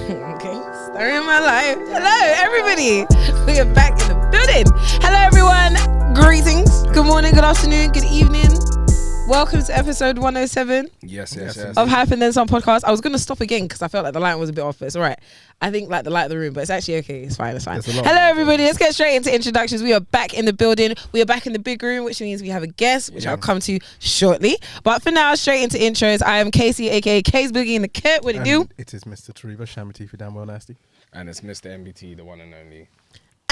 Okay, story of my life. Hello, everybody. We are back in the building. Hello, everyone. Greetings. Good morning, good afternoon, good evening. Welcome to episode 107. Yes. Of Hype and Then Some podcast. I was going to stop again because I felt like the light was a bit off. It's all right. I think like the light of the room, but it's actually okay. It's fine. Hello, everybody. Let's get straight into introductions. We are back in the building. We are back in the big room, which means we have a guest, which I'll come to shortly. But for now, straight into intros. I am Kesi, aka K's Boogie in the Kit. What do you do? It is Mr. Tariba, Shamity for damn well nasty. And it's Mr. MBT, the one and only.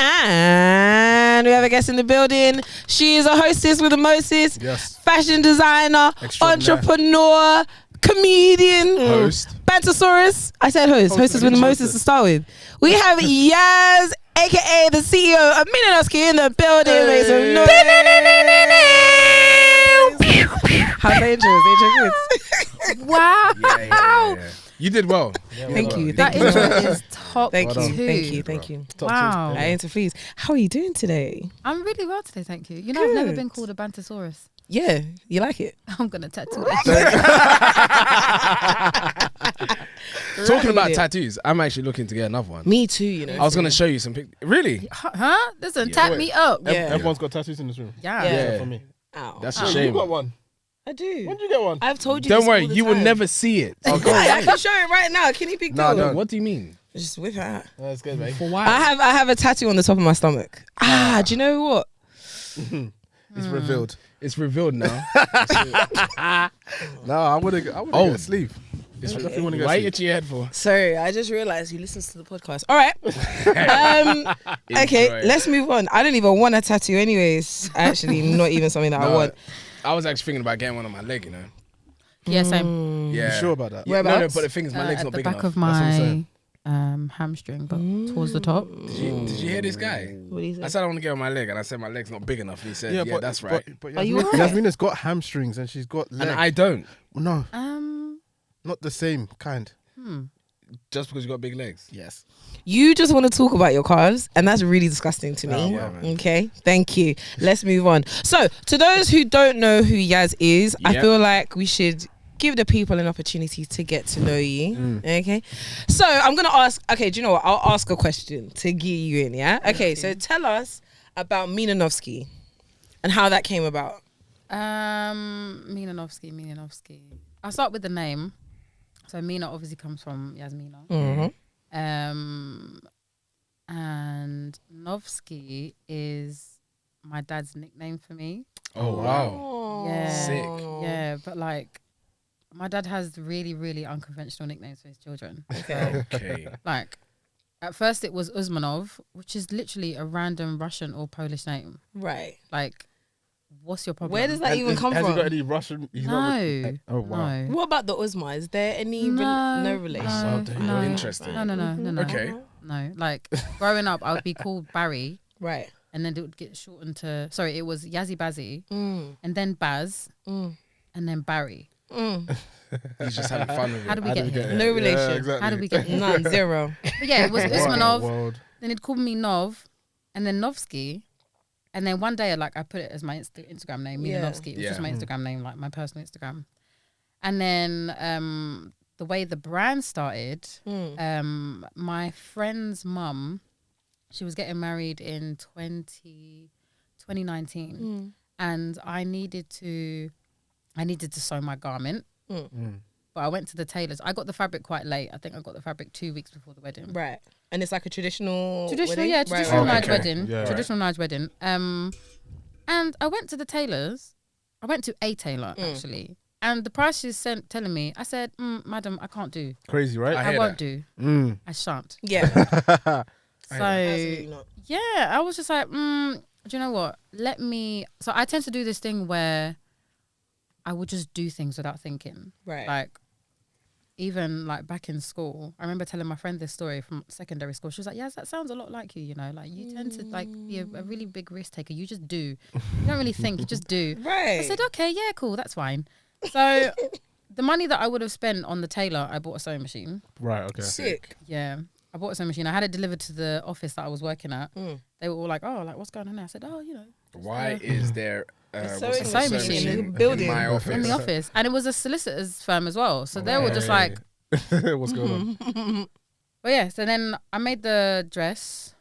And we have a guest in the building. She is a hostess with a Moses, fashion designer, entrepreneur, comedian, host, Bantosaurus. I said host. Hostess with a Moses to start with. We have Yaz, aka the CEO of Mina Novski in the building. Make some noise. How's the intro? Is the intro good? Wow. Yeah. You did well. Thank you. That intro is top. Thank you. Wow. I interfees. How are you doing today? I'm really well today, thank you. You know, I've never been called a Bantosaurus. Yeah, you like it? I'm going to tattoo that. Talking about tattoos, I'm actually looking to get another one. Me too, you know. I was going to show you some pictures. Really? Huh? Listen, tap me up. Yeah. Everyone's got tattoos in this room. Yeah. For me. Ow. That's a shame. You got one. I do. When did you get one? I've told you. Don't this worry, all the you will time. never see it. I can show it right now. Can you big deal? No, what do you mean? Just whip it out. That's good, mate. For why? I have a tattoo on the top of my stomach. Do you know what? It's revealed. It's revealed now. No, I would get a sleeve. It's definitely want to get why a you sleeve. itching your head for? Sorry, I just realized you listens to the podcast. All right. Okay, Enjoy. let's move on. I don't even want a tattoo anyways. Actually, not even something that I want. I was actually thinking about getting one on my leg, you know. Yeah, same. Yeah. You sure about that? Yeah, no, Whereabouts? but the thing is, my leg's At not the big back enough. of That's what I'm my saying. hamstring, but towards the top. Did you hear this guy? What do you say? I said I want to get on my leg, and I said my leg's not big enough. And he said, yeah, that's right. But Are you Yasmin, alright? Yasmina's got hamstrings and she's got legs. And I don't. No, not the same kind. Just because you got big legs. Yes. You just want to talk about your cars, and that's really disgusting to me. Oh, yeah, man. Okay, thank you. Let's move on. So, to those who don't know who Yaz is, I Yep. feel like we should give the people an opportunity to get to know you. Okay, so I'm gonna ask. Okay, do you know what? I'll ask a question to gear you in. Yeah. Okay. So tell us about Mina Novski and how that came about. Mina Novski. I'll start with the name. So Mina obviously comes from Yasmina. And Novski is my dad's nickname for me. Oh, wow. Yeah. Sick. Yeah, but like my dad has really, really unconventional nicknames for his children. Okay. Like at first it was Usmanov, which is literally a random Russian or Polish name. Right. Like, what's your problem? Where does that even come Has from? he got any Russian? He's No. Oh, wow. No. What about the Uzma? Is there any no relation? No. Interesting. No. Okay. No. Like growing up, I would be called Barry, Right. and then it would get shortened to. Sorry, it was Yazzie Bazzy, and then Baz, and then Barry. He's just having fun with it. How did we get here? No relation. Yeah, exactly. How did we get here? None. Zero. But yeah, it was Usmanov. World. Then he'd call me Nov, and then Novski. And then one day, like, I put it as my Instagram name, Mina Novski. It was just my Instagram name, like my personal Instagram. And then the way the brand started, my friend's mum, she was getting married in 2019. And I needed to sew my garment. But I went to the tailors. I got the fabric quite late. I think I got the fabric 2 weeks before the wedding. Right. And it's like a traditional Traditional, wedding? traditional Right. Nige wedding. Yeah. Traditional Nige wedding. And I went to the tailors. I went to a tailor actually, and the price she's telling me, I said, "Madam, I can't do. Crazy, right? I won't do. I shan't." Yeah. So Absolutely not. yeah, I was just like, "Do you know what? Let me." So I tend to do this thing where I would just do things without thinking. Right. Like, even like back in school, I remember telling my friend this story from secondary school. She was like, "Yeah, that sounds a lot like you. You know, like you tend to like be a really big risk taker. You just do. You don't really think. You just do." Right. I said, "Okay, yeah, cool, that's fine." So the money that I would have spent on the tailor, I bought a sewing machine. Right, okay. Sick. Yeah, I bought a sewing machine. I had it delivered to the office that I was working at. They were all like, "Oh, like what's going on there?" I said, "Oh, you know." Why is there sewing sewing machine in the building? in my office? In the office, and it was a solicitor's firm as well. So they were just like, What's going on? But yeah, so then I made the dress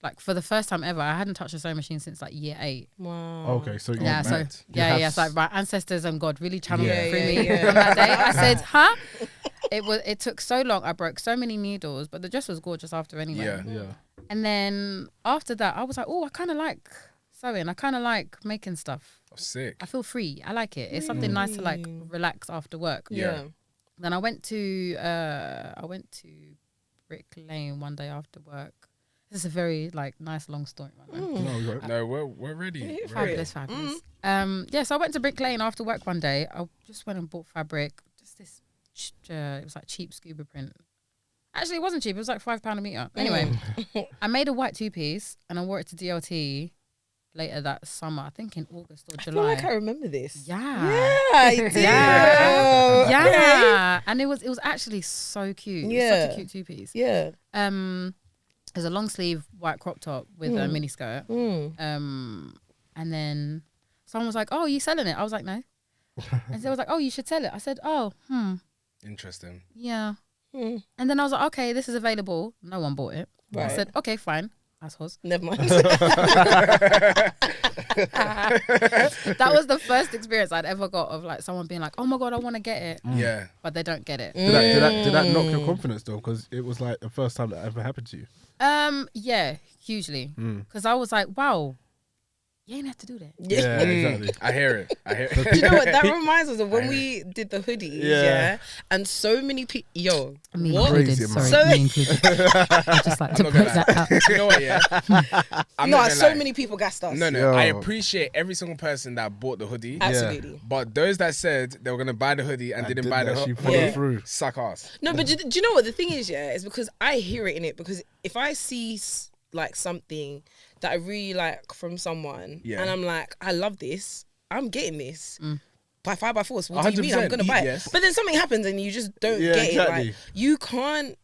like for the first time ever. I hadn't touched a sewing machine since like year 8. Wow. Okay, so you're Yeah, so mad. yeah, so like my ancestors and God really channeled Yeah. it through me on that day. I said, huh? It took so long. I broke so many needles, but the dress was gorgeous after anyway. Yeah. And then after that, I was like, oh, I kind of like sewing. I kind of like making stuff. Oh, sick. I feel free. I like it. It's something nice to like relax after work. Yeah. Then I went to Brick Lane one day after work. This is a very like nice long story, right? No, we're ready. Fabulous. Yeah, so I went to Brick Lane after work one day. I just went and bought fabric. Just this, it was like cheap scuba print. Actually, it wasn't cheap. It was like £5 a meter. Anyway, I made a white 2-piece and I wore it to DLT later that summer. I think in August or July. I feel like I remember this. Yeah, I do. yeah. And it was actually so cute. Yeah. It was such a cute 2-piece. Yeah. There's a long sleeve white crop top with a mini skirt. And then someone was like, "Oh, are you selling it?" I was like, "No." And they was like, "Oh, you should sell it." I said, "Oh, Interesting. yeah." And then I was like, "Okay, this is available." No one bought it. I Right. said, "Okay, fine." Assholes. Never mind. That was the first experience I'd ever got of like someone being like, "Oh my God, I want to get it," Yeah. but they don't get it. Did that knock your confidence though? Because it was like the first time that ever happened to you. Yeah, hugely. Because I was like, "Wow, you ain't have to do that." Yeah, exactly. I hear it. Do you know what that reminds us of when we did the hoodies? Yeah. And so many people, Me what? included. Crazy, man. Sorry, me included. I just like to not put gonna that out. You know what? Yeah. I'm No, not gonna so lie. many people gassed us. No. Yo. I appreciate every single person that bought the hoodie. Absolutely. But those that said they were gonna buy the hoodie and didn't buy the She hoodie, followed Yeah. through. suck ass. No, but do you know what the thing is? Yeah, is because I hear it in it. Because if I see like something that I really like from someone, Yeah. and I'm like, I love this, I'm getting this. By fire by force. What do you mean? 100%, I'm gonna buy it. yes. But then something happens and you just don't Yeah, get exactly. it. Like you can't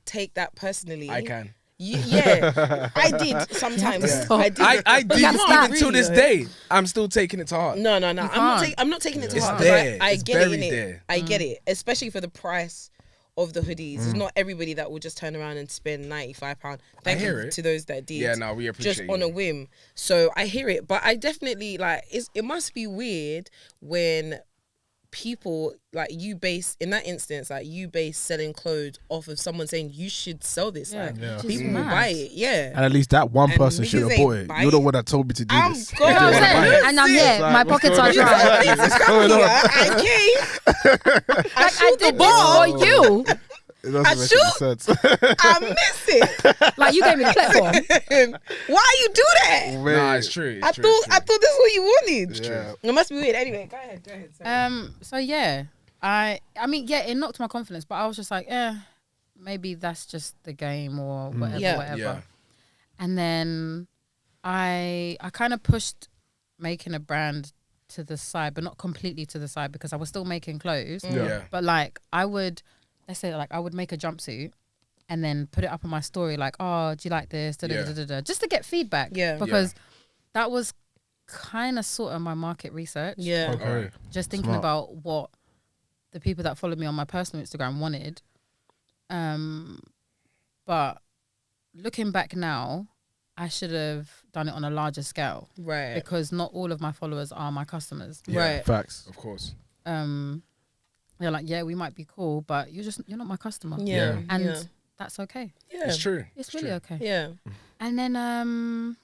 take that personally. I can. Yeah, I did sometimes. Yeah. I did. I But did you can't even till really, this though. day. I'm still taking it to heart. No. I'm can't. not taking it to It's heart. there. I It's get it in buried it. there. I get it, especially for the price of the hoodies. It's not everybody that will just turn around and spend £95. Thank hear you it. to those that did. Yeah, no, we appreciate just on a whim. So I hear it, but I definitely like. It must be weird when people like you base in that instance, like you base selling clothes off of someone saying you should sell this. Yeah, Like Yeah. which is people will mad. buy it. Yeah. And at least that one And person niggas should have ain't bought it. buy You're the it. one that told me to do I'm this. gone. You know what I'm Everyone saying? buy it. And I'm It's my like, what's pockets are going on? dry. This is coming here. I came. Like I did this for you. It doesn't I make shoot. any sense. I miss it. Like you gave me the platform. Why you do that? Nah, it's true. I thought this is what you wanted. Yeah. It must be weird. Anyway, go ahead. Sorry. So yeah, I mean, yeah, it knocked my confidence, but I was just like, maybe that's just the game or whatever, Yeah. whatever. Yeah. And then I kind of pushed making a brand to the side, but not completely to the side because I was still making clothes. Yeah. But like I would, let's say like I would make a jumpsuit and then put it up on my story like, oh, do you like this? Da, da, da, da, da, just to get feedback. Yeah. Because that was kind of sort of my market research. Yeah. Okay. Just thinking Smart. about what the people that followed me on my personal Instagram wanted. But looking back now, I should have done it on a larger scale Right. because not all of my followers are my customers. Right. Facts. Of course. They're like, yeah, we might be cool, but you're not my customer. Yeah. And yeah. that's okay. Yeah. It's true. It's really okay. Yeah. And then I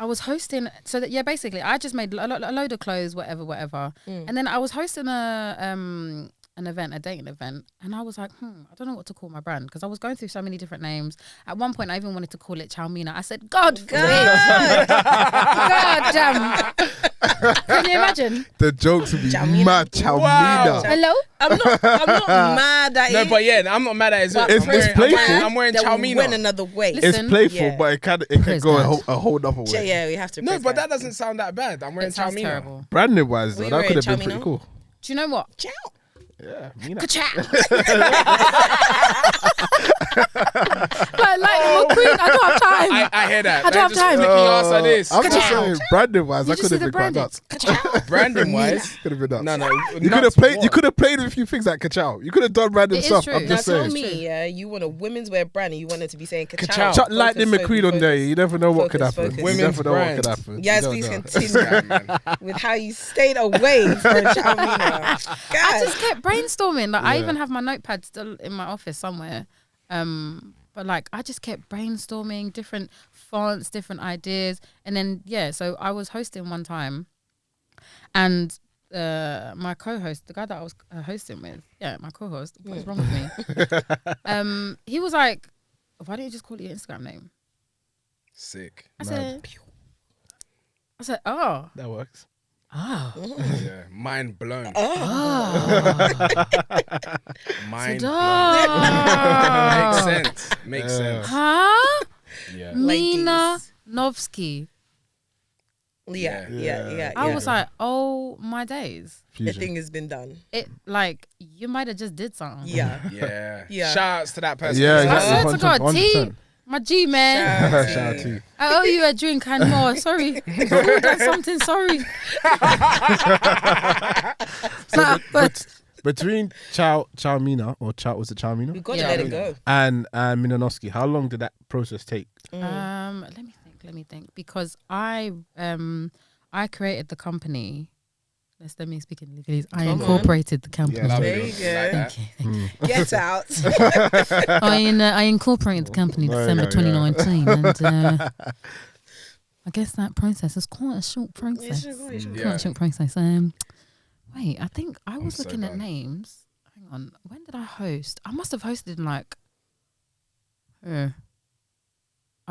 was hosting, so that yeah, basically I just made a load of clothes, whatever. And then I was hosting an event, a dating event, and I was like, I don't know what to call my brand because I was going through so many different names. At one point, I even wanted to call it yao.mina. I said, God forbid. God damn. Can you imagine? The jokes would be Yao.mina. mad. Yao.mina. Hello? I'm not mad at No, it. but yeah, I'm not mad at it. But It's playful. I'm wearing that yao.mina. went another way. Listen. It's playful, Yeah. but it can Praise go God. a whole other way. Yeah, we have to. No, praise but God. that doesn't sound that bad. I'm wearing It sounds yao.mina. terrible. Branding wise, Were though, you that could have been wearing pretty Yao.mina? cool. Do you know what? Ciao. Yeah, Mina. Ka-chow. Lightning McQueen. I don't have time. I hear that. I don't have time. I'm just saying, branding wise, I could have been quite nuts. Branding wise, could have been nuts. No. You could have played. You could have played with a few things like Kachow. You could have done random It is stuff. true. I'm just Now saying. tell me, yeah, you want a women's wear brand and you want it to be saying Kachow. Chuck Lightning McQueen on there. You never know what could happen. Focus. You never know what could happen. Yes, please continue with how you stayed away from Yasmina. I just kept brainstorming. Like I even have my notepad still in my office somewhere. But like I just kept brainstorming different fonts, different ideas, and then so I was hosting one time, and my co-host, the guy that I was hosting with, my co-host, what is wrong with me? He was like, "Why don't you just call it your Instagram name?" Sick. I said, "Oh, That works. oh." Yeah, mind blown. Mind Said, blown. Makes sense. Huh? Yeah. Mina Novski. Yeah. I was like, oh my days. The thing has been done. It like you might have just did something. Yeah. Shout outs to that person. Yeah, I exactly. swear to God, 100%. T, my G man. Shout out to you. I owe you a drink and more. Sorry. Food and something, sorry. But between Mina or was it Mina? We've got to let it go. And Mina Novski, how long did that process take? Let me think. Because I created the company. Let me speak in legalese. I incorporated the company. Yeah, There you go. Get out. I incorporated the company December 2019, and I guess that process is quite a short process. Quite a short process. Wait, I think I was looking at names. Hang on, when did I host? I must have hosted in like, I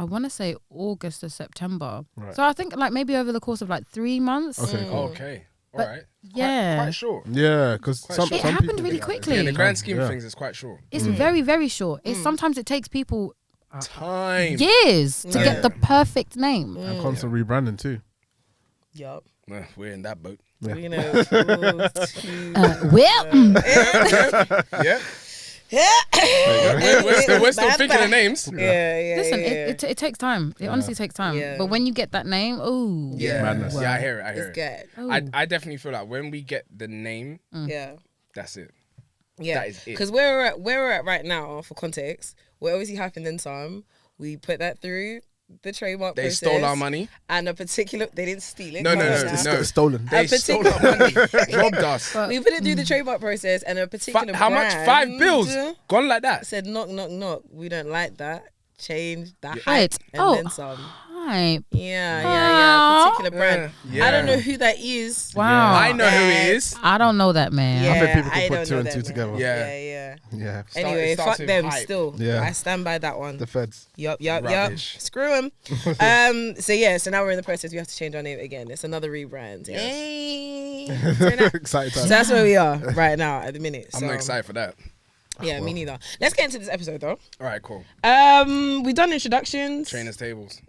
want to say August or September. Right. So I think like maybe over the course of like 3 months. Okay. Okay. All right. Yeah. Quite short. Yeah, because it happened really quickly. In the grand scheme of things, it's quite short. It's very, very short. It's sometimes it takes people time, years to get the perfect name. And constant rebranding too. Yup. We're in that boat. Yeah. You know. We're still thinking of names. Yeah. Listen, it takes time. It honestly takes time. Yeah. But when you get that name, Madness. Yeah, I hear it. It's good. I definitely feel like when we get the name, that's it. Yeah, that is it. Because where we're at right now, for context, we're obviously hyping then some. We put that through the trademark They process. stole our money. And a particular, they didn't steal it. No. Stolen. They stole our money. Robbed us. We put it through the trademark process and a particular How much? brand $5 bills. Gone like that. said, knock. We don't like that. Change the Wait, hype and then some. hype. Yeah. Particular brand. Yeah. I don't know who that is. Wow. I know who he is. I don't know that man. Yeah, I think people I can don't put two know and that, two man. together. Yeah. Yeah. Anyway, starts fuck with them hype. still. Yeah. I stand by that one. The feds. Yup. Rubbish. Screw them. So now we're in the process. We have to change our name again. It's another rebrand. Yes. Hey. Excited. So that's where we are right now at the minute. I'm not excited for that. Yeah, me neither. Let's get into this episode though. All right, cool. We've done introductions. Trainers tables.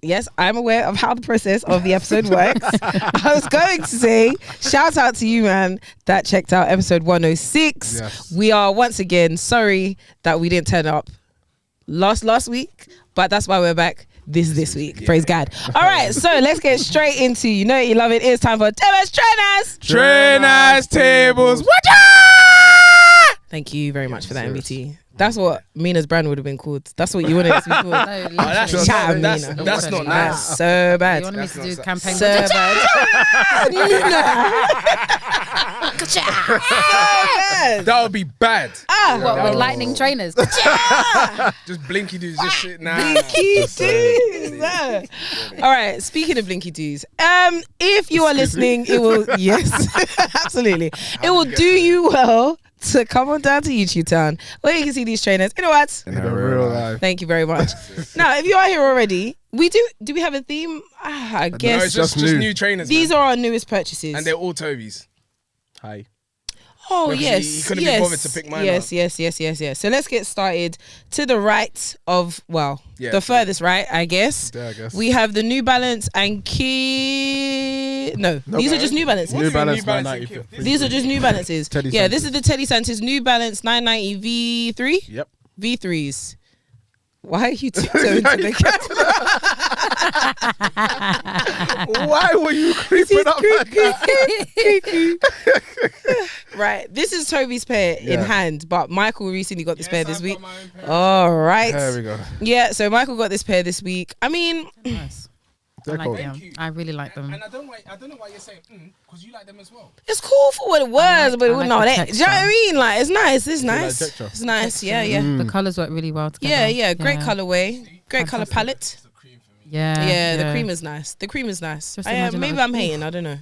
Yes, I'm aware of how the process of the episode works. I was going to say, shout out to you, man, that checked out episode 106. Yes. We are once again sorry that we didn't turn up last week, but that's why we're back this week. Yeah. Praise God. All right, so let's get straight into, you know you love it. It's time for Deborah's Trainers tables. Watch Thank you very much for that, MBT. That's what Mina's brand would have been called. That's what you wanted it to be called. that's That's not That's nice. so bad. You wanted me to do campaign. So bad. So bad. That would be bad. What, with lightning trainers? Just blinky dudes, just shit. Nah. Blinky dudes. All right. Speaking of blinky dudes, if you are listening, it will absolutely. It will do you well to come on down to YouTube Town where you can see these trainers. You know what? In real life. Thank you very much. Now, if you are here already, do we have a theme? I guess No, it's just new trainers. these man. are our newest purchases. And they're all Tobi's. Hi. Oh, Because yes. he couldn't be bothered to pick mine yes, up. yes. So let's get started. To the right of, Yeah, the furthest right, I guess. Yeah, I guess. We have the New Balance and these are just New Balances. New Balance New Balance 990. These are just New Balances. Teddy Yeah, Santis. this is the Teddy Santis New Balance 990 V3. Yep. V3s. Why are you tiptoeing to the camera? Why were you creeping up like that? Right, this is Tobi's pair in Yeah. hand, but Michael recently got this pair this week. All right. There we go. Yeah, so Michael got this pair this week. I mean, Nice. I They're like cool. them. I really like them. And I don't know why you're saying because you like them as well. it's cool for what it was, but I it was like not the that. Do you know what I mean? Like, it's nice. It's like nice. texture? It's nice. Yeah, yeah. The colours work really well together. Yeah, yeah. Great colorway. Great color palette. Yeah. Yeah, the cream is nice. The cream is nice. Just imagine Maybe that. I'm hating. I don't know.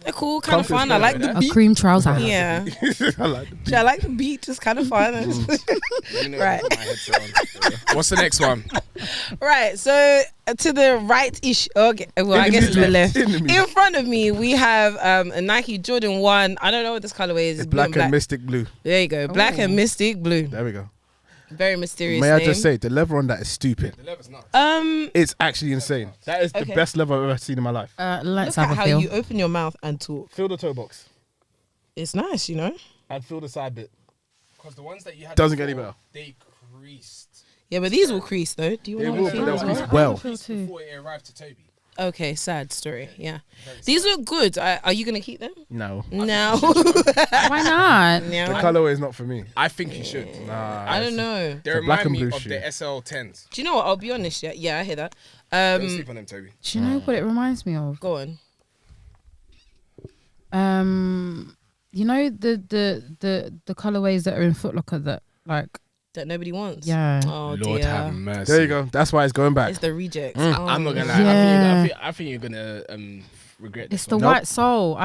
They're cool, kind of Comfort fun. I like the A beat. cream trouser. Yeah, I like the I like the beat. It's kind of fun. Right. What's the next one? Right. So to the right-ish. Okay. Well, I guess it's the left. In front of me, we have a Nike Jordan 1. I don't know what this colorway is. It's blue black and mystic blue. There you go. Black and mystic blue. There we go. Very mysterious. May I name. just say, the leather on that is stupid. The leather's nuts. It's actually insane. That is the Okay. best leather I've ever seen in my life. Let's Look at have a how feel. you open your mouth and talk. Feel the toe box It's nice, you know. and feel the side bit. Because the ones that you had Doesn't get any before, better. they creased. Yeah, but these will crease though. Do you They want will, to but feel they'll as crease well? well. feel too. Before it arrived to Toby. Okay, sad story. Yeah, these look good. Are you gonna keep them? No. No. Why not? The No. colorway is not for me. I think you should. Nah. I don't know. They a black remind and me blue of shoe. the SL10s. Do you know what? I'll be honest. Yeah, yeah, I hear that. Don't sleep on them, Toby. Do you know what it reminds me of? Go on. You know the colorways that are in Foot Locker that like That nobody wants. yeah. Oh Lord have dear. mercy. There you go. That's why it's going back. It's the rejects. I'm not gonna lie. Yeah. I think you're gonna regret this. It's the one. Nope. white sole.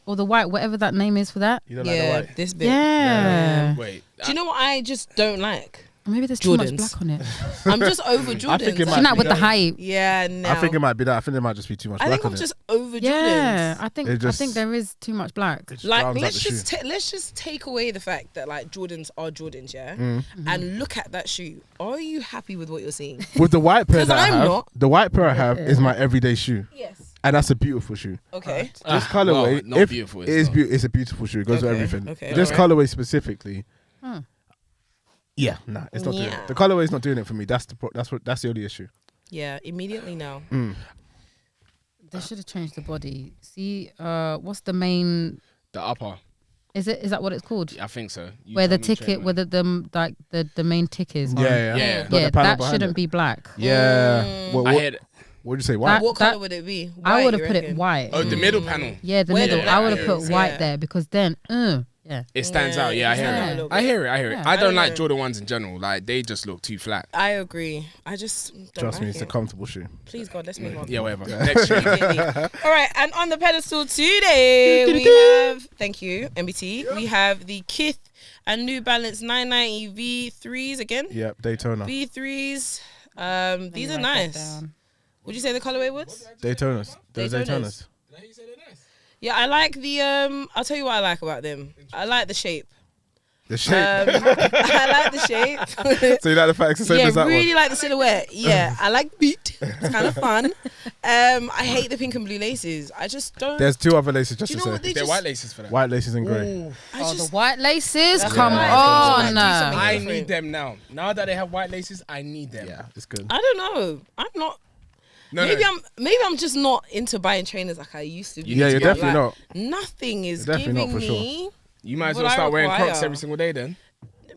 or the white whatever that name is for that. You don't like the Yeah, white. this bit. Yeah. Wait. Do you know what I just don't like? Maybe there's too much Jordans. black on it. I'm just over Jordans. I think it might She's not be with the that. hype. Yeah, no. I think it might be that. I think there might just be too much I black think on I'm it. just over Yeah, Jordans. I think It just- there is too much black. It just Like rounds out let's the just shoe. let's just take away the fact that like Jordans are Jordans, yeah, Mm-hmm. and look at that shoe. Are you happy with what you're seeing? With the white pair 'Cause that I I'm have, not. the white pair I have is my everyday shoe, Yes. and that's a beautiful shoe. Okay. This colorway, not if beautiful. it is it's a beautiful shoe. It goes with Okay, everything. okay, This alright. colorway specifically, Hmm. yeah, nah, it's not doing Yeah. it. The colorway is not doing it for me. That's the only issue. Yeah. Immediately now. They should have changed the body. See, what's the main? The upper. Is that what it's called? I think so. You Where the tell me, ticket, Trent, where the main tick is. Yeah, yeah, Yeah. Not the Yeah, panel that behind shouldn't it. be black. Yeah. What I would heard. you say? White? What that- color would it be? I White, would have you put it reckon? white. Oh, the middle panel. Yeah, the Where middle. the I would black have put is, white yeah. there because then, yeah. It stands out. Yeah, I hear Yeah. it. I hear it. I hear it. Yeah. I I don't don't like know. Jordan ones in general. Like they just look too flat. I agree. I just don't Trust me, like it's a it. comfortable shoe. Please God, let's move on. Yeah, whatever. Next shoe. All right, and on the pedestal today we have, thank you MBT, we have the Kith and New Balance 990 V3s again. Yep, Daytona. V3s. These are Write that nice. down. Would you say the colorway was? Daytonas. Those Daytonas. Daytonas. Yeah, I like the I'll tell you what I like about them. I like the shape. The shape. I like the shape. So you like the fact it's the same Yeah, as that really one? like the silhouette. Yeah, I like the beat. It's kind of fun. I hate the pink and blue laces. I just don't. There's two other laces just Do you to know say. what they They're just? white laces for that. White laces and grey. I Oh, just the white laces. That's Come right. on. Do something I different. need them now. Now that they have white laces, I need them. Yeah, it's good. I don't know. I'm not. No, maybe no. I'm just not into buying trainers like I used to be. Yeah, you're Yeah, definitely not. Nothing is You're definitely giving not for sure. me. You might as What well I start wearing require. Crocs every single day then.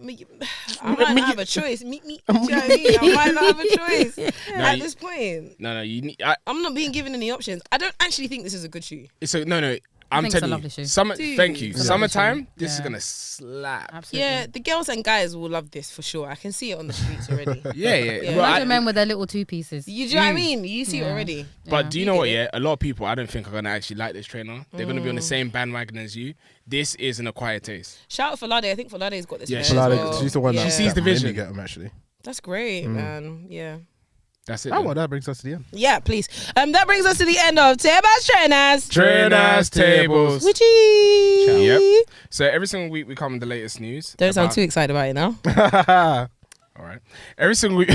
I might not have a choice. Do you know what I mean? I might not have a choice at you- this point. No, you need. I'm not being given any options. I don't actually think this is a good shoe. No. I'm think it's a telling lovely you. shoe. Summer. Dude. Thank you. It's a lovely Summertime. shoe. This is Yeah. gonna slap. Absolutely. Yeah, the girls and guys will love this for sure. I can see it on the streets already. Yeah. Yeah. Well, I- Imagine men with their little two pieces. You do you know what I mean? You see it Yeah. already. But do you You know what? get Yeah, a lot of people I don't think are gonna actually like this trainer. They're gonna be on the same bandwagon as you. This is an acquired taste. Shout out for Lade. I think Folade's got this. Yeah, pair she's as Lade, well. she's the one Yeah. that She sees the that made me vision. get them actually. That's great, man. Yeah. That's it. Oh then. well, that brings us to the end. Yeah, please. That brings us to the end of Teba's Trainers. Trainers tables. Witchy. Yep. So every single week we come with the latest news. Don't sound about- too excited about it now. All right. Every single week.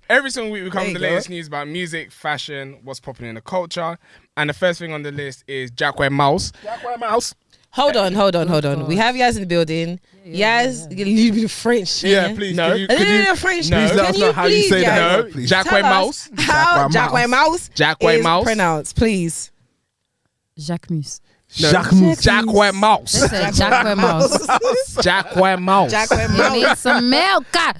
Every single week we come There with you the go. latest news about music, fashion, what's popping in the culture, and the first thing on the list is Jackware Mouse. Jackware Mouse. Hold on. We have Yaz in the building. Yaz, you leave me the French. Yeah, please. No. Can you please let us know how you say that? No. Please. Jacques Mouse. How Jacques Mouse is pronounced, please. Jacques Mus. Jacques Mouse. Jacques Mouse. Jacques Mouse. Jacques Mouse. Jacques You Mouse. need some milk. God.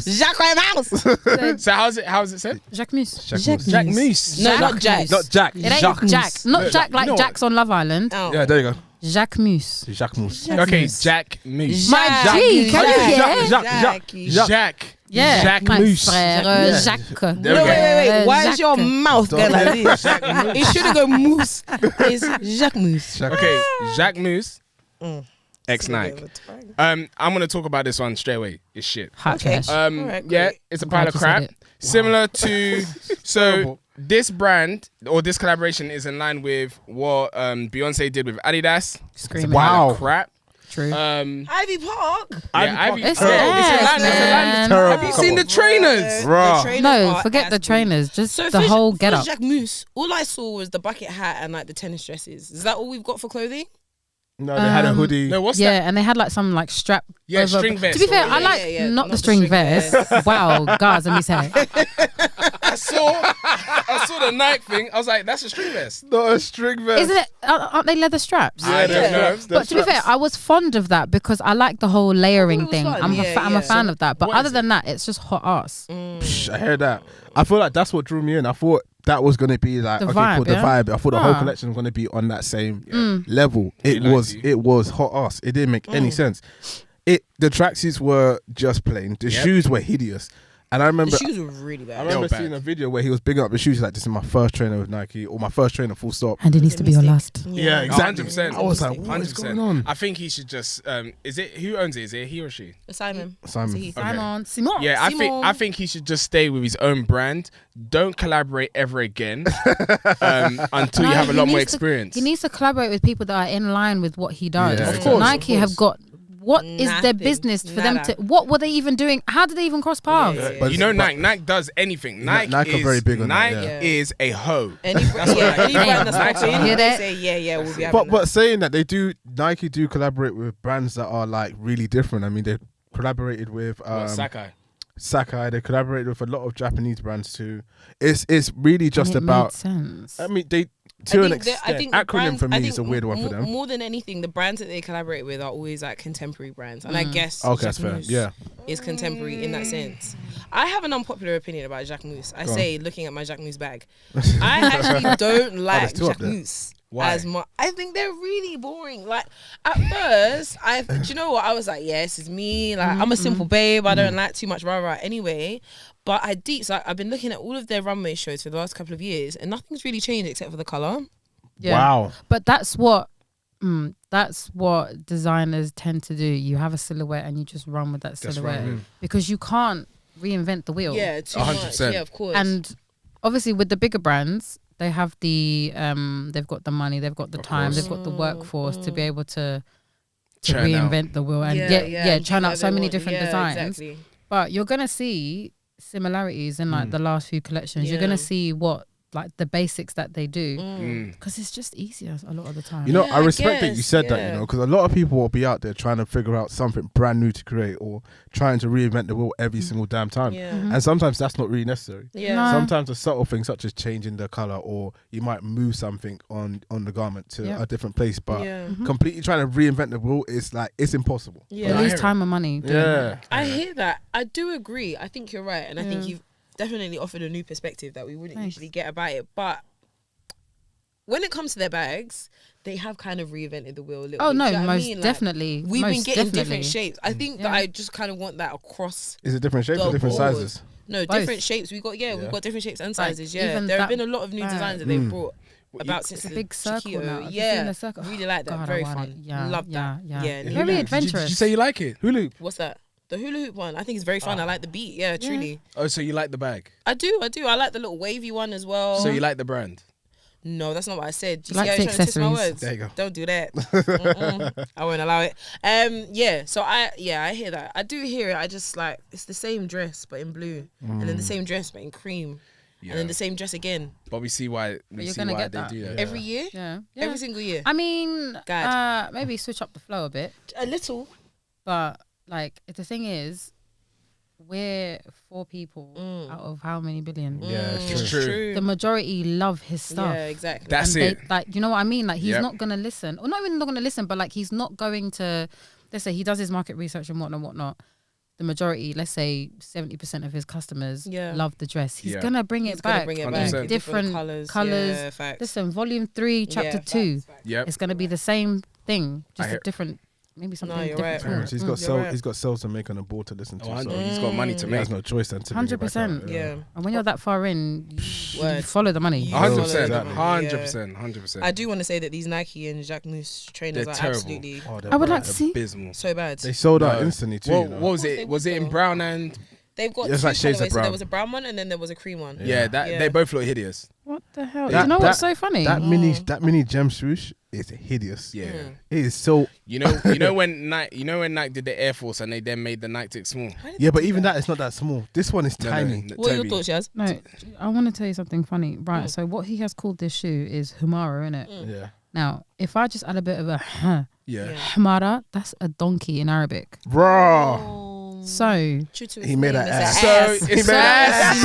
Jacques Mouse. So how's it said? Jacques Mus. Jacques Moose. No, not Jack. Not Jack. It ain't Jacques Jack. Mouse. Not Jack like you know Jack's on Love Island. Oh. Yeah, there you go. Jacques Mus. Jacques Mouse. Okay, Jack Moose. My G, can you hear? Jacques. Yeah. Jacques My Moose. frère, Yeah. Jacques. There No, we go. wait. Why is Jacques. your mouth going like this? It shouldn't go Moose. It's Jacques Moose. Okay, Jacques Moose. Mm. Ex Nike. I'm gonna talk about this one straight away. It's shit. Hot Okay. trash. Alright, Yeah, great. it's a I'm pile glad of you said crap. it. Similar to so Terrible. this brand or this collaboration is in line with what Beyonce did with Adidas. Screaming. Wow. Crap. True. Ivy Park. Ivy. It's It's in ass, line. man. Terrible. Have you seen the trainers? Bruh. No, forget the trainers. Just the whole get up. Jacques Moose, all I saw was the bucket hat and like the tennis dresses. Is that all we've got for clothing? No, they had a hoodie. No, what's Yeah, that? and they had like some like strap. Yeah, over. string vest To be fair, or I like yeah, not the string vest. Wow, guys, let me say. I saw the Nike thing. I was like, that's a string vest. Not a string vest. Isn't it? Aren't they leather straps? I don't know. But to be fair, I was fond of that because I like the whole layering was thing. fun. I'm Yeah. a fan of that. But what other is than that, it's just hot ass. Psh, I heard that. I feel like that's what drew me in. I thought that was going to be like, The okay, vibe, cool, the yeah? vibe. I thought the whole Ah. collection was going to be on that same level. It liked was you. it was hot ass. It didn't make any sense. The tracksuits were just plain. The shoes were hideous. And I remember The shoes were really bad. I remember bad. seeing a video where he was bigging up the shoes. He's like, this is my first trainer with Nike, or my first trainer, full stop. And it needs to be your last. Yeah, exactly. 100%. I was like, what is going on? I think he should just. Is it who owns it? Is it he or she? Simon. Simon. It's a he. Simon. Yeah, I think he should just stay with his own brand. Don't collaborate ever again until you No, have a he lot more needs to- experience. He needs to collaborate with people that are in line with what he does. Yeah, Of course, Nike of have course. got. What is their Nothing. business for them Nada. to? What were they even doing? How did they even cross paths? Yeah. But- You know, but- Nike does anything. Nike Nike are is very big on that, Nike yeah. is a hoe. Any brand that's Nike's not on they that. say, yeah, we'll be having But that. saying that, Nike do collaborate with brands that are like really different. I mean, they collaborated with Sakai. Sakai. They collaborated with a lot of Japanese brands too. It's really just And it about. made sense. I mean, they to an I extent. think the Acronym brands- for I me think is a weird one for them. More than anything, the brands that they collaborate with are always like contemporary brands, and I guess Okay, that's Jacques fair. Moose Yeah. is contemporary in that sense. I have an unpopular opinion about Jacques Moose. I say, looking at my Jacques Moose bag, I actually don't like two up Jacques there. Moose. Why? As much, I think they're really boring. Like at first, do you know what? I was like, yeah, this is me. Like I'm a simple babe. I don't like too much rah anyway. But I've been looking at all of their runway shows for the last couple of years, and nothing's really changed except for the color. Yeah. Wow. But that's what designers tend to do. You have a silhouette and you just run with that silhouette because you can't reinvent the wheel. Yeah, too 100%. much. Yeah, of course. And obviously with the bigger brands, they have they've got the money, they've got the time, they've got the workforce to be able to Churn out. reinvent the wheel and and churn do out so whatever many they different want. Yeah, designs. Exactly. But you're gonna see similarities in like the last few collections. You're Yeah. gonna see what like the basics that they do Mm. because it's just easier a lot of the time. You know, Yeah, I I respect that you guess, said that, yeah. you know, because a lot of people will be out there trying to figure out something brand new to create or trying to reinvent the wheel every single damn time. Yeah. And sometimes that's not really necessary. Yeah. No. Sometimes a subtle thing such as changing the color, or you might move something on the garment to Yeah. a different place, but Yeah. completely trying to reinvent the wheel is like, it's impossible. Yeah. You I lose hear it. time and money. doing Yeah. that. I hear that. I do agree. I think you're right, and I think you've definitely offered a new perspective that we wouldn't Thanks. usually get about it. But when it comes to their bags, they have kind of reinvented the wheel a little Oh bit. no, Do you know what I most mean? Like, definitely. we've been most getting definitely. different shapes. I think that Yeah. I just kind of want that across. Is it different shapes or The different board. sizes? No, Both. different shapes. We've got we've got different shapes and Like, sizes. Yeah, even there have that been a lot of new bag. designs that they've brought about since It's a the big circle Chiquito. now. Have you Yeah, seen the circle? really like that. God, I Very want fun. it. Yeah, Love that. yeah. Yeah, Very hula hoop. adventurous. Did you say you like it? Hulu. What's that? The hula hoop one. I think it's very fun. I like the beat. Yeah, truly. Oh, so you like the bag? I do. I like the little wavy one as well. So you like the brand? No, that's not what I said. Do you Like see how the you're trying to twist my accessories. words? There you go. Don't do that. Mm-mm. I won't allow it. Yeah. So I hear that. I do hear it. I just like it's the same dress but in blue, and then the same dress but in cream. Yeah. and then the same dress again But we see why you're see gonna why get they that. do that. every year, Yeah. every single year. I mean, God. maybe switch up the flow a bit. A little. But like the thing is, we're 4 people out of how many billion? Yeah, It's true. The majority love his stuff. Yeah, exactly. That's And it. Like, you know what I mean? Like, he's Yep. not gonna listen, or not even not gonna listen, but like, he's not going to. Let's say he does his market research and whatnot. The majority, let's say 70% of his customers love the dress. He's gonna bring it back. Bring it 100%. back. Different colours. colours. Yeah, facts. Listen, volume 3, chapter 2. Yep. It's gonna be the same thing, just I a hear- different, maybe something you're different. right. He's got You're right. he's got sales to make on the board to listen to. So He's got money to he make. has no choice than to bring it back 100%. out, Yeah. And when you're that far in, you Word. follow the money. You 100%. follow them. 100%. 100%. I do want to say that these Nike and Jacquemus trainers They're are terrible. absolutely Oh, I would like to see. Abysmal. so bad. They sold out No. instantly too. What, you know? what was They it? Was it in would brown and? They've got It's two like shades of colorways. So brown. there was a brown one and then there was a cream one. Yeah, that Yeah. they both look hideous. What the hell? That- you know what's that- so funny? That mini gem swoosh is hideous. Yeah. It is so. You know when Nike did the Air Force and they then made the Nike small. Yeah, but even that is not that small. This one is No, tiny. no, What are your Toby. thoughts, Yaz? No, I want to tell you something funny. Right, so what he has called this shoe is Humara, innit? Yeah. Now, if I just add a bit of a huh, Yeah. Humara, that's a donkey in Arabic. Bro. So, True to He made name, an it's ass. So it's ass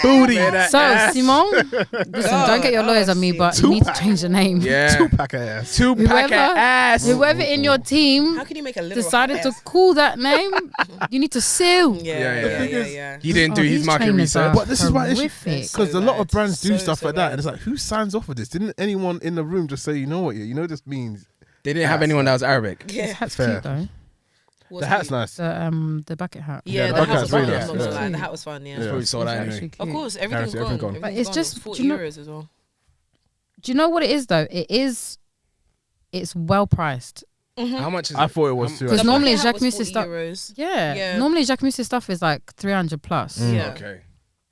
Booty. so Simon, listen, don't get your lawyers on me, but you need to change the name. Yeah. Two-pack of ass. Two pack of Whoever- ass. Whoever in your team How can you make a little decided to ass? call that name, you need to sue. Yeah. He didn't do Oh, his these market trainers are research. But this is why it's horrific. because So a lot of bad. brands do So, stuff so like that, bad. and it's like, who signs off with this? Didn't anyone in the room just say, you know what, this means They didn't have anyone that was Arabic. Yeah. That's Fair. cute though. the hat's nice. The bucket hat. Yeah, the the hat bucket's was really fun. nice, I'm not gonna yeah. lie, the hat was fun. Yeah. Probably saw that It's anyway. actually Of cute. course, everything's Everything gone. gone. But it's Everything's just- gone. 40 do you know- euros as well. Do you know what it is though? It's well priced. How much is I it? thought it was too. Because The normally bucket hat was Jacquemus' 40 stuff. euros. Yeah. Yeah. Normally Jacquemus' stuff is like 300 plus Yeah. Okay.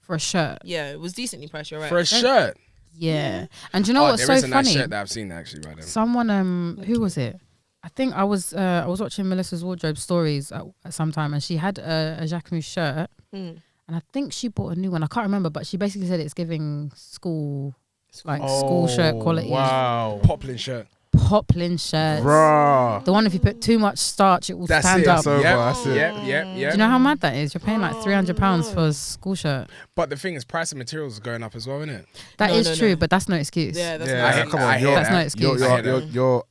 for a shirt. Yeah, it was decently priced. You're right. For a shirt. Yeah. And do you know what's there so is a nice funny? shirt that I've seen actually by them. Someone who was it? I think I was watching Melissa's wardrobe stories at some time, and she had a Jacquemus shirt, and I think she bought a new one. I can't remember, but she basically said it's giving school shirt quality. Wow. Poplin shirt. Poplin shirts. Bro. The one if you put too much starch, it will That's stand it. up. So- over, Yep. that's it. Yep. Do you know how mad that is? You're paying like £300 for a school shirt. But the thing is, price of materials is going up as well, isn't it? That No, is no, true, no. but that's no excuse. Yeah, that's Yeah, nice. I come hear on. You're, That's no that. excuse. you're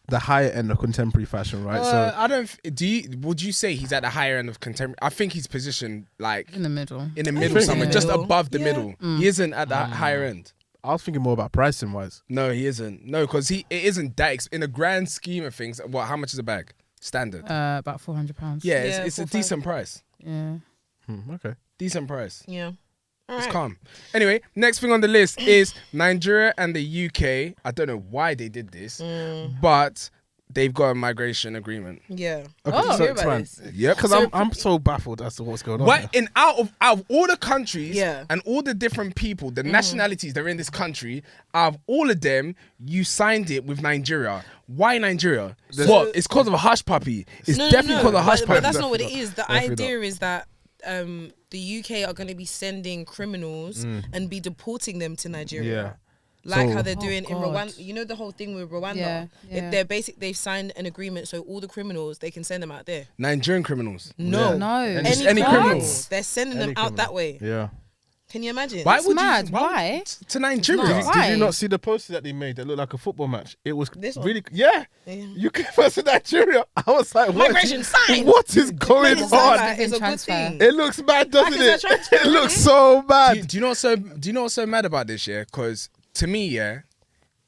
the higher end of contemporary fashion, right? So I don't. Would you say he's at the higher end of contemporary? I think he's positioned like In the middle. in the think middle in somewhere, the just middle. above the Yeah. middle. He isn't at the higher end. I was thinking more about pricing wise. No, he isn't. No, because it isn't that in a grand scheme of things. What? How much is a bag? Standard. About £400. Yeah, Yeah, it's a 4-5. decent price. Yeah. Okay. Decent price. Yeah. All It's right. calm. Anyway, next thing on the list is Nigeria and the UK. I don't know why they did this, but they've got a migration agreement. Yeah. Okay, Oh, so hear about explain. this. Yep. Because I'm so baffled as to what's going on. What here. in out of all the countries Yeah. and all the different people, the nationalities that are in this country, out of all of them, you signed it with Nigeria. Why Nigeria? What? It's because of a hush puppy. It's definitely because of a hush but puppy. that's not what it is. The Definitely idea is that the UK are going to be sending criminals and be deporting them to Nigeria. Yeah. Like So- how they're doing in God. Rwanda. You know the whole thing with Rwanda? Yeah, yeah. They've signed an agreement so all the criminals, they can send them out there. Nigerian criminals. No. No. Just any criminals. They're sending them out that way. Yeah. Can you imagine? Why It's would mad. you? Why? To Nigeria? It's Why? Did you not see the poster that they made that looked like a football match? It was This one? really, yeah. Yeah. You came versus Nigeria. I was like, what? Migration sign. What is going It's on? like, it's a good Transfer. thing. It looks bad, doesn't Like it's a it? transfer, It looks really? so bad. Do you know what's so mad about this? Yeah, because to me, yeah,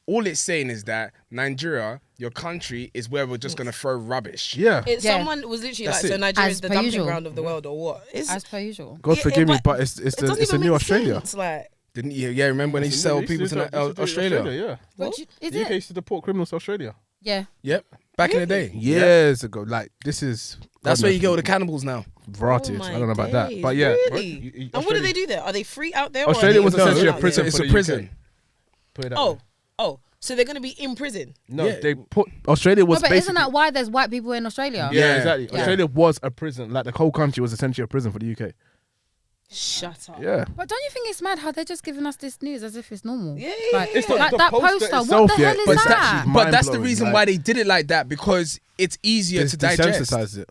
all it's saying is that Nigeria, your country, is where we're just gonna throw rubbish. Yeah. Yeah. Someone was literally That's like, so it. Nigeria As is the per dumping usual. ground of the world or what? It's, As per usual. God Yeah, forgive me, but but it's it doesn't a even new make Australia. sense, like, Didn't you? Yeah, remember when they sell people to Australia? Yeah. What is The UK it? used to deport criminals to Australia Yeah. Yep, back in the day. years ago. Like this is. That's God where you knows get all the cannibals now. rotted. oh I don't know about my that, days, but yeah. really? And what do they do there? Are they free out there? Australia or are was they essentially out a there? prison. It's for a the prison. UK. Put it that way. Oh, so they're gonna be in prison. No, Yeah. they put Australia No, was but basically. isn't that why there's white people in Australia? Yeah, Yeah. exactly. Yeah. Australia was a prison. Like the whole country was essentially a prison for the UK. Shut up. Yeah. But don't you think it's mad how they're just giving us this news as if it's normal? Yeah, Like, It's not like the that poster poster. What itself the hell yet, is but it's that? actually But that's the mind-blowing, reason like- why they did it like that, because it's easier to digest. Desensitize it.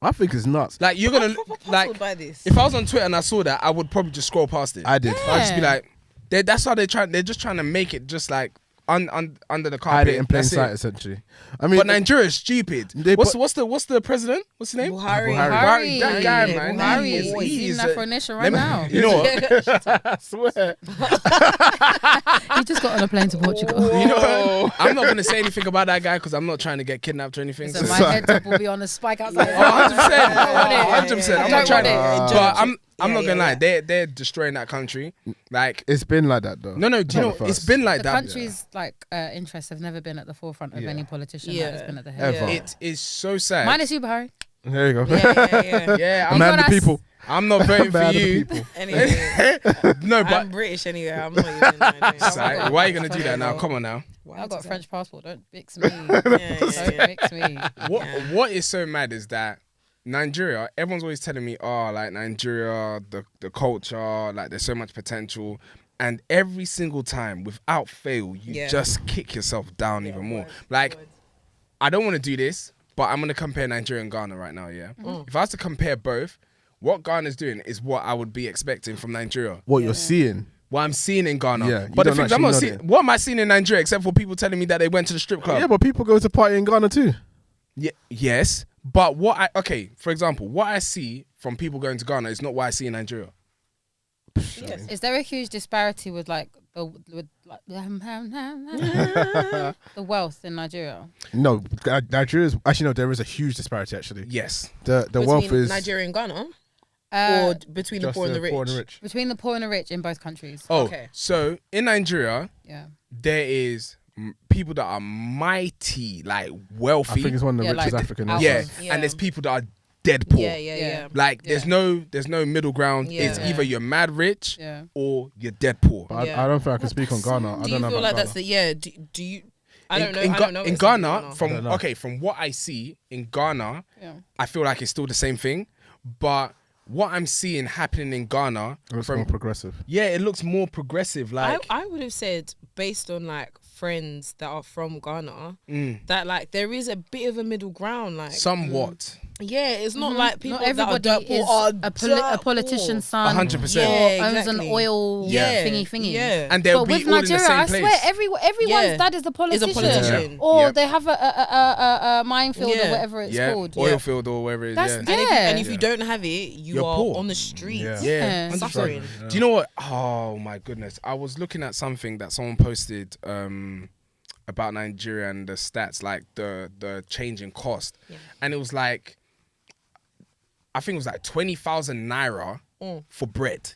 I think it's nuts. Like you're gonna I'm proper puzzled like by this. if I was on Twitter and I saw that, I would probably just scroll past it. I did. Yeah. I'd just be like, that's how they're trying. They're just trying to make it just like under the carpet. Hide it in plain That's sight, it. essentially. I mean, But Nigeria is stupid. They What's put- the president? What's his name? Buhari. Buhari. That guy, man. Buhari. He's He's in that for a nation right now. You know what? I swear. He just got on a plane to Portugal. You know what? I'm not gonna say anything about that guy because I'm not trying to get kidnapped or anything. So my head top will be on the spike outside. 100%. 100%. I'm not trying to. want it. But I'm not Yeah, gonna lie. yeah. They're destroying that country. Like It's been like that though. no. Do you know Not the it's first. been like The that? country's like interests have never been at the forefront of Yeah. any politician Yeah. that has been at the head. Ever. It is so sad. Minus you, Buhari. There you go. Yeah. Yeah, A I'm, man of the Nice. people. I'm not voting for Man of the you. people. Anyway, No, but I'm British anyway. I'm not even. Nigerian. Sorry, why are you gonna do that now? Come on now. Why I've got a is that? French passport. Don't mix me. Yeah, Don't mix me. What is so mad is that Nigeria, everyone's always telling me, oh, like Nigeria, the culture, like there's so much potential. And every single time, without fail, you Yeah. just kick yourself down even more. Like, I don't want to do this, but I'm going to compare Nigeria and Ghana right now, yeah? If I was to compare both, what Ghana's doing is what I would be expecting from Nigeria. What you're seeing. What I'm seeing in Ghana. Yeah, you but the don't thing is, I'm actually not know seeing, that. what am I seeing in Nigeria except for people telling me that they went to the strip club? Yeah, but people go to party in Ghana too. Yeah, yes, but for example, what I see from people going to Ghana is not what I see in Nigeria. Yes. Is there a huge disparity with like the wealth in Nigeria? No, Nigeria's actually no. There is a huge disparity. Actually, Yes, the wealth Between is Nigeria and Ghana, Uh, or between the just poor and the rich. between the poor and the rich in both countries. Oh, Okay. so in Nigeria, Yeah. there is people that are mighty, like wealthy. I think it's one of the Yeah, richest like African out nations. yeah. Yeah. And there's people that are dead poor. Yeah. Like there's no middle ground. Yeah. It's either you're mad rich Yeah. or you're dead poor. But Yeah. I don't think I can speak on Ghana. I Do don't you know feel about like that's Ghana. the Do you? I don't know. In, I don't know. in what's in Ghana, don't know. from what I see in Ghana, Yeah. I feel like it's still the same thing, but what I'm seeing happening in Ghana, It looks more progressive. it looks more progressive. Like, I would have said, based on like friends that are from Ghana, mm, that like there is a bit of a middle ground. Like somewhat, yeah, it's not like people Not everybody that are dirt poor is are a dirt politician's poor. son. 100%. Yeah, Or owns an exactly. oil Yeah. thingy. Yeah, and they'll But be with all in Nigeria, the same I place. swear, everyone's Yeah. dad is a politician. politician. Or Yeah. they have a minefield Yeah. or whatever it's called. oil field or whatever it is. That's yeah. And Yeah. if you don't have it, you You're are poor. on the streets. Yeah. Yeah, Yeah. Suffering. Do you know what? Oh my goodness! I was looking at something that someone posted about Nigeria and the stats, like the change in cost, and it was like, I think it was like 20,000 naira for bread.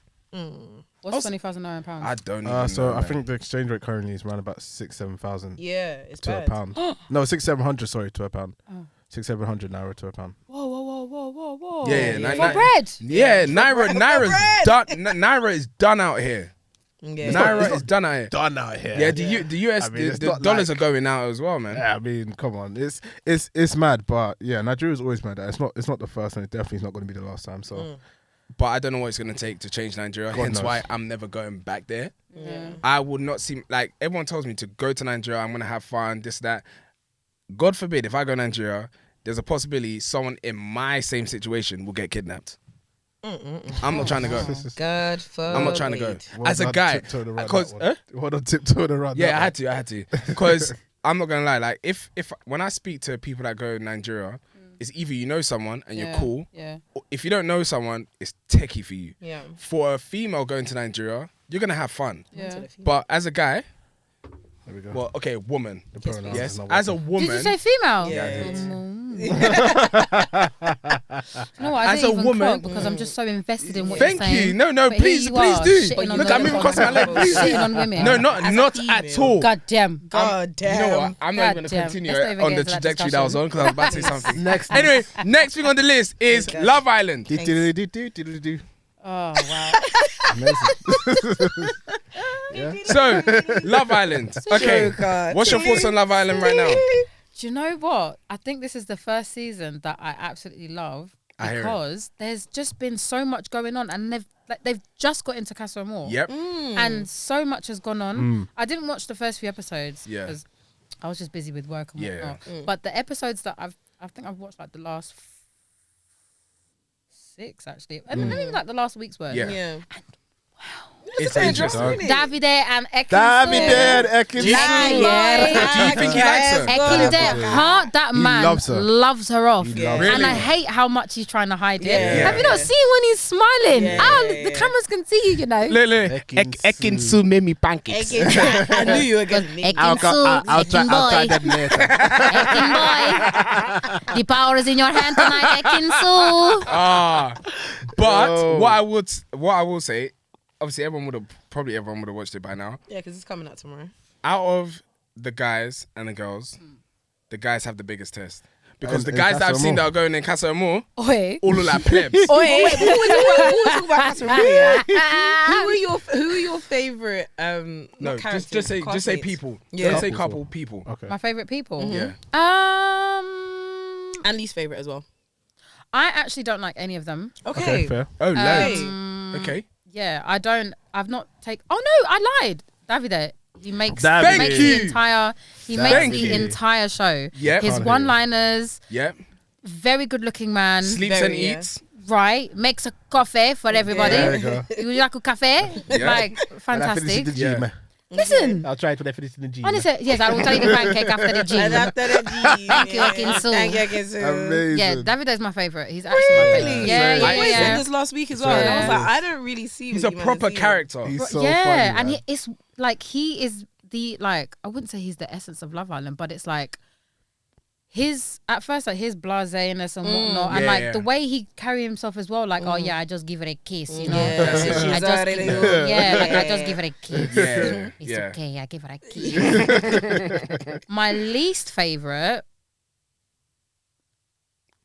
What's 20,000 naira in pounds? I don't even So know. I think the exchange rate currently is around about 6,000-7,000 Yeah, it's to bad. a pound. No, 600-700. Sorry, to a pound. Oh. 600-700 naira to a pound. Whoa. Yeah, For bread. Yeah, Naira is done out here. Yeah. Naira is done out here. Done out here. Yeah, the US, I mean, it's the not dollars like- are going out as well, man. Yeah, I mean, come on, it's mad, but yeah, Nigeria's always mad. It's not the first, and it definitely is not going to be the last time. So But I don't know what it's going to take to change Nigeria. God hence knows. why I'm never going back there. Yeah. I would not seem like everyone tells me to go to Nigeria. I'm going to have fun, this, that. God forbid, if I go to Nigeria, there's a possibility someone in my same situation will get kidnapped. I'm not trying to go. God forbid. I'm not trying to go. Well As a done, guy, tiptoeing around because that one. Well done, tiptoeing around yeah, that I had to, because I'm not gonna lie. Like if when I speak to people that go to Nigeria, it's either you know someone and you're cool. Yeah. Or if you don't know someone, it's techie for you. Yeah. For a female going to Nigeria, you're gonna have fun. Yeah. But as a guy, There we go. well, okay, woman. The pronouns Yes, is not as a working. woman. Did you say female? Yeah, I did. You know what? I As didn't a even woman- clock because I'm just so invested in what Thank you're saying. you. No, But please, here you please are, do. shitting on Look, the- I'm moving across my leg. Please Shitting do. on women. No, As not a at female. all. God damn. God damn. You know what? I'm not even going to God damn. continue Let's not even on get the into that trajectory that I was on because I was about to say something. Next. Anyway, next thing on the list is Okay. Love Island. Do-do-do-do-do-do-do. Oh, wow. Amazing. Yeah. So, Love Island. Okay, Joker. what's your thoughts on Love Island right now? Do you know what? I think this is the first season that I absolutely love. because there's just been so much going on, and they've just got into Casa Amor. Yep. And so much has gone on. I didn't watch the first few episodes because I was just busy with work and whatnot. But the episodes that I think I've watched like the last 6 actually. I mean, maybe like the last week's worth. Yeah. And It's interesting. Davide and Ekin. Davide and Ekin. Do you think he likes her? Ekin, that He man loves her. off. He loves And her. I hate how much he's trying to hide it. Yeah. Have you not seen when he's smiling? Yeah. The cameras can see you, you know. Ekin Su made me pancakes. I knew you were going to nick. I'll try that later. Ekin boy. The power is in your hand tonight, Ekin Su. But Yo. what I will say, obviously everyone would have watched it by now. Yeah, because it's coming out tomorrow. Out of the guys and the girls, the guys have the biggest test. Because the In guys that I've Casa seen Amor. that are going in Casa Amor Oi. all look like plebs. Oh wait, before we talk about Casa Amor, yeah? who are your favorite No, not characters, just say castmates? people. Yeah. Just say Couples, couple people. Okay. My favourite people? Yeah. And least favorite as well. I actually don't like any of them. Okay, fair. Oh, loads. Okay. Yeah, I've not Oh no, I lied. Davide. He makes Thank you. He makes Thank the you. entire show. Yep. His Can't one-liners, Yep. very good-looking man. Sleeps Very, and yeah. eats. Right, makes a coffee for everybody. There you go. You like a cafe? Yeah. Like When I finish fantastic. the gym, Yeah. Listen, I'll try it when I finish in the gym. honestly, yes, I will tell you the pancake after the gym. And after the G. Thank you, Akinsu. Thank you, Akinsu. Amazing. Yeah, Davide is my favorite. He's actually my favorite. Really? Yeah, I yeah, said yeah. this last week as well. And I was Yeah. like, I don't really see. He's what a you man proper are seeing. character. He's so Yeah, funny, and man. it's like he is the I wouldn't say he's the essence of Love Island, but it's like his at first like his blaseness and whatnot, and Yeah, like yeah. the way he carry himself as well. Like, oh yeah, I just give it a kiss, you know. Yeah, that's it. I She's just already give, good. yeah, like I just give it a kiss. Yeah. It's Yeah. okay, I give it a kiss. My least favorite.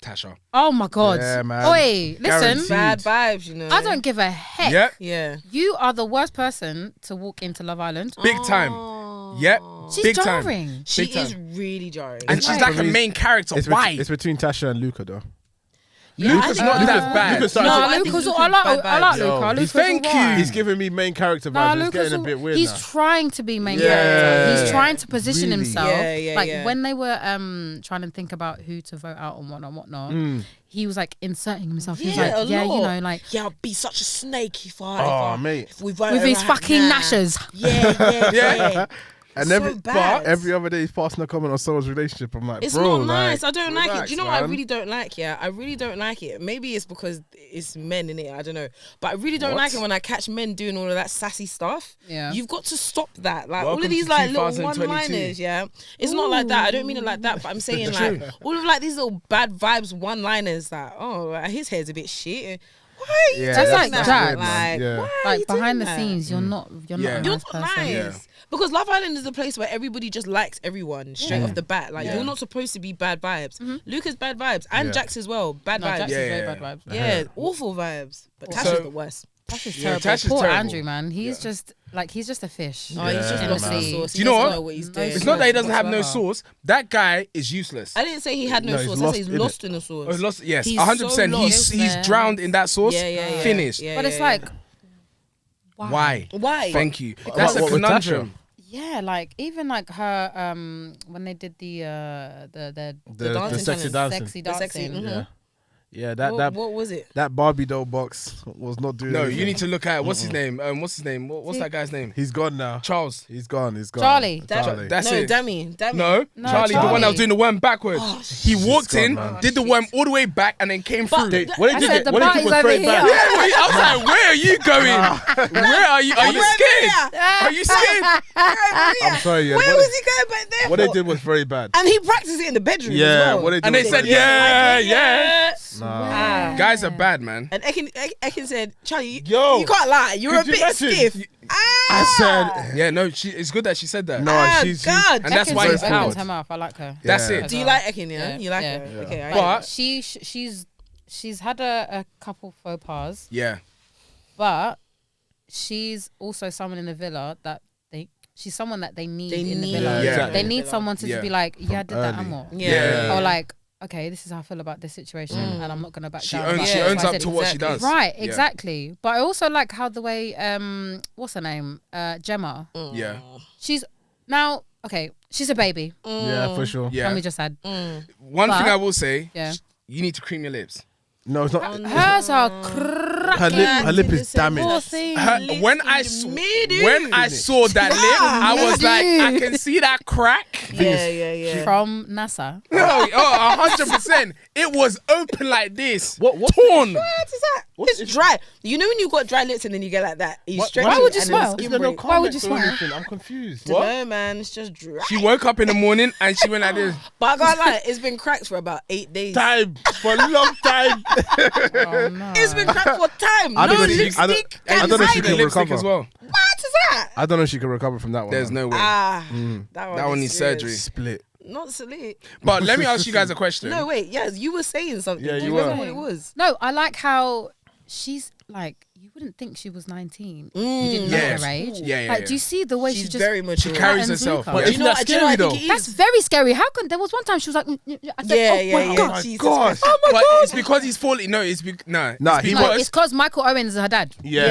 Tasha. Oh my god! Yeah, man. Oi, listen, Guaranteed. Bad vibes, you know. I don't give a heck. Yep. Yeah. You are the worst person to walk into Love Island. Big time. Yep. She's Big time. jarring. She Big time. is really jarring. And It's she's like- like a main character. It's Why? It's between Tasha and Luca, though. Luca's not that bad. Luca started No, to- I think Luca's. Luca's I like bad vibes. Yo, Luca. Luca's thank you. alright. He's giving me main character vibes. Nah, It's Luca's getting a bit weird he's now. trying to be main Yeah. character. He's trying to position Really? himself. Yeah, like yeah. when they were trying to think about who to vote out and whatnot. He was like inserting himself. He was Yeah, a like, yeah, lot. you know, like Yeah, I'll be such a snake if I. Oh, mate. If we vote with his right fucking now. gnashers. Yeah. And So every bad. every other day he's passing a comment on someone's relationship. I'm like, It's bro, not nice. like, I don't like it. relax, Do you know what I man. really don't like? Yeah, I really don't like it. Maybe it's because it's men in it. I don't know, but I really don't What? like it when I catch men doing all of that sassy stuff. Yeah. You've got to stop that. Like all Welcome of these to like little 2022. one-liners. Yeah, it's not like that. I don't mean it like that. But I'm saying like all of like these little bad vibes one-liners. That his hair's a bit shit. Why are you Yeah, That's doing like that? Jack. Like, Yeah. why are Like you behind the doing that? scenes, you're not Yeah. a You're nice not person. nice. Yeah. Because Love Island is a place where everybody just likes everyone straight off the bat. Like Yeah. you're not supposed to be bad vibes. Luca's bad vibes and Yeah. Jax as well. Bad No, vibes. Jax Yeah, is very yeah. bad vibes. Yeah, awful vibes. But Tasha's So- the worst. Tasha's Yeah, terrible. Tasha's Poor terrible. Andrew, man. He's just like he's just a fish. Oh, he's just Yeah, lost man. the sauce. Do you know He doesn't what? know what he's No doing. It's not that he doesn't have no whatsoever. sauce. That guy is useless. I didn't say he had no No, he's sauce. I lost said he's in it. lost in the sauce. Oh, he's lost. Yes, He's 100%. so He's lost. drowned in that sauce. Yeah. Finished. Yeah, But it's yeah, like, yeah. Why? Why? Thank you. That's a what with conundrum. yeah, like even like her when they did the dancing sexy challenge. dancing. sexy The sexy, dancing. mhm. Yeah, What was it? that Barbie doll box was not doing No, anything. you need to look at what's his name. What's his name? What's that guy's name? He's gone now. Charles. He's gone. Charlie. Charlie. That's no, it. Dammy. No, Charlie, the one that was doing the worm backwards. he walked gone, in, man. did the worm all the way back, and then came But through. What I they said did the was party's over straight here. back. Yeah, I was like, where are you going? Where are you? Are you scared? Are you scared? I'm sorry, yeah. Where What was they- he going back there? What they for? did was very bad. And he practiced it in the bedroom. Yeah, as well. what they did And they was said, very bad. yeah. Nah. Guys are bad, man. And Ekin said, Charlie, Yo, you can't lie. You're a could you bit imagine? stiff. I said, Yeah, no, it's good that she said that. no, she's God. And that's Ekin's why very he's opened out. her mouth. I like her. That's Yeah. it. Do you like Ekin, yeah? You like Yeah. her? Okay. I But She's had a couple faux pas, yeah, but she's also someone in the villa that she's someone that they need in the villa. Yeah. They need someone to Yeah. just be like, yeah, I did that, early. Amor. Yeah. Yeah. Or like, okay, this is how I feel about this situation, and I'm not gonna back down. She owns up to what she does. Right, exactly. But I also like how the way what's her name, Gemma. Yeah. She's now she's a baby. Yeah, for sure. Yeah. Can we just add One thing I will say, yeah, you need to cream your lips. No, it's not. hers are cracking. Her lip is damaged. Poor thing. When I saw that lip, I was like, I can see that crack. Yeah. From NASA. No, 100%. It was open like this. What? Torn. What is that? It's dry. You know when you got dry lips and then you get like that? You stretch Why it would you and then smile? the skin Is there no break. Why would you comments or smile? anything? I'm confused. No, man, it's just dry. She woke up in the morning and she went like this. But I can't lie, it's been cracked for about 8 days. Time for a long time. Oh no. It's been cracked for time. I No don't know if she- lipstick. I don't know if she The can lipstick recover. as well. What is that? I don't know if she can recover from that one. There's man. no way. That That one is needs serious. surgery. Split. Not silly. But let me ask you guys a question. No, wait. Yes, you were saying something. Yeah, Do you remember were. what it was? No, I like how she's like, you wouldn't think she was 19. You didn't know Yes. her age. Yeah, Like, do you see the way She's she just very mature. She carries patterns herself. Luca? But Do you know what I think it That's is? very scary. How can there was one time she was like, I said, Yeah. God. Jesus gosh. Christ. But it's because he's falling. No, it's because Nah, it's he no, because it's because Michael Owen is her dad. Yeah.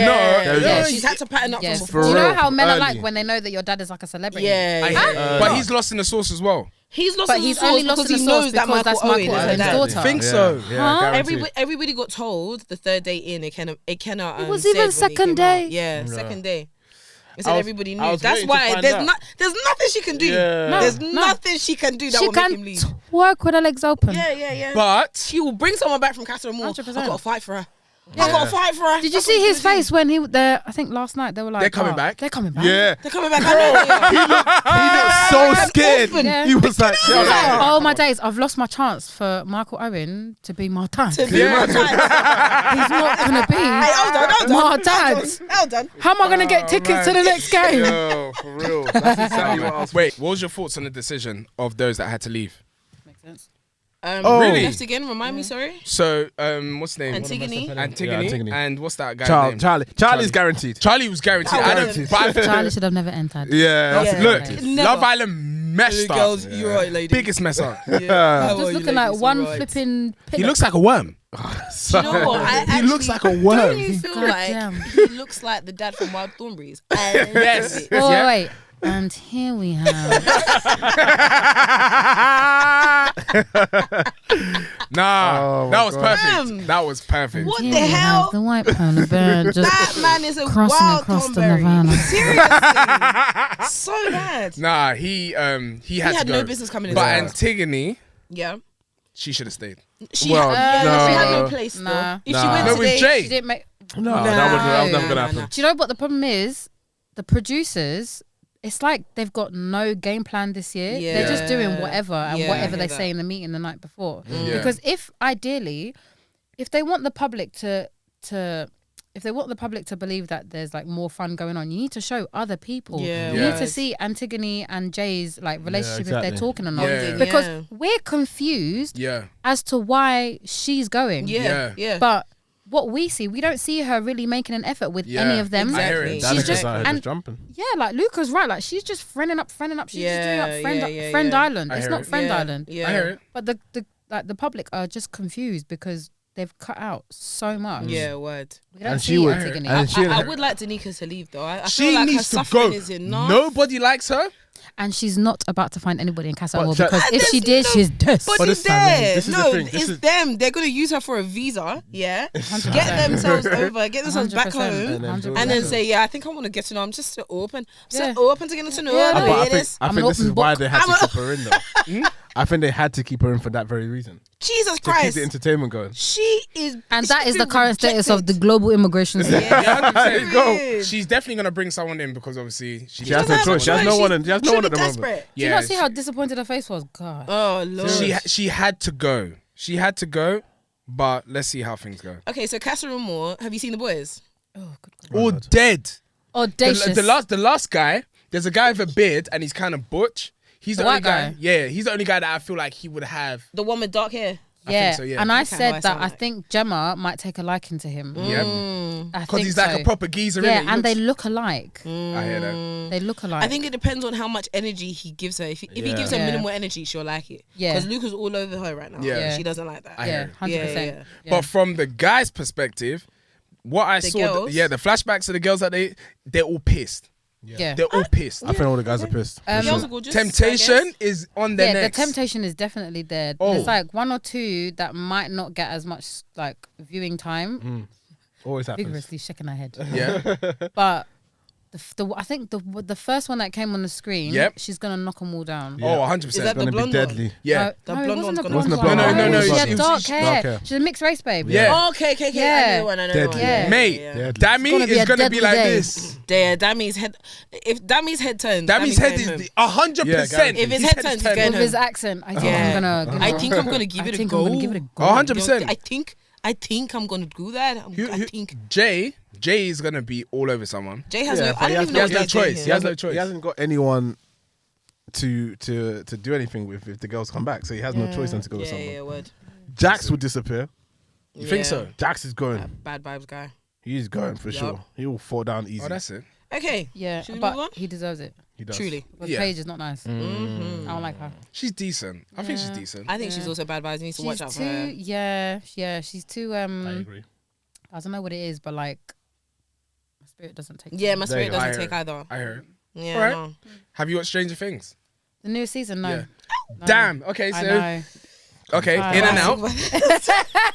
Yeah, No. she's had to pattern up Yes. from For before. You know real, how men are early. like when they know that your dad is like a celebrity. I Yeah. hear it. But he's lost in the sauce as well. He's lost But in the he's sauce only lost because in he the sauce knows that because Michael that's Owen Michael is her Owen's dad. daughter. Think so. Yeah, Huh? guaranteed. Everybody got told the third day in. It cannot. It was even second day. Yeah, second day. It said I was- everybody I knew. was That's waiting to why find there's out. there's nothing she can do. Yeah. No, There's no. nothing she can do that She will make can him leave. twerk with her legs open. Yeah. But She will bring someone back from Castle Moore. 100%. I gotta fight for her. I gotta fight for her. Did you That's what see he's his gonna do. face when I think last night they were like, They're coming back? They're coming back. Yeah. They're coming back. I know they are. He looked so scared. Yeah. He was like, yo, Oh my days! I've lost my chance for Michael Owen to be my dad. To be my dad. He's not gonna be Hey, hold on. my dad. Hold on. How am I gonna get tickets to the next game? yo, for real. That's exactly what I was. wait, what was your thoughts on the decision of those that had to leave? Makes sense. Oh. Really? Left again. Remind me. Sorry. So, what's the name? Antigone. Yeah, Antigone. Antigone. And what's that guy's name? Charlie's guguaranteed. Charlie was guaranteed. I don't. But Charlie should have never entered. Yeah. Yeah. look, Never. Love Island messed up. Girls, you're right, lady. Biggest mess up. Yeah. How Just are you, looking like ladies? one All right. flipping. He looks like a worm. You know what? I He looks like a Don't worm. you feel God like damn. he looks like the dad from Wild Thornberries? Yes. Oh Yeah. wait. And here we have. Nah, Oh, that my was God. perfect. Damn. That was perfect. What Here the we hell? have the white polar bear just That man is a crossing wild across the Thornberry. Nirvana. Seriously, so bad. Nah, he had He to had go. no business coming in. But this house. Antigone, Yeah, she should have stayed. she Well, had, no. she had no place. Though. Nah. If Nah. she went No, with today, Jay. She didn't make. No, that was never gonna happen. Do you know what the problem is? The producers, it's like they've got no game plan this year. Yeah. They're just doing whatever and Yeah, I whatever hear they that. say in the meeting the night before. Yeah. Because if ideally, if they want the public to if they want the public to believe that there's like more fun going on, you need to show other people. Yeah, You Yeah. need to see Antigone and Jay's like relationship if exactly. they're talking or not. Yeah. Because Yeah. we're confused Yeah. as to why she's going. Yeah. But what we see, we don't see her really making an effort with Yeah, any of them. I hear it. Exactly. She's just just jumping. yeah, like Luca's right. Like she's just friending up. She's just doing Yeah, up friend yeah, friend yeah. island. I It's hear not it. friend Yeah. island. Yeah. I hear it. But the public are just confused because they've cut out so much. Yeah, word. We don't And see she would- Antigone. and she- I would like Danica to leave though. I She feel like her needs to suffering go. is enough. Nobody likes her. And she's not about to find anybody in Casa But Amor Jack- because if she There's did, no she's dead. But But it's this time, there. this is the No, thing, this it's is- them. They're gonna use her for a visa. Yeah, get themselves over, get themselves back 100%. home, 100%. and then say, "Yeah, I think I want to get to know. I'm just so open. I'm Yeah. so open to getting to know. Yeah, her. no, But It I think, is. I I'm think an this is open why book. they had I'm to keep her in though. I think they had to keep her in for that very reason. Jesus To keep Christ, the entertainment going. she is, And she's that is the been current status of the rejected. global immigration system. Yeah, There you go. Period. She's definitely gonna bring someone in because obviously She has doesn't no have choice. a She has no choice. one. She has no She'll one be at the moment. desperate. Do you not see how disappointed her face was? God. Oh Lord. she had to go. She had to go. But let's see how things go. Okay, so Casa Moore. Have you seen the boys? Oh, good God. All dead. Audacious. The last guy. There's a guy with a beard and he's kind of butch. He's the The only white guy. guy? Yeah, he's the only guy that I feel like he would have. The one with dark hair. I think so, yeah. And I Look at how I said that sound I like. think Gemma might take a liking to him. Yeah. I Because he's think like so. a proper geezer, Yeah, innit? and they look alike. I hear that. They look alike. I think it depends on how much energy he gives her. If he gives her Yeah. minimal energy, she'll like it. Yeah. Because Luca's all over her right now. Yeah. Yeah. She doesn't like that. I yeah, hear 100%. Yeah. Yeah. But from the guy's perspective, what I The saw, girls? the flashbacks of the girls that they're all pissed. yeah. They're all pissed. I think all the guys are pissed. for The sure. girls are gorgeous, I Temptation guess. is on their Yeah, the necks. temptation is definitely there. Oh. There's like one or two that might not get as much like viewing time. Always happens. Vigorously shaking her head. Yeah. But I think the first one that came on the screen, Yep. she's gonna knock them all down. Oh, 100%. Is that It's the gonna be blonde deadly. one? Yeah. The No, it blonde wasn't one's the gonna blonde Wasn't one. the blonde one. No, She had it was dark dark hair. hair. She's a mixed race babe. Yeah. Oh, okay. I Yeah. know one. Deadly. Yeah. Mate, Deadly. Dammy gonna be is a going to be deadly like day. this. Yeah, Dammy's head. If Dammy's head turns, Dammy's head going is home. 100%. Yeah, If his head turns, he's going With home. his accent, I think Yeah. I'm gonna. I think I'm gonna give it a go. I'm gonna give it a go. 100%. I think I'm gonna do that. I think Jay is going to be all over someone. Jay has Yeah, no. but I he don't has even no know if Jay's choice. here. He has no choice. He hasn't got anyone to do anything with if the girls come back, so he has no choice than to go with someone. Yeah, word. Jax would disappear. You think so? Jax is going. Bad vibes guy. He's going for sure. He will fall down easy. Oh, that's it. Okay. Yeah, Should we move on? but he deserves it. He does. Truly. But Yeah. Paige is not nice. Mm-hmm. I don't like her. She's decent. I think she's decent. I think she's also bad vibes. You need to watch out for her. Yeah, she's too. I agree. I don't know what it is, but like, my spirit doesn't take. Yeah, my There you spirit go. doesn't I take heard. either. I heard. Yeah. Alright. no. Have you watched Stranger Things? The new season, no. Yeah. No. Damn. Okay, I so know. okay, I in and know. out.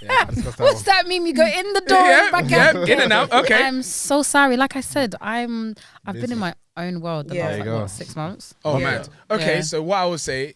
Yeah, discuss that What's one. that mean? You go in the door and back yeah, out. in and out. Okay. I'm so sorry. Like I said, I've been in my own world the Yeah. last There you like, go. what, 6 months. Oh Yeah. man. Okay, Yeah. so what I would say,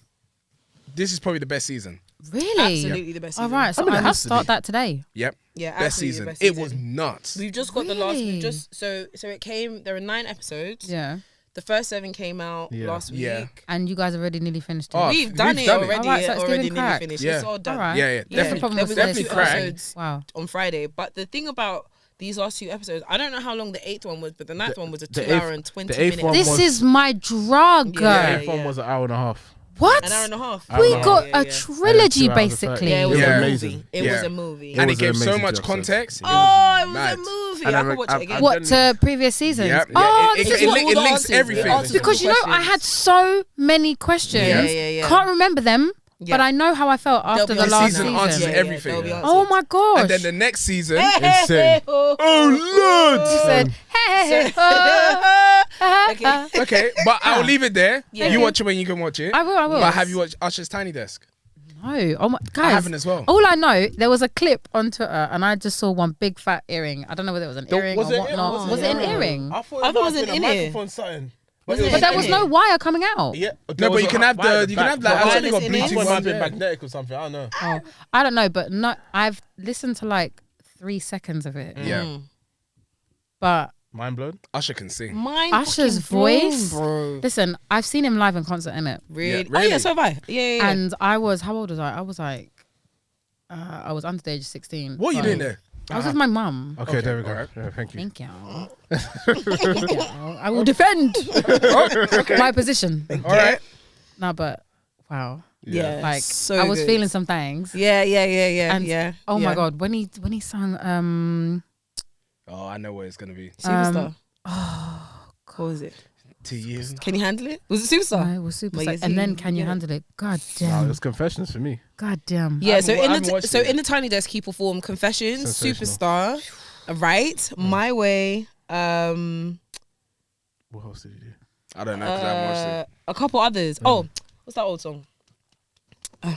this is probably the best season. Really? Absolutely the best All season. right, so I mean, it I will has to start be. that today. Yep. Yeah, Best absolutely season. the best It season. was nuts. We've just got the last. Really? So it came. There were 9 episodes. Yeah, The first 7 came out Yeah. last week. Yeah. and you guys already nearly finished it. Oh, We've done it done it. already. Alright, so it's already giving nearly crack. finished. Yeah. It's all done. Alright. Yeah, yeah. What's the Definitely, problem there with was definitely two crack. episodes Wow. on Friday. But the thing about these last 2 episodes, I don't know how long the 8th one was, but the 9th one was a 2 the hour and 20 the 8th minutes. one This was- is my drug. Yeah. The one was an hour and a half. What? An hour and a half. We Yeah. got Yeah, a yeah. trilogy 2 hours and 30. basically. Yeah, it was Yeah. a Amazing. movie. It Yeah. was a movie. And it was an gave so amazing much episode. context. Oh, it was mad. a movie. And I I'm- could watch I'm- it again. I'm- What to previous seasons? Yeah. Oh, Yeah, this it is what li- all it the links answers, everything. the answers because to you know questions. I had so many questions. Yeah. Can't remember them, Yeah. but I know how I felt after They'll be the on last season season. answers everything. they'll be Yeah. answered. Oh my gosh! And then the next season, Insane. oh lord. She said, "Hey, oh, Okay. Okay, but I'll leave it there. Yeah. You watch it when you can watch it. I will. But have you watched Usher's Tiny Desk? No, oh my guys! I haven't as well. All I know, there was a clip on Twitter, and I just saw one big fat earring. I don't know whether it was an earring or whatnot. Was it an earring? I thought I thought it was an in-ear. something. Was it But there was in no it? wire coming out. Yeah. No, but you can have the, you can have like, Wireless I only got in it? Bluetooth I thought it might have ones. been Yeah. magnetic or something. I don't know. Oh, I don't know, but no, I've listened to like 3 seconds of it. Yeah. But Mind blown. Usher can sing. Mine Usher's fucking blown, voice, bro. listen, I've seen him live in concert, innit? Really? Yeah, Oh yeah, really? so have I. Yeah. And I was, how old was I? I was like, I was under the age of 16. What are you doing there? I was with my mum. Okay, there we go. alright. Yeah, thank you. Thank you. Thank you. I will defend my position. All right. No, but wow. yeah. Like so I was good. feeling some things. Yeah. And yeah. oh yeah. my god, when he sang Oh, I know what it's gonna be. Superstar. What was it? To you. Can you handle it? Was it Superstar? I was super Well, psyched. yes, And then he- Can You yeah. Handle It? God Wow, it damn. was confessions for me. God damn. Yeah. So I haven't watched it in the Tiny Desk, he performed Confessions, Sensational. Superstar, right? My Way. What else did you do? I don't know because I haven't watched it. A couple others. Oh, what's that old song? Yeah,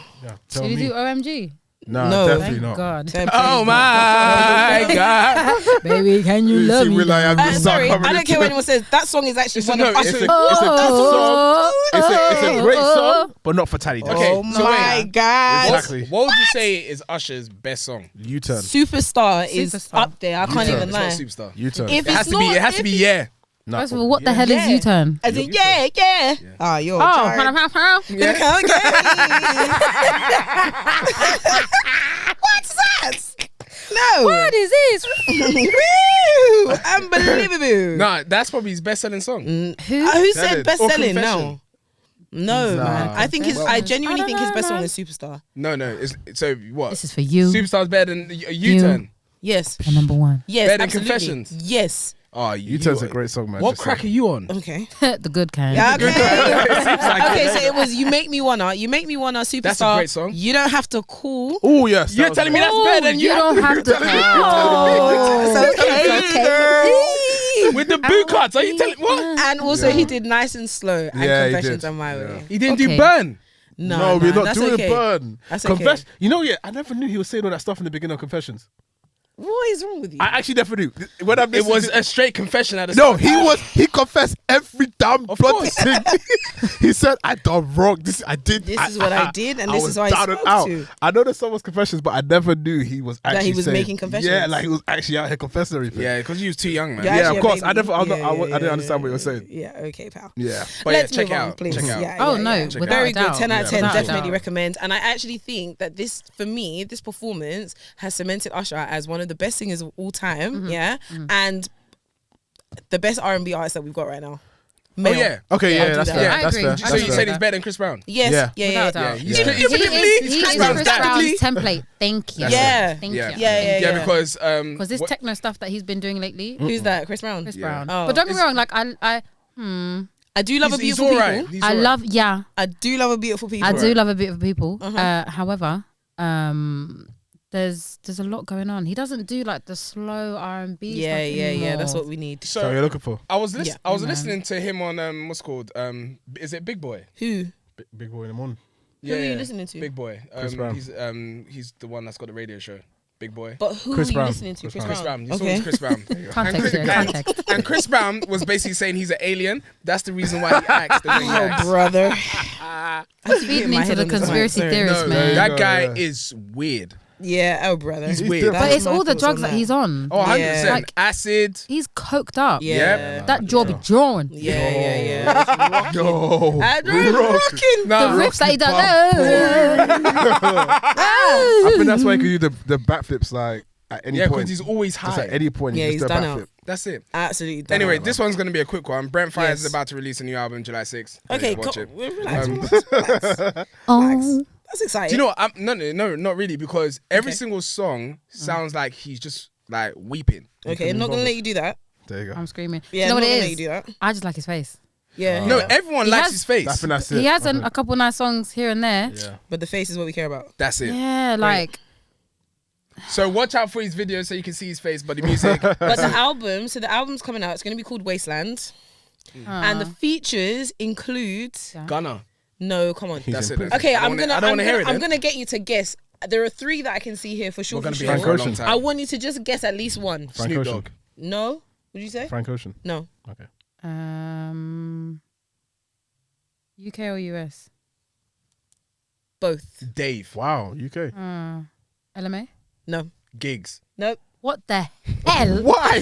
tell Did you me. do OMG? No, definitely Thank not. God. Oh my god. Baby, can you love me? Will I have the Sorry, song I don't care what anyone says. That song is actually one of no, it's Usher's. a- Oh, It's a great song, but not for Tally Desk. Okay, Oh so my wait. god! Exactly. What would you say is Usher's best song? U-turn. Superstar is Superstar. up there. I can't U-turn. even It's not lie. Superstar. U-turn. If It has it's to be. not- It has to be. Yeah. No, First of all, what the hell Yeah. is U-turn? As in, yeah. Ah, you're Oh, tired. Yeah. What's that? No. What is this? Woo! Unbelievable. Nah, that's probably his best-selling song. Who Tell said it. best Or selling? Confession. No. No, Nah. man. I think Well, I genuinely I think don't his know, best song man. is Superstar. No. So what? This is for you. Superstar's better than U-Turn. Yes. The number one. Yes. Better than absolutely. Confessions? Yes. Oh, U-Turn's a great song, man. What Just crack saying. are you on? Okay. The good kind. Yeah, okay. like Okay, it. so it was You Make Me Wanna. You Make Me Wanna, Superstar. That's a great song. You Don't Have to Call. Oh yes. You're telling me that's better than You don't have to. Oh, it's okay. with the boot cuts. Are you telling what? And also he did Nice and Slow and Yeah, he Confessions did. on My Yeah. Way. He didn't Okay. do Burn. No, we're not that's doing okay. Burn. That's okay. Confess. You know, I never knew he was saying all that stuff in the beginning of Confessions. What is wrong with you? I actually never knew. When I'm It listening was to- a straight confession at the No, start. he confessed every damn Of bloody course. thing. He said, I done wrong. This I did. This is what I did, and this was is how I down and spoke out. to. I know there's someone's confessions, but I never knew he was actually he was saying- making confessions. Yeah, like he was actually out here confessing everything. Yeah, because you was too young, man. You're Yeah, actually of a course. I baby. never. I didn't understand what you were saying. Yeah, okay, pal. Yeah. But Let's check move it on, out. please. Check it out. Yeah, Oh yeah, no, yeah. Check it without Very a good. doubt. 10 out of 10, Without a definitely doubt. recommend. And I actually think that this, for me, this performance has cemented Usher as one of the best singers of all time. Yeah, and the best R&B artist that we've got right now. Oh Male. yeah. Okay. I'll Yeah, do that's that. fair. I That's agree. fair. I So That's agree you fair. said he's better than Chris Brown? Yes. Yeah. Yeah. Yeah. Without a Yeah. doubt. He's Yeah. Chris- He is Chris Chris Brown's dad. Brown's template. Thank you. Yeah. Thank Yeah. you. Yeah. Because Because this techno stuff that he's been doing lately, Who's that? Chris Brown. Chris Yeah. Brown. Oh. But don't get me wrong, like I do love a he's beautiful alright. people. He's I alright. love I do love a beautiful people. I do love a bit of people. Uh-huh. However, there's a lot going on. He doesn't do like the slow R&B Yeah. stuff anymore. That's what we need. So you're So looking for I was Yeah. I was Man. listening to him on what's it called is it Big Boy? Who? Big Boy in the morning. Who are you listening to? Big Boy. Chris Brown. He's the one that's got the radio show. Big Boy. But who Chris are you Brown. listening to? Chris Chris Brown. You saw Okay. it's Chris Brown. Context here, context. And Chris Brown was basically saying he's an alien. That's the reason why he acts the way he Oh, acts. brother. Feeding into the conspiracy theorists, No, man. that go, guy yeah. is weird. Yeah. Oh, brother. He's He's weird. different. But That's it's my all the thoughts drugs on that he's on. Oh, 100%. Yeah. Like- Acid. He's coked up. Yeah. That jaw be drawing. Yeah. No. Rocking. The Nah, rips that he does. I think that's why he can do the backflips like at any yeah, point. because he's always Just high. at any point, Yeah, he he's just do a done backflip. out. That's it. Absolutely. done Anyway, out. this one's going to be a quick one. Brent Fires Yes. is about to release a new album July 6th. Okay, Watch it. relax. Um, Relax. Oh, That's exciting. Do you know what? No, not really, because every Okay. single song sounds like he's just like weeping. Okay, I'm not gonna let you do that. There you go. I'm screaming. Yeah, you know I'm what not gonna it let you is? do that. I just like his face. Yeah. No, yeah. everyone He likes has- his face. I think that's it. He has Okay. a couple nice songs here and there. Yeah. But the face is what we care about. That's it. Yeah, like So watch out for his videos so you can see his face, but the music. But the album's coming out. It's gonna be called Wasteland, and the features include. Gunna. No, come on. He's That's it. impressive. That's Okay, it. I I'm don't gonna. wanna I'm hear gonna, it. I'm then. gonna get you to guess. There are 3 that I can see here for sure. We're gonna For be sure. here for a long Ocean. time. I want you to just guess at least one. Frank Snoop Ocean. Dogg. No. What did you say? Frank Ocean. No. Okay. UK or US? Both. Dave. Wow. UK. LMA? No. Gigs. Nope. What the hell Why?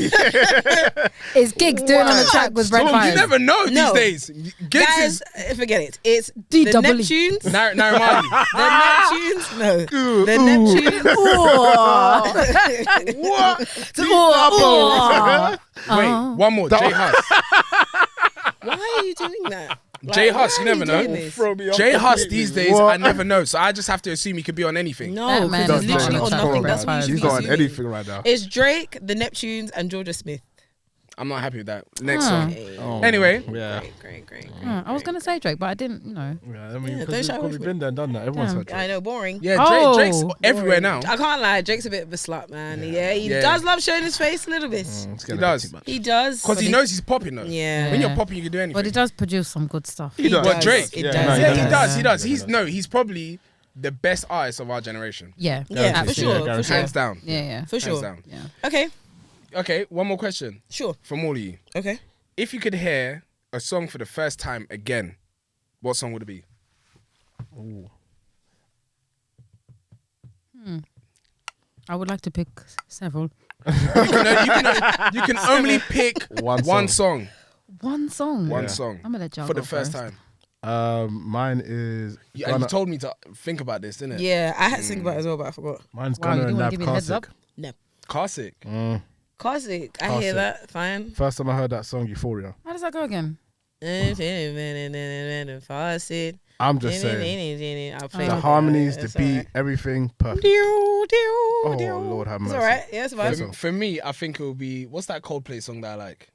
is Gigs doing on the track with Red So Fires? you never know No. these days. Gigs Guys, is forget it. It's D the double E. Neptunes. Narimani. The Neptunes. No. The Neptunes. What? Wait, one more. Jay Huss. Why are you doing that? Jay why Huss, are you never know. doing this? Throw me off Jay Huss completely. these days, What? I never know. So I just have to assume he could be on anything. No, That man because is he's literally not on on nothing. track. That's what you should He's be not on assuming. anything right now. It's Drake, the Neptunes, and Georgia Smith. I'm not happy with that. Next Huh. song. Oh, Anyway. Yeah. Great. I was gonna say Drake, but I didn't. You know. Yeah, I mean, Yeah, because don't shy away we've from been there and done that. Everyone's Damn. had Drake. I know, boring. Yeah, Oh. Drake's everywhere now. I can't lie, Drake's a bit of a slut, man. Yeah, he Yeah. does love showing his face a little bit. It's He getting does. too much. He does. Because but he knows he's popping though. Yeah. When you're popping, you can do anything. But he does produce some good stuff. He does. does. But Drake. It Yeah, does. no, Yeah, he Yeah. does. He does. Yeah. He's probably the best artist of our generation. Yeah, Yeah, for Guaranteed. sure. Yeah, For guaranteed. sure. Hands down. yeah. For Hands sure. down. Yeah. Okay. Okay, one more question Sure. from all of you. Okay. If you could hear a song for the first time again, what song would it be? I would like to pick several. You can only pick One one song. One song. One Yeah. song. I'm gonna let y'all For go the first time. Mine is. You Gunna- told me to think about this, didn't it? Yeah, I had to think about it as well, but I forgot. Mine's Wow, you Gunna didn't and wanna Nav give me the heads up? Classic. No. Classic. Classic. I hear Classic. that. Fine. First time I heard that song, Euphoria. How does that go again? Faucet. I'm just saying. I'll play The with harmonies, it. the It's beat, alright. everything perfect. Oh, Lord have mercy. It's alright. Yeah, it's fine. For me, I think it will be what's that Coldplay song that I like?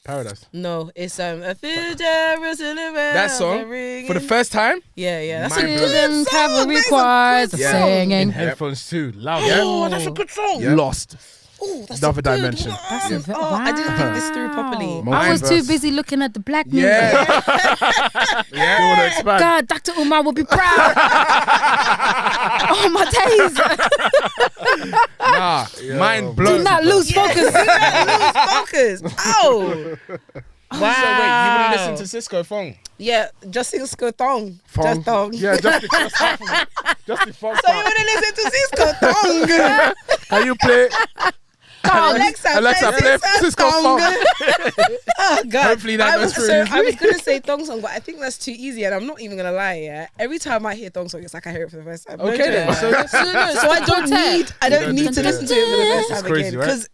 Paradise. No, it's a few Jerusalem. That song for the first time. Yeah, that's Mind a blowing. good song. Cavalry That's a choirs good Yeah. song. In singing. headphones too. Loud. Oh, that's a good song. Yeah. Lost. Oh, that's Another a good dimension. one. That's a Oh, I didn't think this through properly. Wow. I was too Verse. busy looking at the black music. Yeah. Yeah. You want to expand? God, Dr. Umar will be proud. Oh my days. Nah, mind blown. Do not lose focus. Lose focus. Oh. Wow. So wait, you wouldn't listen to Cisco Fong? Yeah, just Cisco Thong. Fong. Just Thong. Yeah, just half of it. Just the funk So you part. wouldn't listen to Cisco Thong. Can you play? Alexa, play Cisco Thong. Fong. Oh God. Hopefully that goes through. I was gonna say Thong song, but I think that's too easy, and I'm not even gonna lie. Yeah, every time I hear Thong song, it's like I hear it for the first time. Okay then. So I don't need. I don't need to listen to it for the first It's time crazy, again right? because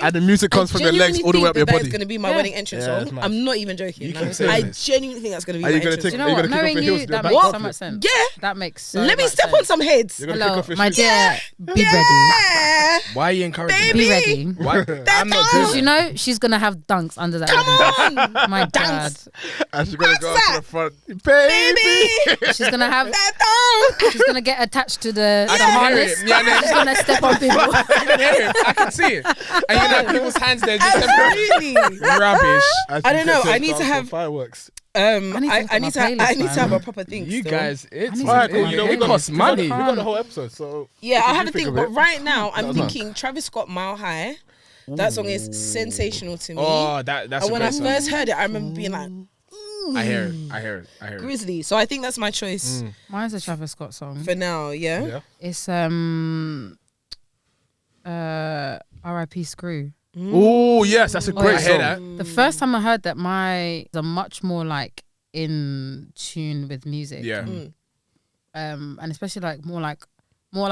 And the music comes from your legs all the way up your That's body. gonna be my Yeah. wedding entrance Yeah, it's song. mad. I'm not even joking. You can say I this. genuinely think that's gonna be Are my you gonna entrance take- Do you song. know Are you what? gonna kick off Knowing the heels you, to that the makes back so of much it? sense. Yeah. That makes so Let me much step sense. on some heads. You're gonna Hello, kick off your my shoes. dear. Be ready. Yeah. Why are you encouraging Baby. me? Be ready. Why? I'm not Thong. doing You it. know she's gonna have dunks under that. Come wedding. on, My God. Dance. And she's gonna go up What's to the front. Baby. baby. She's gonna have. That thong. She's gonna get attached to the I can hear harness. it. Yeah, no. She's gonna step on people. I can hear it. I can see it. And you're gonna have people's hands there just Absolutely. rubbish. And I she don't know, gets I need to dance have- on fireworks. I need to need look to. at my I playlist, need to have man. a proper thing. You still. guys, it's need to Alright, cool. look at You know, my we got costs money. We got the whole episode, so Yeah, if I you have to think think. of But it. right now, I'm That's thinking Travis Scott, Mile High. That song is sensational to me. Oh, that's and a when I great song. first heard it, I remember being like, I hear it. I hear it. I hear it. Grizzly. So I think that's my choice Mine's a Travis Scott song. for now. Yeah. Yeah. It's R.I.P. Screw. Oh yes, that's a great I hear song. that. The first time I heard that, my are much more like in tune with music. Yeah. And especially like more like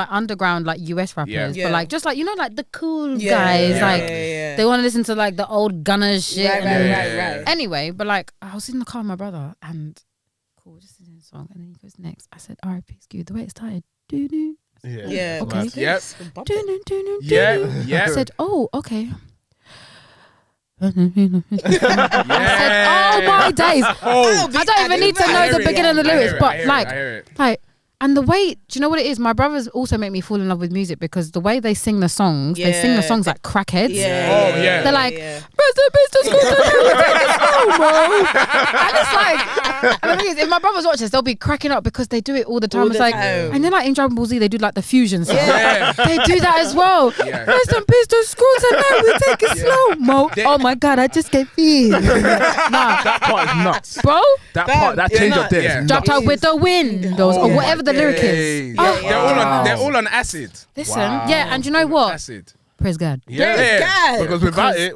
underground like US rappers, Yeah. Yeah. but like just like you know like the cool Yeah, guys yeah, like yeah. they want to listen to like the old Gunners shit. Right, and right. Anyway, but like I was in the car with my brother and cool, just listening to the song, and then he goes next. I said R.I.P. Screw. The way it started, doo doo. Yeah. Yeah. Okay. Yep. Doo doo doo doo. Yeah. Yeah. I said, oh, okay. I said, Yeah. oh my days. Oh, I don't even need to I know hear the it. beginning of the I hear lyrics, it. but I hear it. like, I hear it. like, and the way, do you know what it is? My brothers also make me fall in love with music because the way they sing the songs, they sing the Yeah. songs like crackheads. Yeah. Oh, yeah. They're like, yeah. rest in peace to Scooter, we take it slow, bro. And it's like, and the thing is, if my brothers watch this, they'll be cracking up because they do it all the time. All It's the like, time. and then like in Dragon Ball Z, they do like the fusion song. Yeah. They do that as well. Yeah. Rest in peace to Scooter, now we take it slow, mo. They- Oh my God, I just get feel. Nah, That part is nuts. bro, That part, that change nuts. up there Yeah. is dropped nuts. out with the windows or whatever the lyric is. Yeah. They're all on acid. Listen, yeah, and you know what? Acid. Praise God. Praise God. Because without it,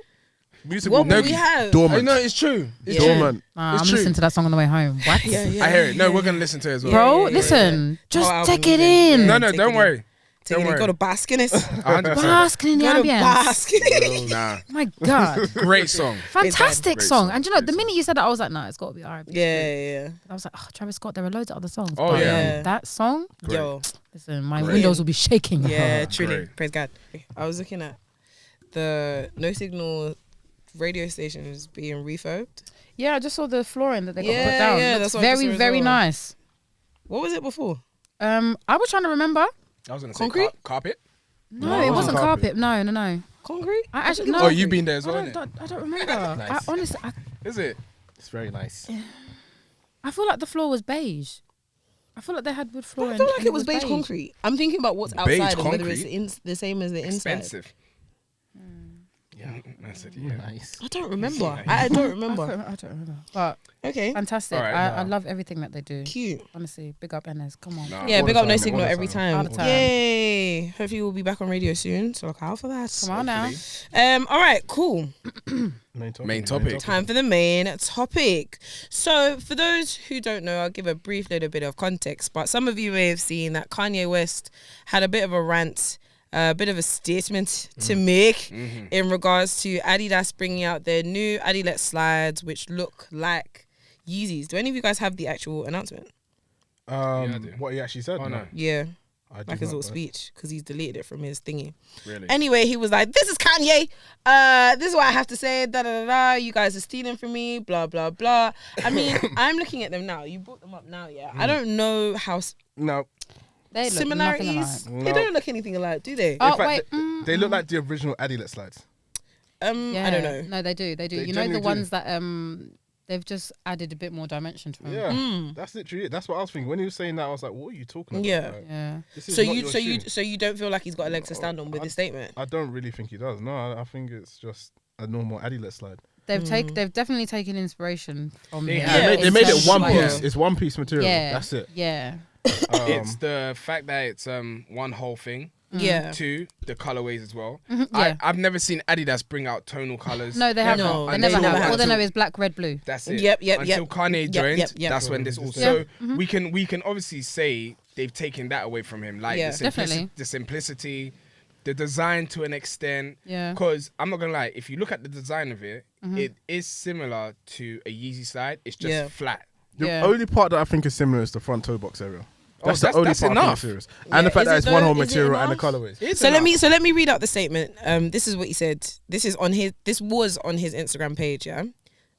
music What will would we have? dormant. No, it's true. It's Yeah. true. Dormant. I'm It's true. listening to that song on the way home. What? Yeah, yeah. I hear it. No, we're gonna listen to it as well. Bro, yeah, listen, just Oh, take album, it yeah. in. No, Take don't it worry. Take Don't it, go worry. to bask in it. 100%. Basking in the Go to ambience. bask in it. Nah, My God. great song. Fantastic Great song. song. And you know, Great the song. minute you said that, I was like, no, it's got to be R.I.P. Yeah. I was like, oh, Travis Scott, there are loads of other songs. Oh, but yeah. that song, Yo. listen, my Great. windows will be shaking. Yeah, truly. Great. Praise God. I was looking at the No Signal radio stations being refurbed. Yeah, I just saw the flooring that they got Yeah, put down. yeah, Looks that's what I just very, saw as very well. nice. What was it before? I was trying to remember. I was gonna say Concrete? carpet. No, No, it it wasn't wasn't carpet. No. Concrete? I actually no. Oh, you've been there as well, I innit? don't remember. Nice. I honestly, Is it? It's very nice. I feel like the floor was beige. I feel like they had wood flooring. I feel like and it was beige concrete. I'm thinking about what's Beige outside and whether concrete? it's the same as the inside. Expensive. Yeah, I said yeah. Nice. I don't remember. I don't I remember. don't remember. But Okay. fantastic. Alright, I love everything that they do. Cute. Honestly, big up NS. Come on. Nah, Yeah, all big the up No time, Signal all the every time. time. All the time. Yay. Hopefully we'll be back on radio soon. So look out for that. Come on now. Hopefully. All right, cool. Main topic. Time for the main topic. So, for those who don't know, I'll give a brief little bit of context. But some of you may have seen that Kanye West had a bit of a rant a bit of a statement to make in regards to Adidas bringing out their new Adidas slides, which look like Yeezys. Do any of you guys have the actual announcement? What he actually said? Oh, no. Yeah. I do Like his not, little though. speech, because he's deleted it from his thingy. Really? Anyway, he was like, "This is Kanye. This is what I have to say. Da da da da. You guys are stealing from me. Blah blah blah." I mean, I'm looking at them now. You brought them up now, yeah. I don't know how No. They look similarities. nothing alike. They No. don't look anything alike, do they? Oh, In fact, wait. they look like the original Adidas slides. I don't know. No, they do. They do. They You know the genuinely ones that they've just added a bit more dimension to them. Yeah, that's literally it. That's what I was thinking when he was saying that. I was like, "What are you talking about?" Yeah. Like, Yeah. this is So not you your so you shoe. so you don't feel like he's got a leg to stand on with his statement? I don't really think he does. No, I think it's just a normal Adidas slide. They've definitely taken inspiration from They him. have. They Yeah, made it's it one like- piece. It's one piece material. Yeah. That's it. Yeah. It's the fact that it's one whole thing. Yeah. Two, the colorways as well. Yeah. I've never seen Adidas bring out tonal colors. No, they haven't. No, they they never never have. All they Until- know is black, red, blue. That's it. Yep. Until Kanye joined, that's when this also. Yeah. So we can obviously say they've taken that away from him, like Yeah. Definitely. the simplicity, the design to an extent. Yeah. Because I'm not gonna lie, if you look at the design of it, it is similar to a Yeezy slide. It's just flat. The Yeah. only part that I think is similar is the front toe box area. That's the only that's part I enough. think is serious. And the fact Is that it it's one though? whole Is it material and the enough? colorways. It's So enough. let me read out the statement. This is what he said. This was on his Instagram page. Yeah.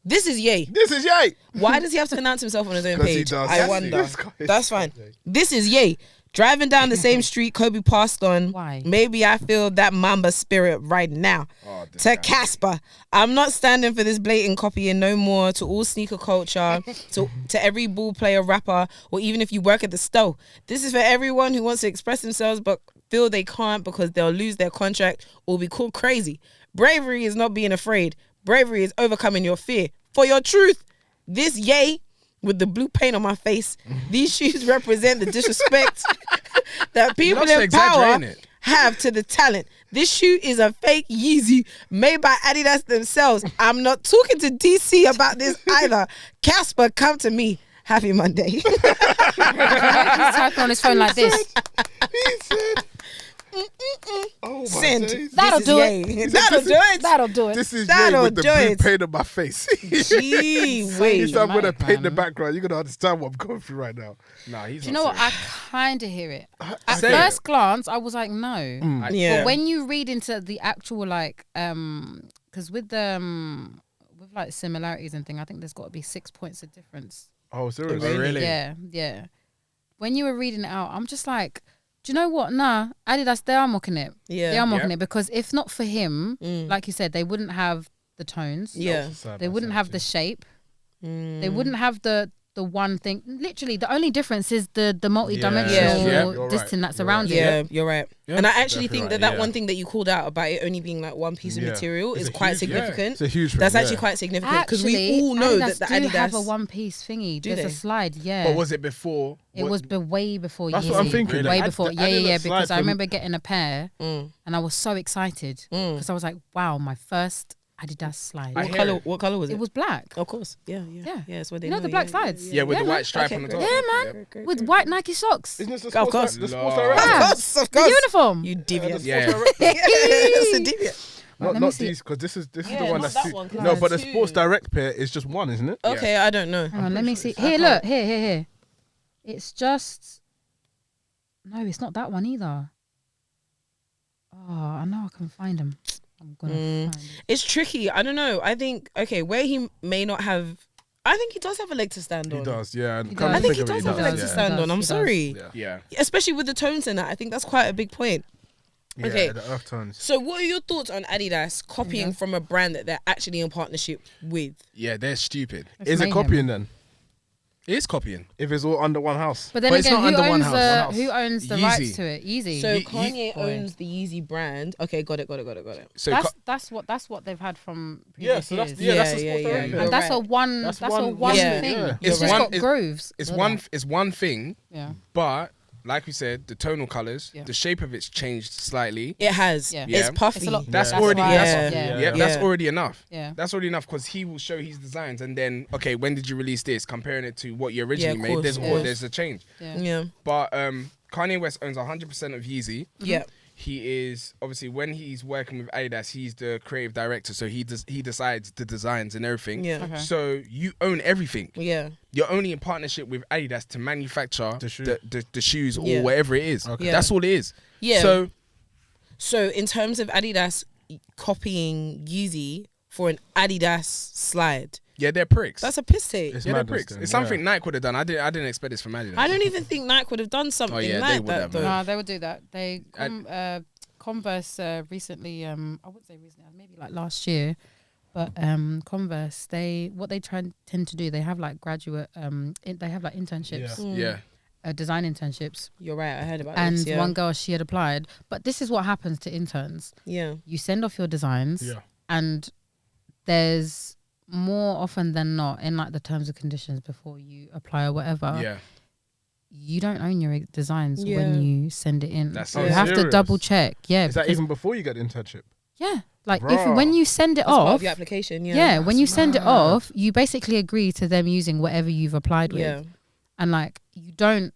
This is Ye. This is Ye. Why does he have to announce himself on his own 'Cause he page? does. I Yes, wonder. this guy is That's fine. This is Ye. Driving down the same street Kobe passed on. Why? Maybe I feel that Mamba spirit right now. Oh, this To guy. Casper, I'm not standing for this blatant copying no more. To all sneaker culture, to every ball player, rapper, or even if you work at the store. This is for everyone who wants to express themselves but feel they can't because they'll lose their contract or be called crazy. Bravery is not being afraid. Bravery is overcoming your fear for your truth. This Ye with the blue paint on my face. These shoes represent the disrespect that people loves to in exaggerate, power innit? have to the talent. This shoe is a fake Yeezy made by Adidas themselves. I'm not talking to DC about this either. Casper, come to me. Happy Monday. He's typing on his phone like this. He said, "Oh my Send. days. That'll This do is it. Ye. That'll do it. That'll do it. This is Ye That'll with the do blue it. paint on my face." Gee, He wait. said, "I'm gonna Dramatic, paint the man. background. You're gonna understand what I'm going through right now." Nah, he's Do you not know what? I serious. kind of hear it. At Say first it. glance, I was like, no. Yeah. But when you read into the actual like, because with like similarities and thing, I think there's got to be 6 points of difference. Oh, serious? Really? Yeah, yeah. When you were reading it out, I'm just like, do you know what? Nah, Adidas, they are mocking it. Yeah. They are mocking Yeah. it because if not for him, like you said, they wouldn't have the tones. Yeah. They wouldn't have the shape. They wouldn't have the one thing. Literally, the only difference is the multi-dimensional Yeah. You're right. distance that's You're around right. it. Yeah, you're right. Yeah. And I actually Definitely think right, that yeah. one thing that you called out about it only being like one piece of Yeah. material It's is a quite huge- significant. It's a huge thing, That's actually yeah. quite significant because we Actually, all know Adidas that the do Adidas have a one-piece thingy. Do There's a they? slide, yeah. But was it before? It was way before That's Yeezy. what I'm thinking. Really? Way The before. Ad- Yeah, Adidas yeah. slide Because I from- remember getting a pair and I was so excited because I was like, wow, my first Adidas slide. I hear it. What color was it? It was black. Of course. Yeah. Yeah. It's what they You know the black sides? Yeah, with Yeah, the man. white stripe Okay, on the great. top. Yeah, man. With white Nike socks. Isn't this the Of sports course. the sports Lord. direct? Of Yeah. course, of The course. uniform. You deviant. Yeah. That's a deviant. Not let me not see. these, because this is the Yeah, one not that's that two. one, 'cause No, there's but the two. Sports Direct pair is just one, isn't it? Okay, I don't know. Hang on, let me see. Here, look. Here. It's just... No, it's not that one either. Oh, I know I can find them. I'm going to find them. It's tricky. I don't know. I think where he may not have. I think he does have a leg to stand on. He does, yeah. And He come does. to I think he of it, does have a leg to yeah. stand He on. I'm does. sorry, Yeah. especially with the tones in that. I think that's quite a big point. Yeah, Okay. the earth tones. So, what are your thoughts on Adidas copying from a brand that they're actually in partnership with? Yeah, they're stupid. It's Is it mayhem. copying then? It is copying. If it's all under one house. But then But it's again, not under one house. who owns the Yeezy. rights to it? Yeezy. So Ye- Kanye boy. owns the Yeezy brand. Okay, got it. So that's what they've had from Yeah, previous so that's years. yeah, that's the Yeah, Sports yeah, Direct yeah. pair. And that's right. a one. That's That's a one- one yeah. thing. Yeah. It's just one- got grooves. it's Know one. that. It's one thing. Yeah. But like we said, the tonal colors, Yeah. the shape of it's changed slightly. It has. Yeah. It's Yeah. puffy. It's a lot. That's That's already right. that's, Yeah. yeah, that's Yeah. already enough. Yeah. That's already enough because he will show his designs and then when did you release this? Comparing it to what you originally of made, course, of course. there's a change. Yeah. Yeah. But Kanye West owns 100% of Yeezy. Yeah. he is obviously when he's working with Adidas, he's the creative director, so he decides the designs and everything. Yeah. Okay. So you own everything. Yeah. You're only in partnership with Adidas to manufacture the shoes or Yeah. whatever it is. Okay. Yeah. That's all it is. Yeah. So in terms of Adidas copying Yeezy for an Adidas slide, Yeah, they're pricks. that's a piss take. It's Yeah, they're madness pricks. then, It's something Nike would have done. I didn't expect this from Adidas. I don't even think Nike would have done something yeah, they like would that have, though. man. No, they would do that. They Converse recently. I wouldn't say recently, maybe like last year, but Converse what they tend to do. They have like graduate. They have like internships. Yeah. Design internships. You're right. I heard about And this. Yeah. one girl, she had applied. But this is what happens to interns. Yeah. You send off your designs, Yeah. and there's more often than not in like the terms and conditions before you apply or whatever. Yeah. You don't own your designs Yeah. when you send it in. That's so it. you have to Serious? double check. Yeah. Is that because- even before you get the internship? Yeah. Like Bruh. when you send it That's part off, of your application. Yeah. yeah, when you send it mad. off, you basically agree to them using whatever you've applied with. Yeah. And like you don't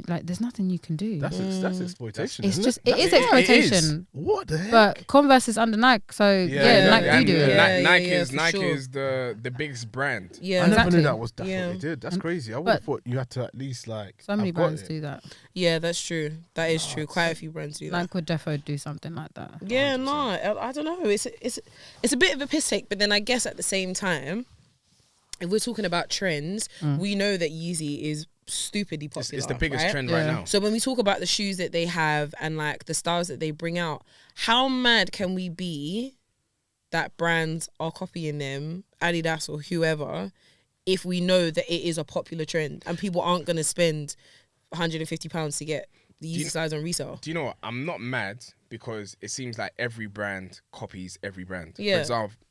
like there's nothing you can do. That's exploitation. It's isn't just it? it is It is. exploitation. What the heck? But Converse is under Nike, so yeah, Nike and do it. Yeah, Nike yeah, is for Nike sure. is the biggest brand. Yeah. I never exactly. knew that was what Yeah. they did. That's And- crazy. I would but- have thought you had to at least like. So many have got brands it. do that. Yeah, that's true. That is true. Quite a few brands do that. Nike would defo do something like that. Yeah, no, I don't know. It's a bit of a piss take, but then I guess at the same time, if we're talking about trends, we know that Yeezy is stupidly popular. It's the biggest right? trend right Yeah. now. So when we talk about the shoes that they have and like the styles that they bring out, how mad can we be that brands are copying them, Adidas or whoever, if we know that it is a popular trend and people aren't going to spend £150 to get the you- Yeezy size on resale? Do you know what? I'm not mad because it seems like every brand copies every brand. Yeah.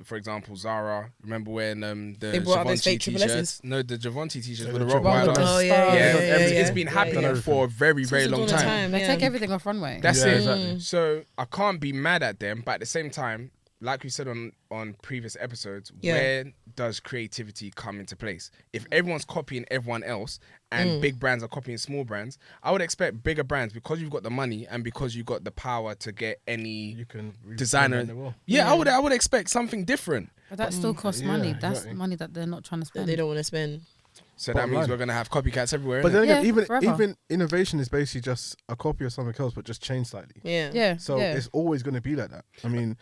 For example, Zara. Remember when the They brought out those Javonte fake triple t-shirts? S's? No, the Javonte t-shirts Yeah, with the the Rottweiler. Javonte. Oh, Yeah, yeah. it's been happening yeah. for a very, very Since long the dawn of time. They Yeah. take everything off runway. That's Yeah, it. exactly. So I can't be mad at them, but at the same time, like we said on previous episodes, Yeah. where does creativity come into place? If everyone's copying everyone else and big brands are copying small brands, I would expect bigger brands, because you've got the money and because you've got the power to get any You can designer. reinvent the wheel. Yeah, I would expect something different. But that still costs yeah, money. That's exactly. money that they're not trying to That spend. they don't want to spend. So Bottom that means line. we're gonna have copycats everywhere. But innit? then again, Yeah, even forever. innovation is basically just a copy of something else, but just changed slightly. Yeah. Yeah. So yeah. it's always going to be like that. I mean,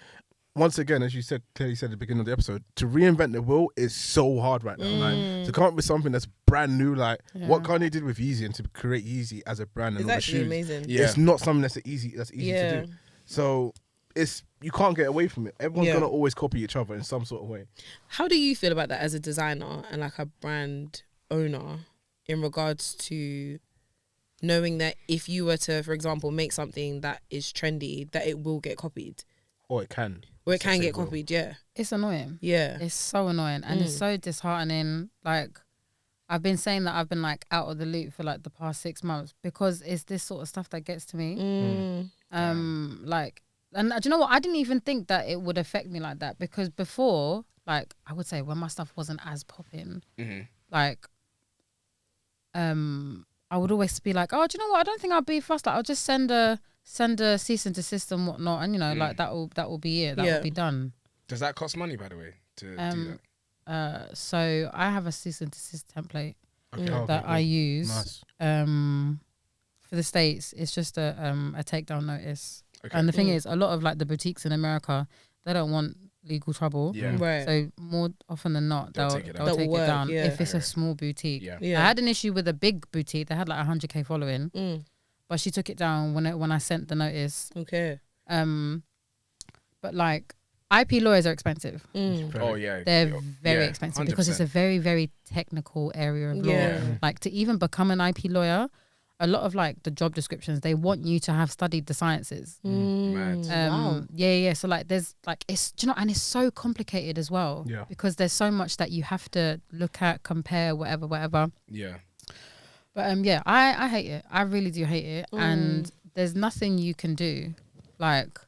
once again, as you said, clearly said at the beginning of the episode, to reinvent the wheel is so hard right now. Like, to come up with something that's brand new, like what Kanye did with Yeezy, and to create Yeezy as a brand and It's all the actually shoes, amazing. Yeah. it's not something that's easy to Yeah. do. So you can't get away from it. Everyone's Yeah. gonna always copy each other in some sort of way. How do you feel about that as a designer and like a brand owner in regards to knowing that if you were to, for example, make something that is trendy, that it will get copied? Or it can. Or it can Yes, get it will. copied, yeah. It's annoying. Yeah. It's so annoying and it's so disheartening. Like I've been saying that I've been like out of the loop for like the past 6 months because it's this sort of stuff that gets to me. Like, and do you know what? I didn't even think that it would affect me like that because before, like I would say when my stuff wasn't as popping, like, I would always be like, oh, do you know what? I don't think I'll be fussed. Like, I'll just send a cease and desist and whatnot, and you know, like that will be it. That will be done. Does that cost money, by the way, to do that? So I have a cease and desist template Okay, that I use. Nice. For the States, it's just a takedown notice. Okay. And the thing is, a lot of like the boutiques in America, they don't want legal trouble. Yeah. Right. So more often than not, They'll they'll take it down. they'll That take will it work, down yeah. if it's a small boutique. Yeah. Yeah. I had an issue with a big boutique. They had like 100K following, but she took it down when I sent the notice. Okay. But like IP lawyers are expensive. Oh yeah, They're yeah, very yeah, expensive because it's 100%. a very, very technical area of law. Yeah. Like to even become an IP lawyer, a lot of like the job descriptions, they want you to have studied the sciences. Mad. Wow. Yeah. So like there's like, it's, do you know, and it's so complicated as well. Yeah. Because there's so much that you have to look at, compare, whatever. Yeah. But yeah, I hate it. I really do hate it. And there's nothing you can do. Like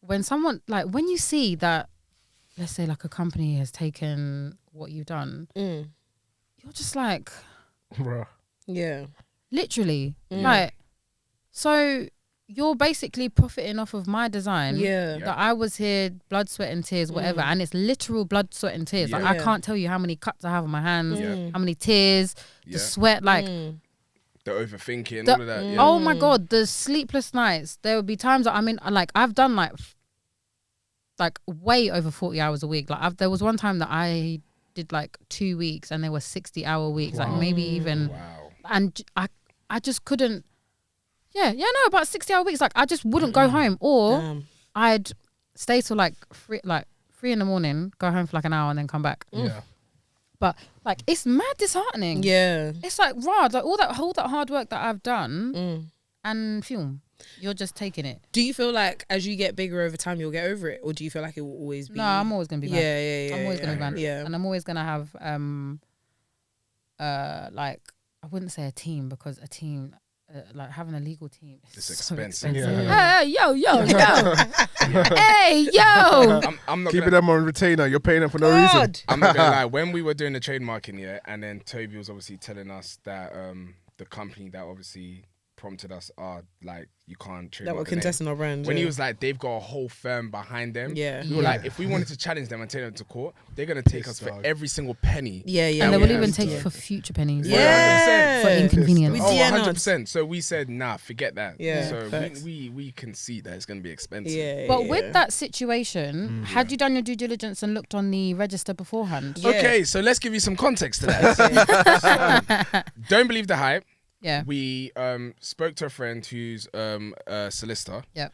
when someone, like when you see that, let's say like a company has taken what you've done, you're just like, Bruh. Yeah. literally, like So you're basically profiting off of my design. Yeah. That I was here, blood, sweat, and tears, whatever, and it's literal blood, sweat, and tears. Like I can't tell you how many cuts I have on my hands, how many tears, the sweat, like the overthinking, the, all of that. Yeah. Oh my god, the sleepless nights. There would be times that I've done like way over 40 hours a week. Like there was one time that I did like 2 weeks, and they were 60-hour weeks, like maybe even. Wow. And I just couldn't. About 60-hour weeks. Like I just wouldn't go home, or I'd stay till like 3 in the morning, go home for like an hour, and then come back. Yeah. But like it's mad disheartening. Yeah. It's like like all that hard work that I've done, and you're just taking it. Do you feel like as you get bigger over time, you'll get over it, or do you feel like it will always be? No, I'm always gonna be bad. Yeah. I'm always gonna be bad. Yeah. And I'm always gonna have like I wouldn't say a team, because a team. Like having a legal team, it's so expensive. Hey, yo. Hey, yo. I'm not keeping them on retainer. You're paying them for no reason. I'm not gonna lie. When we were doing the trademarking, and then Tobi was obviously telling us that the company that obviously prompted us are like, you can't trademark that were contesting our brand. When he was like, they've got a whole firm behind them. Yeah. We were like, if we wanted to challenge them and take them to court, they're gonna take us for every single penny. Yeah. And they will even take you for future pennies. Yeah. For inconvenience. We 100%. So we said, nah, forget that. Yeah. So we can see that it's gonna be expensive. Yeah. But with that situation, had you done your due diligence and looked on the register beforehand? Yeah. Okay, so let's give you some context to that. So, don't believe the hype. Yeah. We spoke to a friend who's a solicitor. Yeah.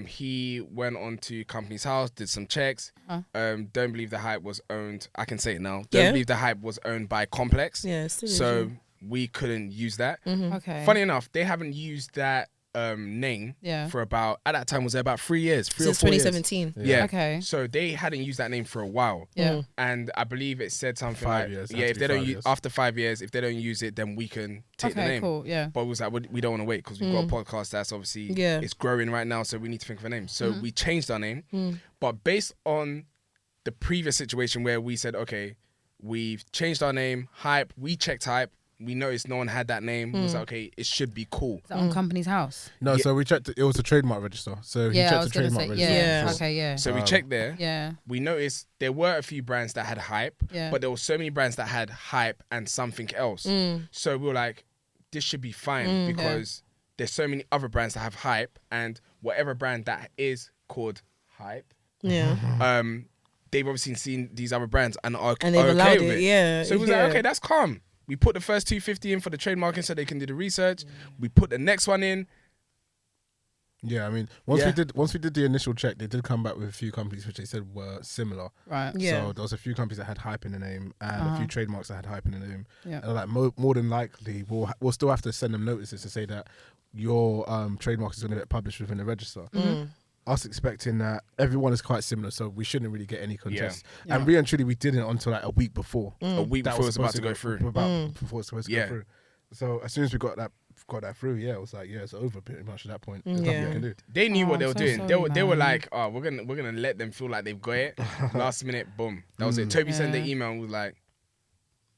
He went on to company's house, did some checks. Don't believe the hype was owned. I can say it now. Don't believe the hype was owned by Complex. Yeah. So we couldn't use that. Okay. Funny enough, they haven't used that name for about, at that time was about 3 years, Since 2017. Yeah. Okay. So they hadn't used that name for a while. Yeah. And I believe it said something 5 like, years. if they don't use, after 5 years, if they don't use it, then we can take the name. Cool. Yeah. But it was like, we don't want to wait, because we've got a podcast that's obviously it's growing right now, so we need to think of a name. So we changed our name, but based on the previous situation where we said, okay, we've changed our name, hype, we checked hype, we noticed no one had that name. It was like, okay, it should be cool. Is that on company's house? No, so we checked. It was a trademark register. So he checked the trademark register. Yeah. Okay. Yeah. So we checked there. Yeah. We noticed there were a few brands that had hype, but there were so many brands that had hype and something else. So we were like, this should be fine, because there's so many other brands that have hype, and whatever brand that is called hype, they've obviously seen these other brands and are And they've okay allowed with it. it. Yeah. So it was like, okay, that's calm. We put the first 250 in for the trademarking so they can do the research. We put the next one in. Yeah, I mean, once we did the initial check, they did come back with a few companies which they said were similar. Right. Yeah. So there was a few companies that had hype in the name, and a few trademarks that had hype in the name. Yeah. And like more than likely, we'll still have to send them notices to say that your trademark is going to get published within the register. Us expecting that everyone is quite similar, so we shouldn't really get any contests. Yeah. And really and truly, we didn't until like a week before. A week That before it was about supposed to go through. Before it's supposed to go through. So as soon as we got that through, it was like, it's over pretty much at that point. There's nothing we can do. They knew what they were I'm so doing. sorry, They were man. like, oh, we're gonna let them feel like they've got it. Last minute, boom. That was it. Tobi sent the email and was like,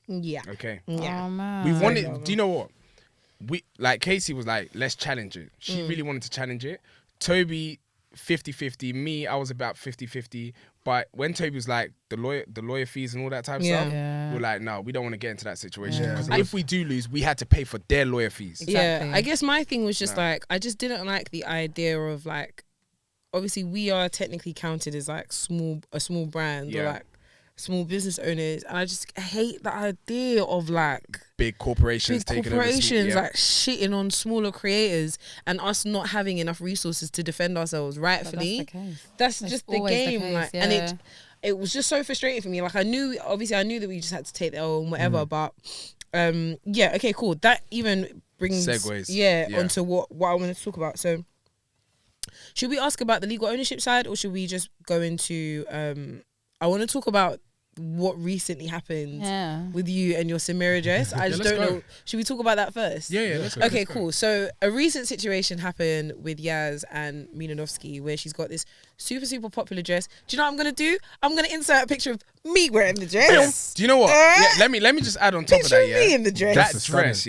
Yeah. okay. Yeah. Oh man. We wanted, do you know what? Kesi was like, let's challenge it. She really wanted to challenge it. Tobi, 50-50. Me, I was about 50-50. But when Tobi was like, the lawyer fees and all that type of stuff, we were like, no, we don't want to get into that situation. Because if we do lose, we had to pay for their lawyer fees. Exactly. Yeah. I guess my thing was just like, I just didn't like the idea of like, obviously we are technically counted as like a small brand or like small business owners, and I just hate the idea of like big corporations like shitting on smaller creators and us not having enough resources to defend ourselves rightfully. That's just the game, case, like, and it was just so frustrating for me. Like I knew that we just had to take the L and whatever, but okay, cool. That even brings segues onto what I want to talk about. So should we ask about the legal ownership side, or should we just go into I want to talk about what recently happened with you and your Samira dress. I just don't know. Should we talk about that first? Yeah, let's go. Okay, cool. So a recent situation happened with Yaz and Mina Novski where she's got this super, super popular dress. Do you know what I'm going to do? I'm going to insert a picture of me wearing the dress. Do you know what? Let me just add on top of that, me in the dress. That dress,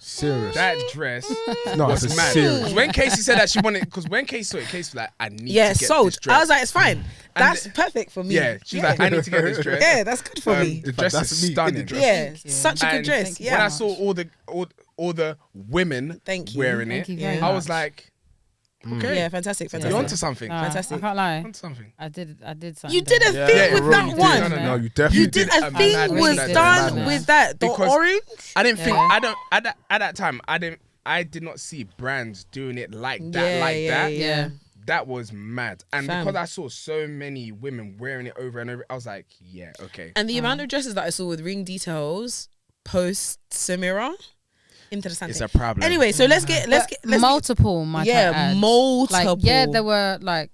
Serious. That dress No, was it's mad. serious. When Kesi said that she wanted, because when Kesi saw it, Kesi was like, I need Yeah, to get sold. this dress. I was like, it's fine. That's perfect for me. Yeah, she was like, I need to get this dress. Yeah, that's good for me. The dress That's is me in the stunning. dress. Yeah, Thank you. such a good And dress. When Yeah. I saw all the women Thank you. wearing Thank it, you very I was much. like, okay, Yeah, fantastic. you're Fantastic. onto something. Fantastic. I can't lie. Onto something. I did something. You did a Yeah, thing yeah, with bro, that you did. one. No, you definitely You did a a thing mad was thing. done Madness. with that. The Because- orange. I didn't think Yeah. at that time I did not see brands doing it like that Yeah. That was mad. And Fam. because I saw so many women wearing it over and over, I was like, yeah, okay. And the amount of dresses that I saw with ring details post Samira, interesting. It's a problem. Anyway, so let's get multiple. Might I add. multiple. Like, yeah, there were like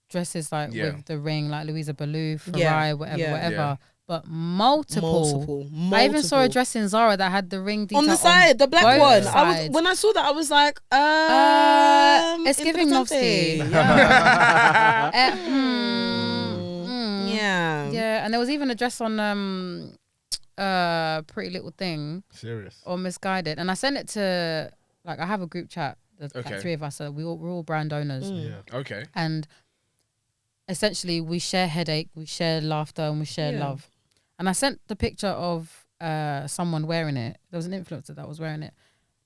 dresses like Yeah. with the ring, like Louisa Ballou, Farai, Yeah. whatever, Yeah. whatever. Yeah. But multiple. I even saw a dress in Zara that had the ring detail on the side, the black both one. sides. When I saw that, I was like, It's giving interessante. Novski. Yeah. Yeah. Yeah, and there was even a dress on Pretty Little Thing Serious. or Misguided, and I sent it to like I have a group chat. There's Okay. like 3 of us, so we're all brand owners, Yeah. Okay. and essentially we share headache, we share laughter, and we share Yeah. love. And I sent the picture of someone wearing it. There was an influencer that was wearing it.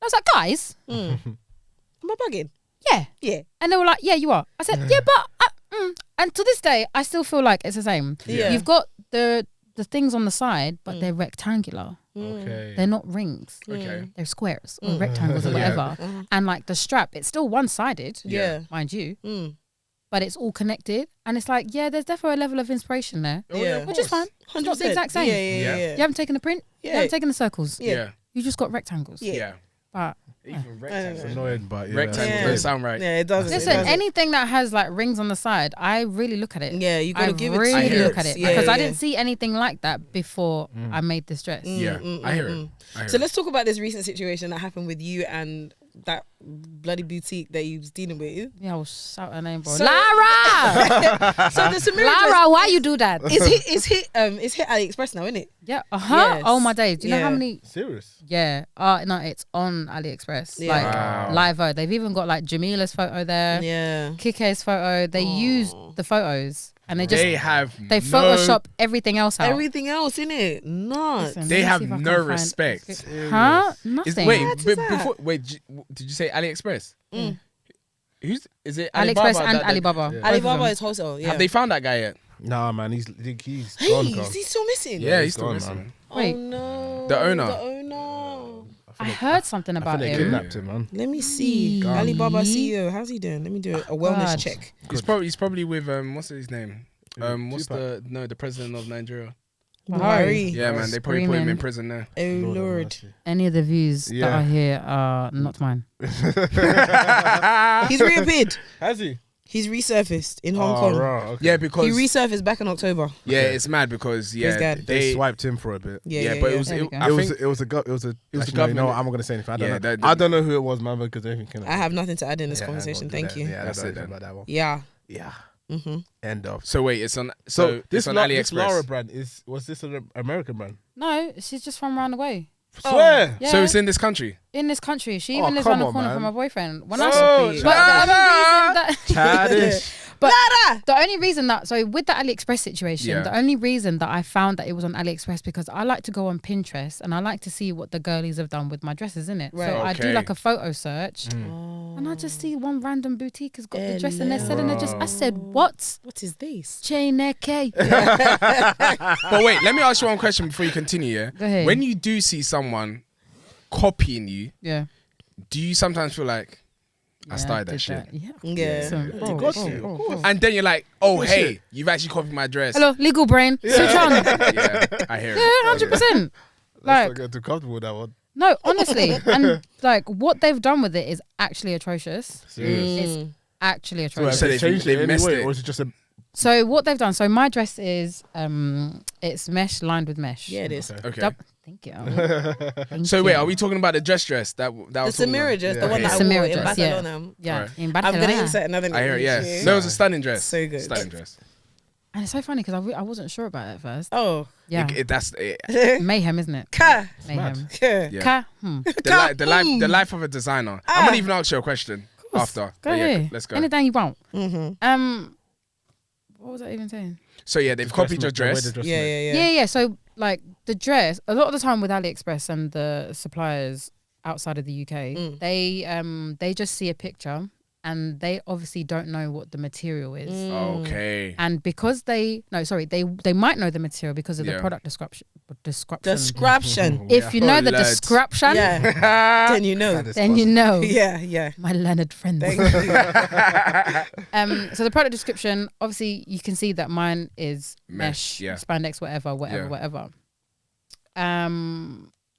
I was like, guys, Am I bugging? yeah, Yeah. and they were like, yeah, you are. I said, yeah, but and to this day, I still feel like it's the same. Yeah. You've got the things on the side, but they're rectangular. Okay. They're not rings. Okay. They're squares or rectangles or whatever. And like the strap, it's still one-sided, Yeah. mind you, Mm. but it's all connected. And it's like, yeah, there's definitely a level of inspiration there, Oh, Yeah. of which is course. fine. It's not the exact same. Yeah, yeah, Yeah. yeah. You haven't taken the print. Yeah. You haven't taken the circles. Yeah. You just got rectangles. Yeah. Yeah. But Even It's rectangles. Annoying, but yeah. Rectangles Yeah. don't sound right. Yeah, it doesn't. listen, it doesn't. anything that has like rings on the side, I really look at it. Yeah, you gotta I give it. really hear look it. at it Yeah, because I yeah. didn't see anything like that before I made this dress. Yeah. I hear it. I hear So it. let's talk about this recent situation that happened with you and that bloody boutique that you was dealing with. Yeah, I will shout her name, bro. So- Lara! So the Samira Lara, why you do that? it's hit AliExpress now, isn't it? Yeah, Yes. Oh my days. Do you know how Yeah. many? Serious. Yeah. No, it's on AliExpress. Yeah. Like Wow. live. They've even got like Jamila's photo there. Yeah. Kike's photo. They use the photos and they just They have they no, Photoshop evereverything else out. Everything else in it, nuts. Listen, They let me have see if I can no find- respect. Huh? Is, Nothing. wait, What is but that? before did you say AliExpress? Who's is it? AliExpress Alibaba and that- Alibaba. Yeah. Both of Alibaba them. is wholesale. Yeah. Have they found that guy yet? Nah, man, he's Hey, gone. is he still missing? Yeah, he's he's still gone, missing. man. Wait. Oh no. The owner. The owner. I heard something I about think they him. kidnapped him, man. Let me see. God. Alibaba CEO. How's he doing? Let me do a wellness God. check. He's probably with what's his name? What's Tupac. the president of Nigeria? Buhari. Yeah, man, they probably put him in Screaming. prison now. Oh Lord have Lord. mercy. Any of the views that Yeah. are here are not mine. He's reappeared. Has he? He's resurfaced in Hong Oh, Kong. right, okay. Yeah, because He resurfaced back in October. yeah, Okay. it's mad because Praise God. They swiped him for a bit. Yeah, but yeah. it was There we go. I It was think it was a was the actually, no, government. you know what, I'm not gonna say anything. I don't Yeah, know. I don't know who it was, man, because everything. I have nothing to add in this Yeah, conversation. don't do Thank that. you. Yeah, That's that's it it then. about that one. Yeah. Yeah. Mm-hmm. End of. So wait, it's on. So So this it's on this Lara AliExpress. brand was this an American brand? No, she's just from around the way. Swear. Yeah. So it's in this country. In this country. She Oh, even lives come around the on, corner man. from my boyfriend. When Oh, I shut but up. the only reason that so with the AliExpress situation, Yeah. the only reason that I found that it was on AliExpress because I like to go on Pinterest and I like to see what the girlies have done with my dresses, innit? Right. So I do Okay. like a photo search Mm. and I just see one random boutique has got the dress and they're Hello. selling it. Just I said, what? What is this? Chaineke. But wait, let me ask you one question before you continue. Yeah. Go ahead. When you do see someone copying you, Yeah. do you sometimes feel like I Yeah, started that did shit? Yeah. Yeah. Listen, bro, got bro, to, of bro, course. bro. And then you're like, oh Good hey, shit. you've actually copied my dress. Hello, legal brain. Switch on. Yeah, I hear Yeah, it. 100%. Let's Like, not get too comfortable with that one. no, honestly, and like what they've done with it is actually atrocious. Serious. It's actually So have atrocious. So they they've- changed they've it messed anyway, it. or is it just a? So what they've done. So my dress is it's mesh lined with mesh. Yeah, it is. Okay. Thank you. So wait, are we talking about the dress that was The talking Samira about? dress, Yeah. the one that The I wore Samira in dress, yeah. Barcelona. Yeah, Alright. in I'm Barcelona. gonna insert another. I hear it. image Yeah, here. no, it was a stunning dress. So good. Stunning dress. And it's so funny because I wasn't sure about it at first. Oh, Yeah. That's it. Mayhem, isn't it? Ka. Mayhem. Yeah. Yeah. The life of a designer. I'm gonna even ask you a question after. Go But yeah, ahead. let's go. Anything you want. Mm-hmm. What was I even saying? So yeah, they've copied your dress. Yeah. So like the dress, a lot of the time with AliExpress and the suppliers outside of the UK, they just see a picture and they obviously don't know what the material is. Okay. And because they might know the material because of the product description. Description. If you know the Lord. description, Then you know. then you know. Yeah. My learned friends. Thank you. So the product description, obviously you can see that mine is mesh, yeah. spandex, whatever.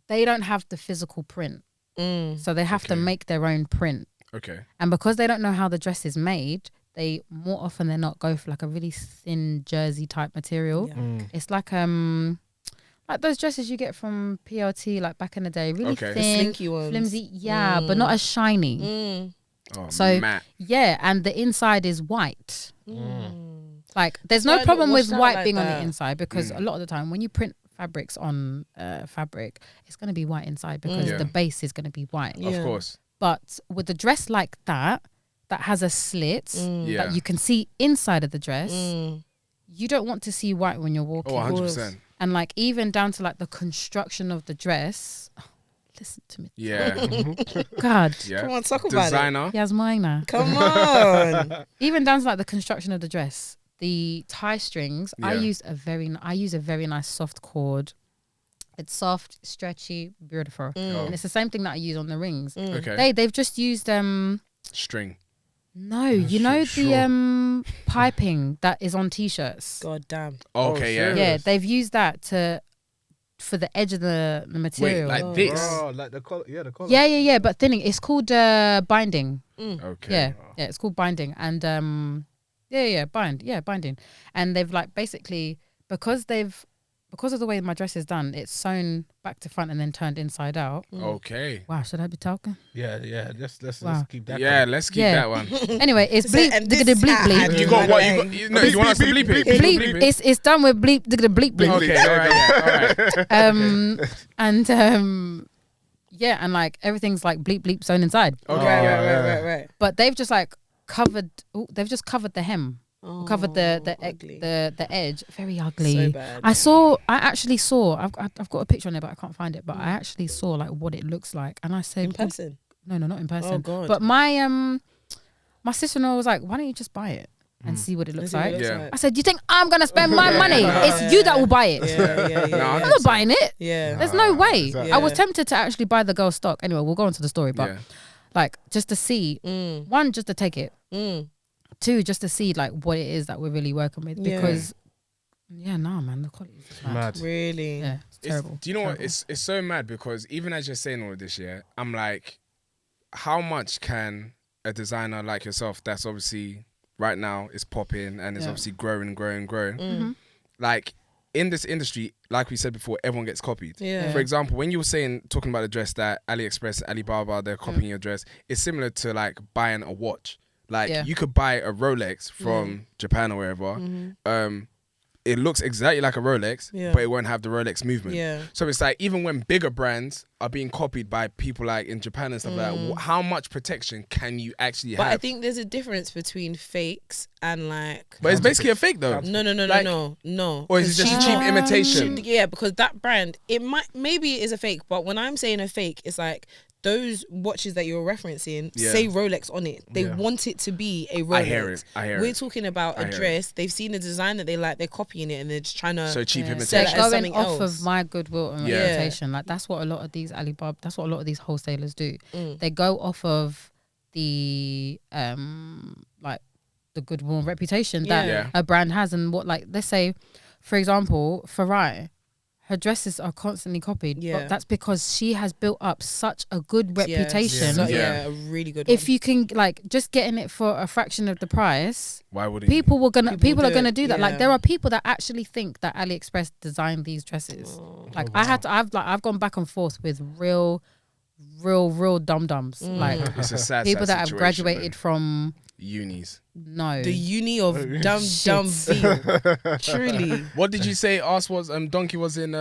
They don't have the physical print. So they have to make their own print. Okay. And because they don't know how the dress is made, they more often than not go for like a really thin jersey type material. Yeah. It's like those dresses you get from PLT like back in the day, really Okay. thin, The slinky ones. flimsy, but not as shiny. Oh, So Matt. yeah, and the inside is white. Like there's no Why problem not with wash out white like being on that? the inside because a lot of the time when you print fabrics on fabric, it's going to be white inside because Yeah. the base is going to be white. Yeah. Of course. But with a dress like that has a slit Yeah. that you can see inside of the dress, you don't want to see white when you're walking. Oh, 100%. And like even down to like the construction of the dress. Listen to me. Yeah. God. Yeah. Come on, talk about it. Designer. Yasmina. Come on. Even down to like the construction of the dress, the tie strings. I Yeah. use a very nice soft cord. It's soft, stretchy, beautiful, and it's the same thing that I use on the rings. Okay. They've just used String. no, you know the piping that is on t-shirts. God damn. Okay. Yeah. Yeah, they've used that for the edge of the material. Wait, like this. Oh, like the color. Yeah, the color. Yeah, but thinning. It's called binding. Okay. Yeah, it's called binding, and binding, and they've like basically because of the way my dress is done, it's sewn back to front and then turned inside out. Okay. Wow, should I be talking? Yeah. Let's Wow. keep that. Yeah, going. let's keep Yeah. that one. Anyway, it's bleep, And this diggity bleep, hat bleep. had You got what? You got? No, you want us to bleep it? Bleep. It's done with bleep, diggity bleep, bleep. Okay. All right. And and like everything's like bleep, bleep sewn inside. Okay. Right. But they've just like covered. They've just covered the hem. Covered the ugly. edge. Very ugly. So bad. I actually saw. I've got a picture on it, but I can't find it. But I actually saw like what it looks like, and I said, In person. No, not in person. Oh, God. But my sister-in-law was like, why don't you just buy it and see what it looks like? Yeah. I said, you think I'm gonna spend my money? It's you that will buy it. Yeah. I'm not buying it. Yeah. There's no way. exactly. I was tempted to actually buy the girl's stock. Anyway, we'll go on to the story, but like just to see, one, just to take it. Two, just to see like what it is that we're really working with, because man, the quality is just Mad. Really? Yeah, it's terrible. Do you know what? Terrible. It's so mad because even as you're saying all this, I'm like, how much can a designer like yourself, that's obviously right now is popping and is obviously growing, like in this industry, like we said before, everyone gets copied. Yeah. For example, when you were talking about the dress that AliExpress, Alibaba, they're copying your dress, it's similar to like buying a watch. Like you could buy a Rolex from Japan or wherever. It looks exactly like a Rolex, but it won't have the Rolex movement. Yeah. So it's like even when bigger brands are being copied by people like in Japan and stuff like that, how much protection can you actually But have? I think there's a difference between fakes and like. But it's basically a fake though. No. Or is it just cheap imitation? Yeah, because that brand, maybe it is a fake, but when I'm saying a fake, it's like those watches that you're referencing say Rolex on it. They want it to be a Rolex. I hear it. We're talking about a dress. They've seen a design that they like. They're copying it and they're just trying to. So cheap sell imitation. it as Going something off else. of my goodwill and reputation, like that's what a lot of these Alibaba, that's what a lot of these wholesalers do. They go off of the like the goodwill and reputation that a brand has, and what, like, let's say, for example, Farai, her dresses are constantly copied, but that's because she has built up such a good reputation. A really good. If you can, like, just getting it for a fraction of the price, why wouldn't people are gonna do that. Yeah. Like, there are people that actually think that AliExpress designed these dresses. Like, I've gone back and forth with real dum dums, like It's a sad people that have situation, graduated man. from unis? No. The uni of dumb veal. Truly. What did you say? Ass was donkey was in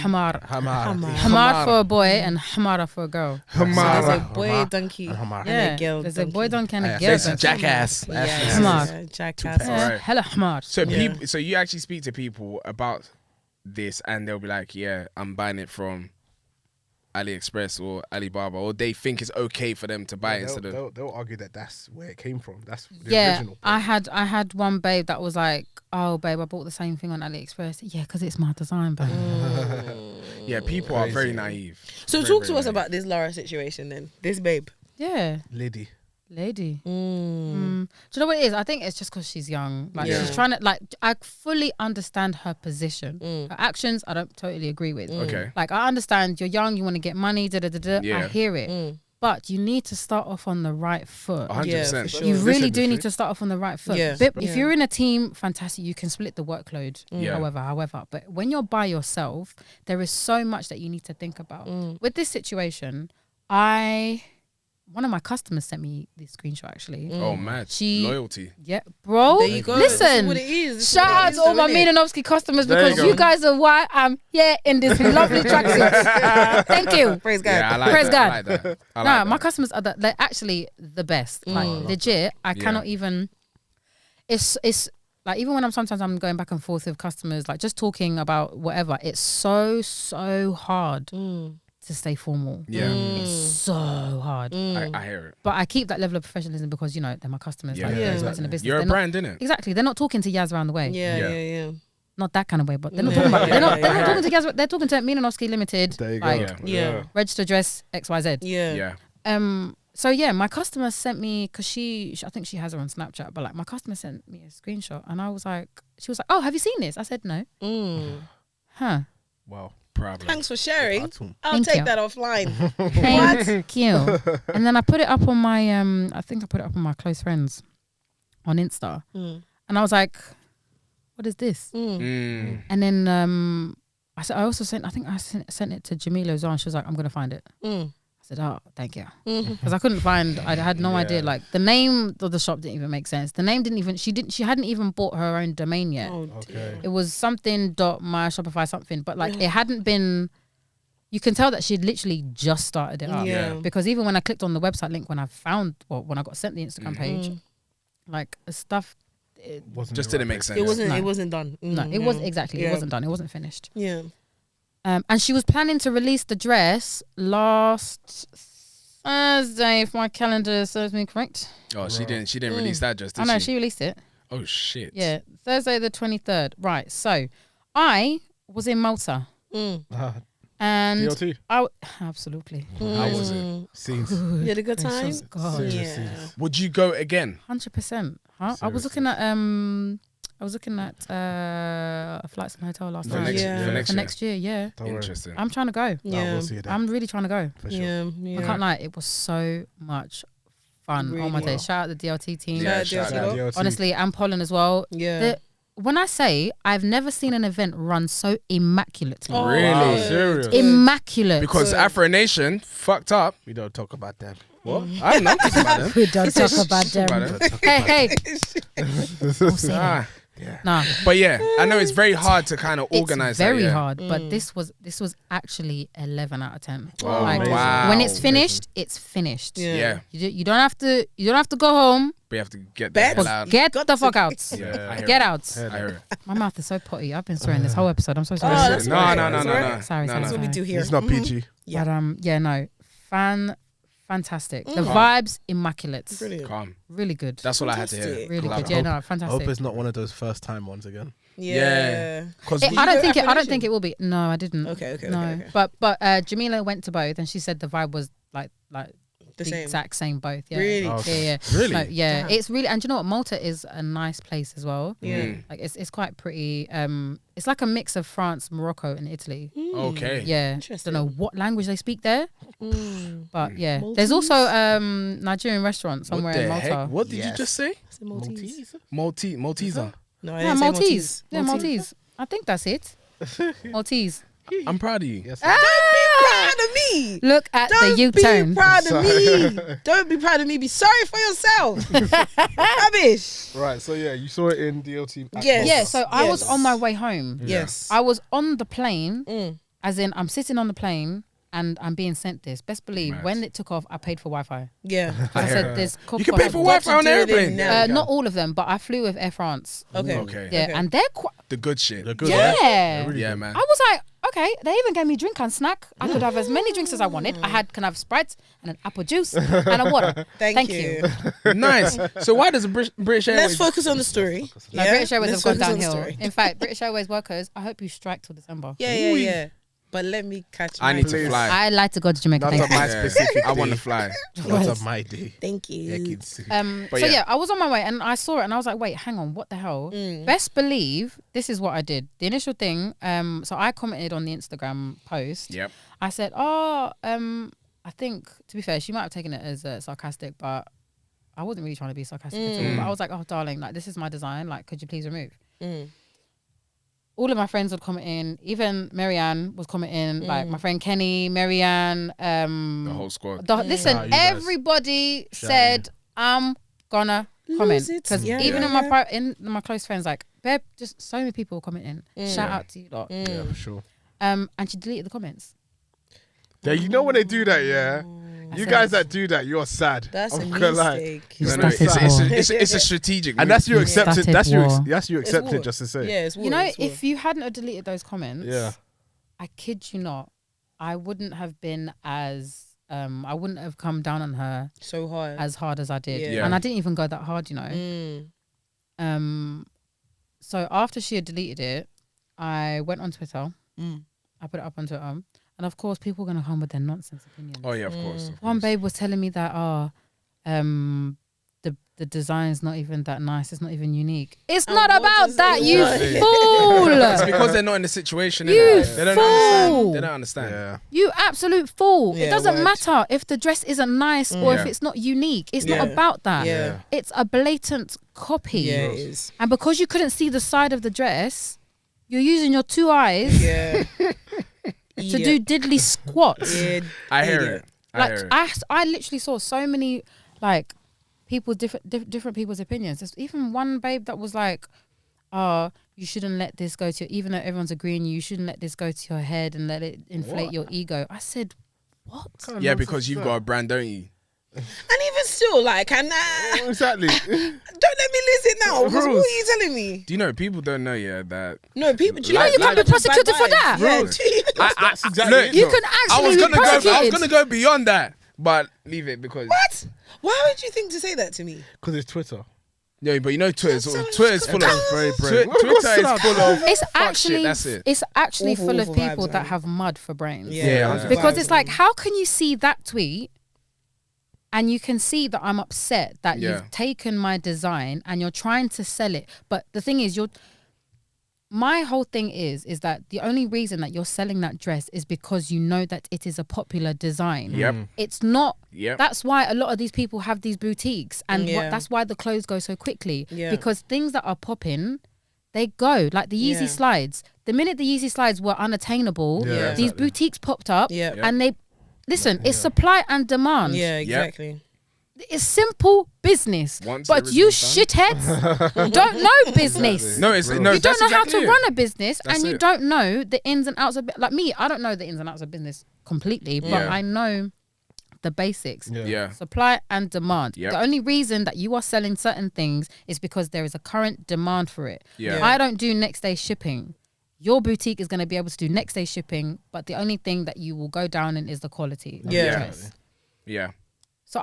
Hamar. Hamar. For a boy and hamara for a girl. So there's a Hamar. boy donkey Hamar. and a girl There's donkey. a boy donkey and a girl There's donkey. jackass. Hamar. Yeah, jackass. Alright. Hella hamar. So Yeah. people, so you actually speak to people about this, and they'll be like, "Yeah, I'm buying it from AliExpress or Alibaba," or they think it's okay for them to buy it instead of. They'll argue that that's where it came from. That's the Yeah, original. I had one babe that was like, "Oh, babe, I bought the same thing on AliExpress." Yeah, because it's my design, babe. Yeah, people are Crazy. very naive. So Very, talk very to us naive. about this Lara situation then. This babe. Yeah, Lady. lady. Do you know what it is? I think it's just because she's young. Like Yeah. she's trying to I fully understand her position. Her actions, I don't totally agree with. Okay. Like I understand you're young, you want to get money. Yeah. I hear it, but you need to start off on the right foot. 100%. Yeah, for sure. You This really do industry. need to start off on the right foot. Yeah. But Yeah. if you're in a team, fantastic, you can split the workload. Yeah. However, but when you're by yourself, there is so much that you need to think about. With this situation, one of my customers sent me this screenshot actually. Oh man, She- loyalty. Yeah, bro. There you go. This is Listen, what it is. This is shout what it out is, to all my though, Mina innit? Novski customers There you because go. you guys are why I'm here in this lovely tracksuit. Thank you. Praise God. Yeah, I like Praise that. God. I like that. I Nah, like my that. customers are they're actually the best. Like legit, I cannot even. It's like even when I'm going back and forth with customers, like just talking about whatever. It's so hard to stay formal. Yeah, It's so hard. I hear it. But I keep that level of professionalism because you know they're my customers. Yeah, like, yeah, they're exactly. in the business. You're a They're not- brand, innit? Exactly. They're not talking to Yaz around the way. Yeah, Yeah. yeah. Not that kind of way, but they're not Yeah. talking about. They're not. Yeah, They're yeah. not talking to Yaz. They're talking to Mina Novski Limited. There you go. like, Yeah. Yeah. Register address XYZ. Yeah. Yeah. So yeah, my customer sent me because she I think she has her on Snapchat, but like my customer sent me a screenshot, and I was like, she was like, "Oh, have you seen this?" I said, "No." Huh. Wow. Problem. Thanks for sharing. Atom. I'll Thank take you. that offline. Thank you. And then I put it up on my I think I put it up on my close friends on Insta, and I was like, "What is this?" Mm. And then I said, I think I sent it to Jamila Zahn. She was like, "I'm gonna find it." I said, "Oh, thank you," because I couldn't find. I had no idea. Like the name of the shop didn't even make sense. The name didn't even. She hadn't even bought her own domain yet. Oh, Okay. It was something .my Shopify something, but like it hadn't been. You can tell that she'd literally just started it up. Yeah. Because even when I clicked on the website link when I got sent the Instagram page, like stuff. Wasn't Just the didn't right make place. sense. It wasn't. No. It wasn't done. No, it was exactly. It wasn't done. It wasn't finished. Yeah. And she was planning to release the dress last Thursday, if my calendar serves me correct. Oh, she didn't release that just. I Did know she? she released it. Oh shit. Yeah, Thursday the 23rd. Right. So I was in Malta, and DLT. absolutely How was it? Scenes. You had a good time. Gracious God. Serious Yeah. scenes. Would you go again? 100%. Huh? I was Seriously. looking at flights and hotel last For night. next, Yeah. for next For year. next year, yeah. Don't worry. Interesting. I'm trying to go. I Yeah. will see you there. I'm really trying to go. For sure. Yeah. I Yeah. can't lie, it was so much fun. Oh my Really? days. Shout out the DLT team. Yeah, Shout shout out out. to DLT. Honestly, and Pollen as well. Yeah. When I say I've never seen an event run so immaculately. Oh, Really? Wow, good. serious? Good. Immaculate. Because Afro Nation fucked up. We don't talk about them. What? I don't know about them. we don't talk about them. About them. Hey. Don't say that. Ah. Nah, But yeah, I know it's very hard to kind of organize. it's very that, yeah. hard, but this was actually 11 out of 10. Oh, Like, wow. when it's finished, it's finished. Yeah. Yeah, You don't have to go home. we have to get Bet. the hell out. Get the fuck out. Yeah, I hear Get it. out. I hear it. My mouth is so potty. I've been swearing this whole episode. I'm so sorry. Oh, that's No, right. no, no, That's no, right. no. Sorry, No, sorry, no. That's what we do here. It's not PG. Yeah. But yeah, no, fantastic. The vibes immaculate. Brilliant. Calm. Really good. That's all I had to hear. Fantastic. Really Love good. it. Yeah, no, I hope fantastic. it's not one of those first time ones again. Yeah. Because I don't think it will be. No, I didn't. Okay. No, Okay. but Jamila went to both, and she said the vibe was like The same. exact same both. Yeah. Really? Okay. Yeah. Really? No, yeah. Damn. It's really, and you know what? Malta is a nice place as well. Yeah. Like it's quite pretty. It's like a mix of France, Morocco, and Italy. Okay. Yeah. Interesting. Don't know what language they speak there, but yeah. There's Maltese? also Nigerian restaurant somewhere What the in Malta. heck? What did you Yes. just say? Is it Maltese? Malteser. No, I Yeah, didn't say Maltese. Yeah, Maltese. I think that's it. Maltese. I'm proud of you. Yes. Proud of me. Look at the Don't U-turn. be proud of me. Don't be proud of me. Be sorry for yourself. Rubbish. Right, so yeah, you saw it in DLT. Yes. Yeah, so I was Yes. on my way home. Yes. I was on the plane, Mm. as in I'm sitting on the plane and I'm being sent this. Best believe Mad. when it took off, I paid for Wi-Fi. Yeah. I said there's You can pay for What Wi-Fi on to do the with it airplane. now? Not all of them, but I flew with Air France. Okay. Okay. Yeah, Okay. and they're quite. The good shit. They're good. Yeah. Yeah. Really Yeah, good. man. I was like, okay, they even gave me drink and snack. I could have as many drinks as I wanted. Can have Sprite and an apple juice and a water. Thank you. Nice. So why does British Airways? Let's focus on the story. No, Yeah? British Airways Let's have gone focus on the downhill. story. In fact, British Airways workers, I hope you strike till December. Yeah. But let me catch. I need to Please. fly. I like to go to Jamaica. Not Thank on you. my Yeah. specific. I want to fly. Not on my day. Thank you. But So yeah. yeah, I was on my way and I saw it and I was like, wait, hang on, what the hell? Best believe this is what I did. The initial thing, so I commented on the Instagram post. Yep. I said, I think, to be fair, she might have taken it as sarcastic, but I wasn't really trying to be sarcastic at all. But I was like, oh, darling, like, this is my design. Like, could you please remove? All of my friends would comment in. Even Marianne was commenting. Like, my friend Kenny, Marianne. The whole squad. Listen, Nah, you guys. everybody said, I'm gonna comment. Lose it. Because Yeah, even yeah, in my close friends, like, babe, just so many people were commenting. Shout out to you lot. Yeah, for sure. And she deleted the comments. Yeah, you know when they do that, yeah. You guys that do that, you're sad. That's a I'm gonna lie. mistake. You're No, so sad. it's a strategic. And move. that's you accepted. Started That's you. war. That's you It's accepted. war. Just to say. Yeah, it's war. You know, it's war. if you hadn't have deleted those comments, Yeah. I kid you not, I wouldn't have been as I wouldn't have come down on her so hard. as hard as I did. Yeah. And I didn't even go that hard, you know. So after she had deleted it, I went on Twitter. I put it up on Twitter. And of course, people are going to come with their nonsense opinions. Oh yeah, of course. One babe was telling me that, the design's not even that nice. It's not even unique. It's And not what about does that, it you want? It's fool. because they're not in the situation. You innit? They don't understand. fool. They don't understand. Yeah. You absolute fool. Yeah, It doesn't word. matter if the dress isn't nice or if Yeah. it's not unique. It's Yeah. not about that. Yeah. It's a blatant copy. Yeah, it is. And because you couldn't see the side of the dress, you're using your two eyes Yeah. to do diddly squats. Yeah. I hear Idiot. it. I Like hear it. I literally saw so many like people different people's opinions. There's even one babe that was like, "Oh, you shouldn't let this go to even though everyone's agreeing you shouldn't let this go to your head and let it inflate your ego." I said, "What?" Yeah, because you've got a brand, don't you? And even still, like, Exactly. don't let me listen now. Because what are you telling me? Do you know people don't know? Yeah, that. No, people. Do you Like- know you can like be prosecuted for that. Yeah, That's exactly Look, it, You though. can I actually was be gonna go. I was prosecuted. gonna go beyond that, but leave it because. What? Why would you think to say that to me? Because it's Twitter. Yeah, but you know, Twitter's So- full of. That's very brave. Twitter is full of. It's fuck actually shit, that's it. it's actually Awful, full of awful people vibes, that man. have mud for brains. Yeah, Because vibes, it's like, man. how can you see that tweet and you can see that I'm upset that Yeah. you've taken my design and you're trying to sell it. But the thing is, my whole thing is that the only reason that you're selling that dress is because you know that it is a popular design. Yep. It's not. Yep. That's why a lot of these people have these boutiques, and Yeah. that's why the clothes go so quickly. Yeah. Because things that are popping, they go. Like the Yeezy Yeah. slides. The minute the Yeezy slides were unattainable, Yeah, these exactly. boutiques popped up, Yeah. and they listen. It's supply and demand. Yeah, exactly. It's simple business. Once But everything's you done. shitheads don't know business. No, it's no. You don't that's know how exactly to it. run a business, That's and you it. don't know the ins and outs of like me. I don't know the ins and outs of business completely, but Yeah. I know the basics. Yeah. Supply and demand. Yep. The only reason that you are selling certain things is because there is a current demand for it. Yeah. I don't do next day shipping. Your boutique is going to be able to do next day shipping, but the only thing that you will go down in is the quality. Of Yeah. the dress. Yeah. So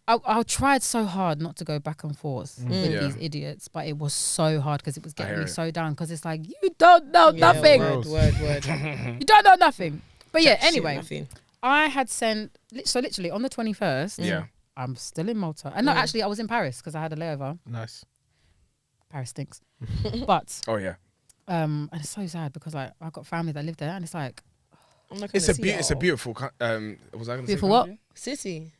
I tried so hard not to go back and forth with Yeah. these idiots, but it was so hard because it was getting hear me it. so down because it's like, you don't know nothing. Word. You don't know nothing. But yeah, anyway, Nothing. I had sent, so literally on the 21st, Yeah. I'm still in Malta. And no, actually I was in Paris because I had a layover. Nice. Paris stinks. But, Oh yeah. and it's so sad because like I've got family that live there and it's like, I'm not It's gonna see it's a y'all. beautiful. Was I gonna Beautiful say what? country? City.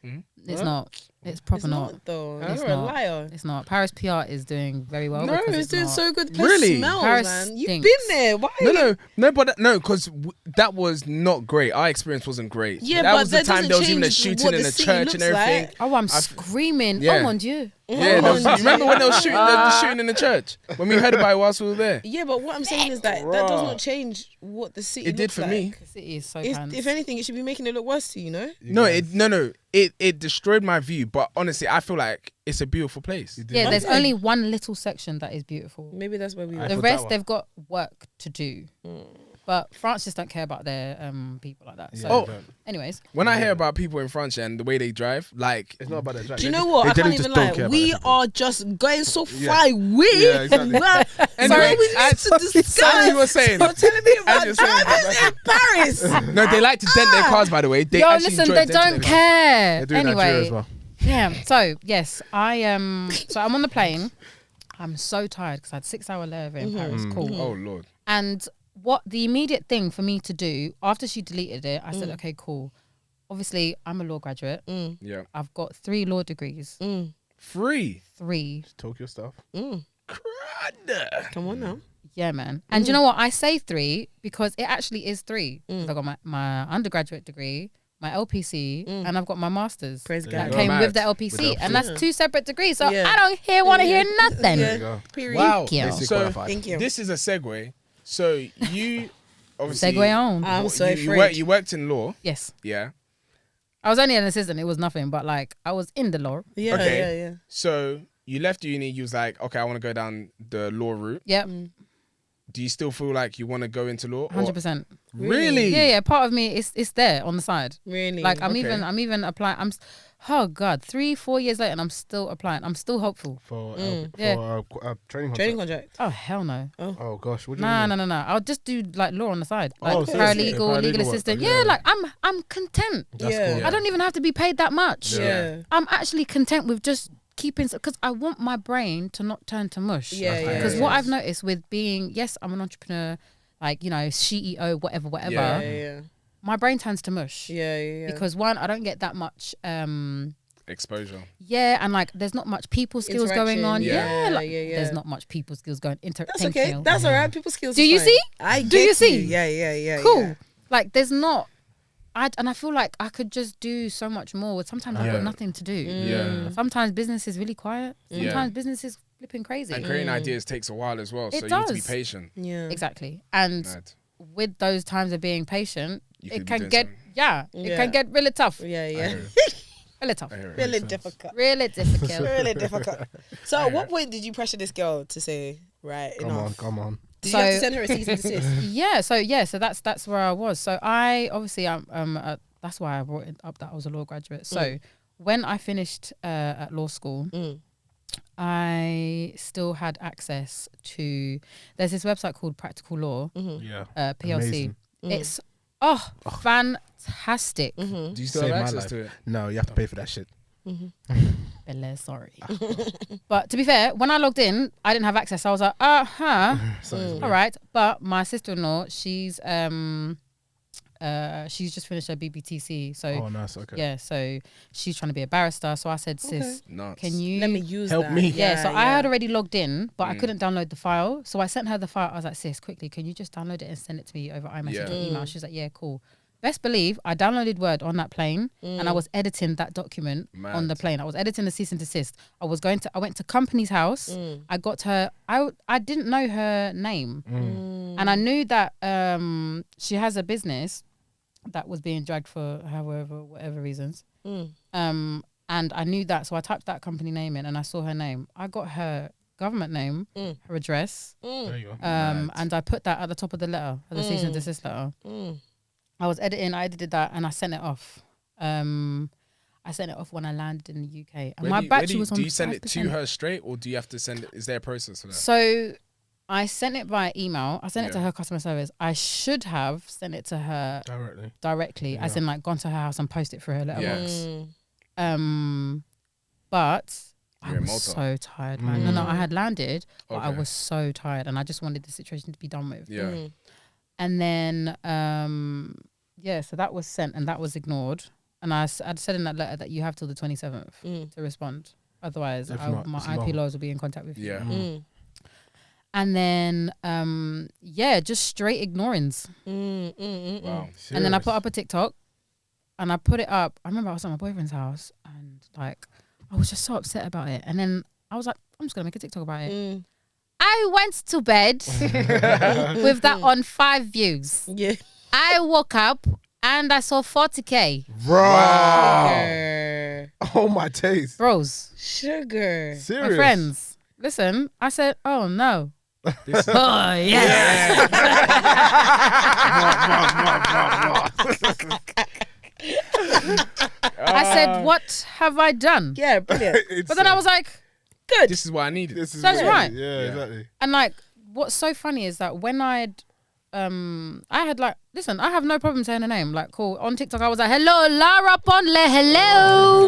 It's not. It's proper It's not though. It's You're a not. liar. It's not. Paris PR is doing very well. No, because it's doing not. so good. The place Really? smells, Paris man. You've stinks. been there. Why? Because that was not great. Our experience wasn't great. Yeah, that but was the that time there was doesn't even a change shooting what in the the city church and looks everything. like. Oh, I'm screaming. Yeah. Oh mon Dieu. Yeah, remember when they was shooting the shooting in the church when we heard about it whilst we were there? Yeah, but what I'm saying is that does not change what the city It did looks for like. me. The city is so If anything, it should be making it look worse to you, know? It destroyed my view. But honestly, I feel like it's a beautiful place. Yeah, there's Okay. only one little section that is beautiful. Maybe that's where we I were. The thought rest, that they've got work to do. But France just don't care about their people like that. So, Oh. anyways, When I hear about people in France and the way they drive, like It's not about that. Do you know what? I can't even lie. We are just going so far away. Yeah, exactly. Well, Anyway, we need to discuss. as you were saying, You're telling me about As you're saying, drivers in Paris. no, they like to dent their cars. By the way, they yo, actually listen, enjoy they denting don't their cars. care. They're doing Nigeria Anyway, as well. yeah. So yes, so I'm on the plane. I'm so tired because I had 6-hour layover in Paris. Cool. Oh Lord. And what the immediate thing for me to do after she deleted it, I said, okay, cool. Obviously, I'm a law graduate. Yeah. I've got 3 law degrees. Free. 3. Tokyo stuff. Crud. Come on now. Yeah, man. And you know what? I say 3 because it actually is 3. 'Cause I've got my undergraduate degree, my LPC, and I've got my master's. Praise That God. came Mad. with the LPC. And that's 2 separate degrees. So Yeah. I don't want to hear nothing. There you go. Period. Wow. you. Basic So qualified. Thank you. this is a segue. So you obviously Segue on. I'm so you afraid. you worked in law. Yes. Yeah. I was only an assistant. It was nothing. But like, I was in the law. Yeah, Okay. yeah. So you left uni. You was like, okay, I want to go down the law route. Yep. Do you still feel like you want to go into law? or- 100%. Really? Yeah. Part of me is there on the side. Really? Like I'm Okay. even applying. Oh God, 3-4 years later, and I'm still applying. I'm still hopeful. For Yeah. training Training contract. contract. Oh hell no. Oh gosh, what do you Nah, mean? no. I'll just do like law on the side, like Oh, seriously? paralegal, legal Paralegal work. assistant. Yeah. Yeah, like I'm content. That's Yeah. cool. I don't even have to be paid that much. Yeah. I'm actually content with just keeping, because I want my brain to not turn to mush. Yeah, yeah. Because yeah. what I've noticed with being, yes, I'm an entrepreneur, like, you know, CEO, whatever. Yeah, yeah. My brain turns to mush. Yeah. Because one, I don't get that much Exposure. yeah, and like there's not much people skills going on. Yeah. Like, yeah. there's not much people skills going. That's okay. That's all right. People skills. Do is you fine. see? I Do get you see? Yeah. cool. yeah. Like there's not. And I feel like I could just do so much more. Sometimes I've Yeah. got nothing to do. Yeah. Sometimes business is really quiet. Yeah. Sometimes business is flipping crazy. And creating ideas takes a while as well. It So you need to be does. patient. Yeah. Exactly. And Mad. with those times of being patient, You could it be can doing get something. it Yeah. can get really tough. Yeah. Really tough. I hear it. Really difficult. Really difficult. Really difficult. So, at what point did you pressure this girl to say, right, enough? Come on. Did you have to So- send her a cease and desist? So that's where I was. So I obviously that's why I brought it up that I was a law graduate. So when I finished at law school, I still had access to. There's this website called Practical Law, Yeah. PLC. Amazing. It's fantastic. Do you still Saved have my access life. to it? No, you have to pay for that shit. Bella, sorry. But to be fair, when I logged in, I didn't have access. I was like, all right. But my sister-in-law, she's just finished her BBTC. So Oh, nice. Okay. yeah, so she's trying to be a barrister. So I said, sis, Nuts. can you Let me use Help that. me. Yeah, so I had already logged in, but I couldn't download the file. So I sent her the file. I was like, sis, quickly, can you just download it and send it to me over iMessage Yeah. or email? She was like, yeah, cool. Best believe I downloaded Word on that plane and I was editing that document on the Mad. plane. I was editing the cease and desist. I went to company's house. I got her. I didn't know her name, and I knew that she has a business that was being dragged for whatever reasons. And I knew that, so I typed that company name in and I saw her name. I got her government name, her address, There you go. and I put that at the top of the letter, of the cease and desist letter. I edited that and I sent it off. I sent it off when I landed in the UK. And my battery was on do you send it 5%. to her straight or do you have to send it? Is there a process for that? So I sent it via email. I sent it to Yeah. her customer service. I should have sent it to her directly, as in like gone to her house and posted it through her letterbox. But You're I in was Malta. so tired, man. No, I had landed, but I Okay. was so tired and I just wanted the situation to be done with. Yeah. And then, so that was sent and that was ignored. and I'd said in that letter that you have till the 27th to respond. Otherwise, my IP lawyers will be in contact with you. Yeah. And then, just straight ignorings. Wow. And then I put up a TikTok, and I put it up. I remember I was at my boyfriend's house, and like I was just so upset about it. And then I was like, I'm just gonna make a TikTok about it. I went to bed with that on 5 views. Yeah. I woke up and I saw 40K. Bro. Oh my taste. Bros. Sugar. Serious. My friends. Listen, I said, oh no. This is Oh yes. I said, what have I done? Yeah, brilliant. But then I was like, good. This is what I needed. That's right. Yeah, exactly. And like, what's so funny is that when I had like, listen, I have no problem saying her name. Like, cool. On TikTok, I was like, hello, Lara Ponle, hello.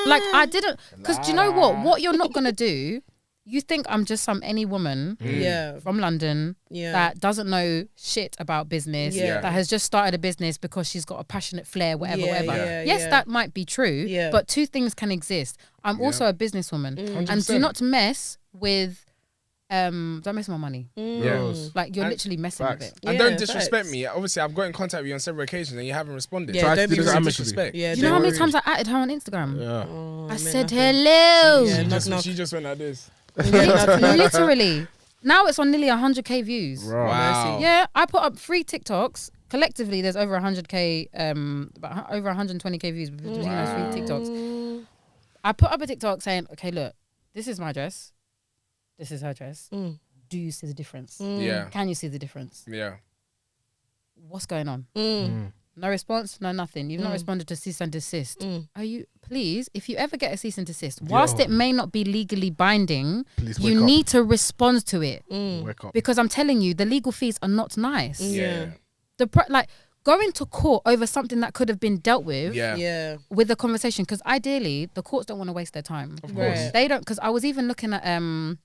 Like, I didn't, because do you know what? What you're not going to do, you think I'm just any woman from London that doesn't know shit about business, that has just started a business because she's got a passionate flair, whatever. Yes, that might be true, but two things can exist. I'm also a businesswoman, and do not mess with, don't mess with my money. Like, you're literally messing with it. And don't disrespect me. Obviously, I've got in contact with you on several occasions and you haven't responded. Yeah, don't be disrespect. Yeah, do you know how many times I added her on Instagram? Yeah. I said hello. She just went like this. Literally. Now it's on nearly 100K views. Wow. Yeah, I put up 3 TikToks. Collectively, there's over 100K, about over 120K views between those 3 TikToks. I put up a TikTok saying, okay, look, this is my dress. This is her dress. Do you see the difference? Yeah. Can you see the difference? Yeah. What's going on? No response, no nothing. You've not responded to cease and desist. Are you, please, if you ever get a cease and desist, whilst it may not be legally binding, you need to respond to it. Wake up. Because I'm telling you, the legal fees are not nice. Yeah. Like, going to court over something that could have been dealt with with a conversation, because ideally, the courts don't want to waste their time. Of course. They don't, because I was even looking at,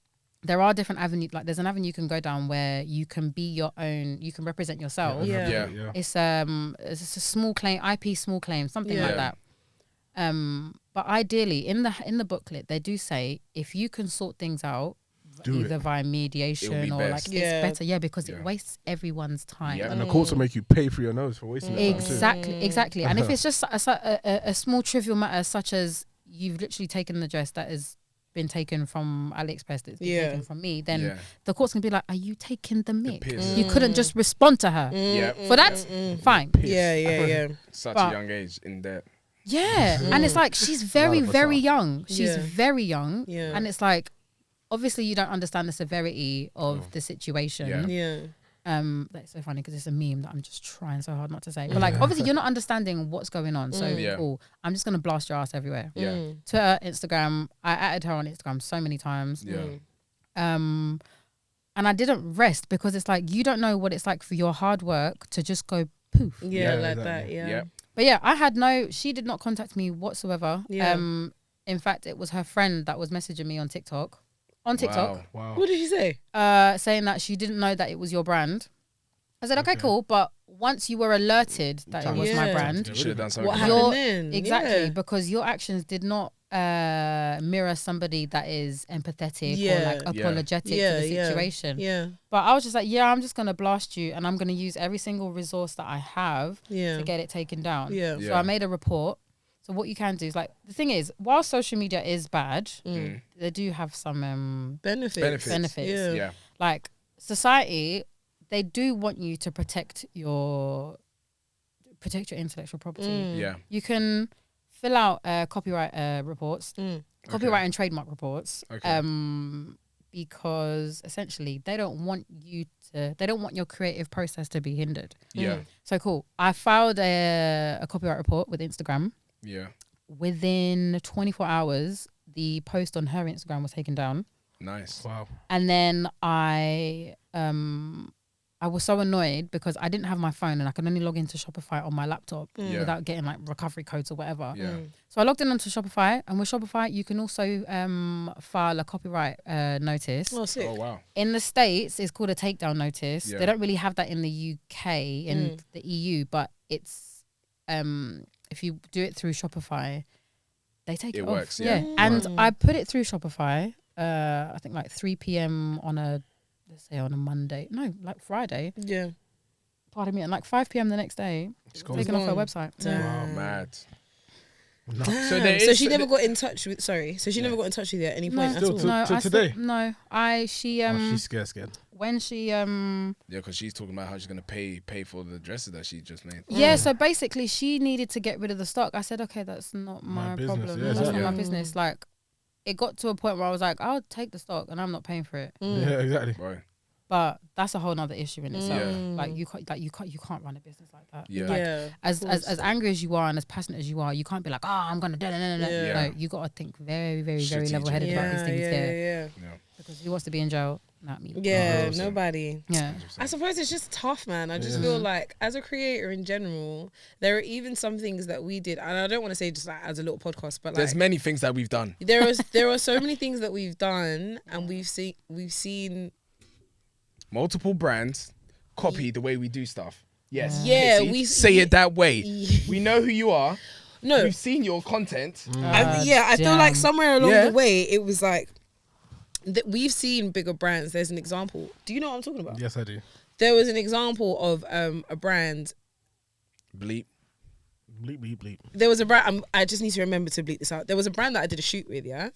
there are different avenues, like there's an avenue you can go down where you can be your own, you can represent yourself. It's a small claim, IP small claim, something like that. But ideally, in the booklet, they do say if you can sort things out, either via mediation or best. like it's better, because it wastes everyone's time. And the courts will make you pay for your nose for wasting your time too. Exactly. And if it's just a small trivial matter, such as you've literally taken the dress that has been taken from AliExpress, that's been taken from me, then the courts can be like, are you taking the mick? You couldn't just respond to her. For that, fine. Such a young age in debt. And it's like, she's very, very young. She's very young. And it's like, obviously you don't understand the severity of the situation. That's so funny because it's a meme that I'm just trying so hard not to say. But like, obviously you're not understanding what's going on. So cool. I'm just going to blast your ass everywhere. Twitter, Instagram. I added her on Instagram so many times. And I didn't rest because it's like, you don't know what it's like for your hard work to just go poof. But yeah, she did not contact me whatsoever. In fact, it was her friend that was messaging me on TikTok. Wow. What did she say? Saying that she didn't know that it was your brand. I said, okay, cool. But once you were alerted that it was my brand, you should have done something. What happened then? Exactly, because your actions did not mirror somebody that is empathetic or like apologetic to the situation. But I was just like, I'm just going to blast you and I'm going to use every single resource that I have to get it taken down. So I made a report. So what you can do is, like, the thing is, while social media is bad, they do have some benefits. Like, society, they do want you to protect your intellectual property. You can fill out copyright reports, copyright and trademark reports, because essentially they don't want your creative process to be hindered. So cool. I filed a copyright report with Instagram. Within 24 hours, the post on her Instagram was taken down. Nice. Wow. And then I was so annoyed because I didn't have my phone and I could only log into Shopify on my laptop without getting like recovery codes or whatever. So I logged in onto Shopify, and with Shopify you can also file a copyright notice. Oh, sick. Oh, wow. In the States, it's called a takedown notice. They don't really have that in the UK and the EU, but it's if you do it through Shopify, they take it off. Works, yeah. And I put it through Shopify. I think like 3 p.m. on a Monday. No, like Friday. Yeah. Pardon me. And like 5 p.m. the next day, it's taken off her website. Wow, mad. No. So she never got in touch with. Sorry. So she never got in touch with you at any point at all. Till today. She's scared. When she Yeah, because she's talking about how she's gonna pay for the dresses that she just made. Yeah, so basically she needed to get rid of the stock. I said, okay, that's not my business. problem. Yeah, that's exactly. not my business. Like, it got to a point where I was like, I'll take the stock and I'm not paying for it. Yeah, exactly. Right. But that's a whole nother issue in itself. Yeah. Like you can't run a business like that. Yeah. Like, as angry as you are and as passionate as you are, you can't be like, I'm gonna do it. Yeah. No, you gotta think very, very, very Strategic. level-headed about these things. Yeah. Because who wants to be in jail? Not me. Yeah, 100%. nobody. Yeah. 100%. I suppose it's just tough, man. I just feel like as a creator in general, there are even some things that we did, and I don't want to say just like as a little podcast, but like There's many things that we've done. there are so many things that we've done, and we've seen Multiple brands copy the way we do stuff. Yes. Yeah, Kesi, we say it that way. We know who you are. no. We've seen your content. I feel like somewhere along Yeah. the way it was like that we've seen bigger brands. There's an example. Do you know what I'm talking about? Yes, I do. There was an example of a brand. Bleep. Bleep, bleep, bleep. There was a brand. I just need to remember to bleep this out. There was a brand that I did a shoot with. Yeah.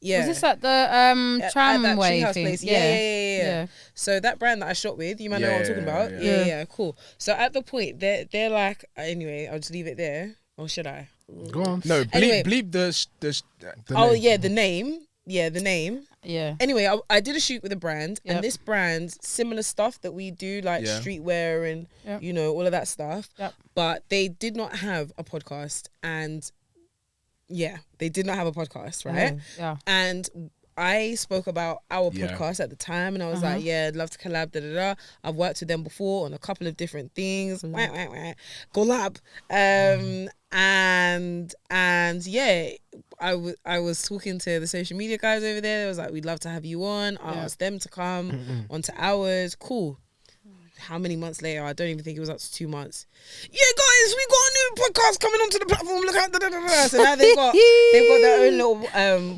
Yeah. Was this at the At that tramway treehouse thing? place. Yeah. So that brand that I shot with, you might know what I'm talking about. Yeah. Yeah, cool. So at the point, they're like, anyway, I'll just leave it there. Or should I? Go on. No, bleep, Anyway. bleep the Oh name. yeah, the name. Yeah, the name. Yeah. Anyway, I did a shoot with a brand, Yep. and this brand, similar stuff that we do, like Yeah. streetwear and Yep. you know all of that stuff. Yep. But they did not have a podcast, and yeah, they did not have a podcast, right? Yeah. And I spoke about our Yeah. podcast at the time, and I was like, yeah, I'd love to collab, I've worked with them before on a couple of different things. Collab. And yeah, I was talking to the social media guys over there. They was like, we'd love to have you on. I asked them to come onto ours. Cool. How many months later? I don't even think it was up to 2 months. Yeah, guys, we got a new podcast coming onto the platform. Look out! So now they've got their own little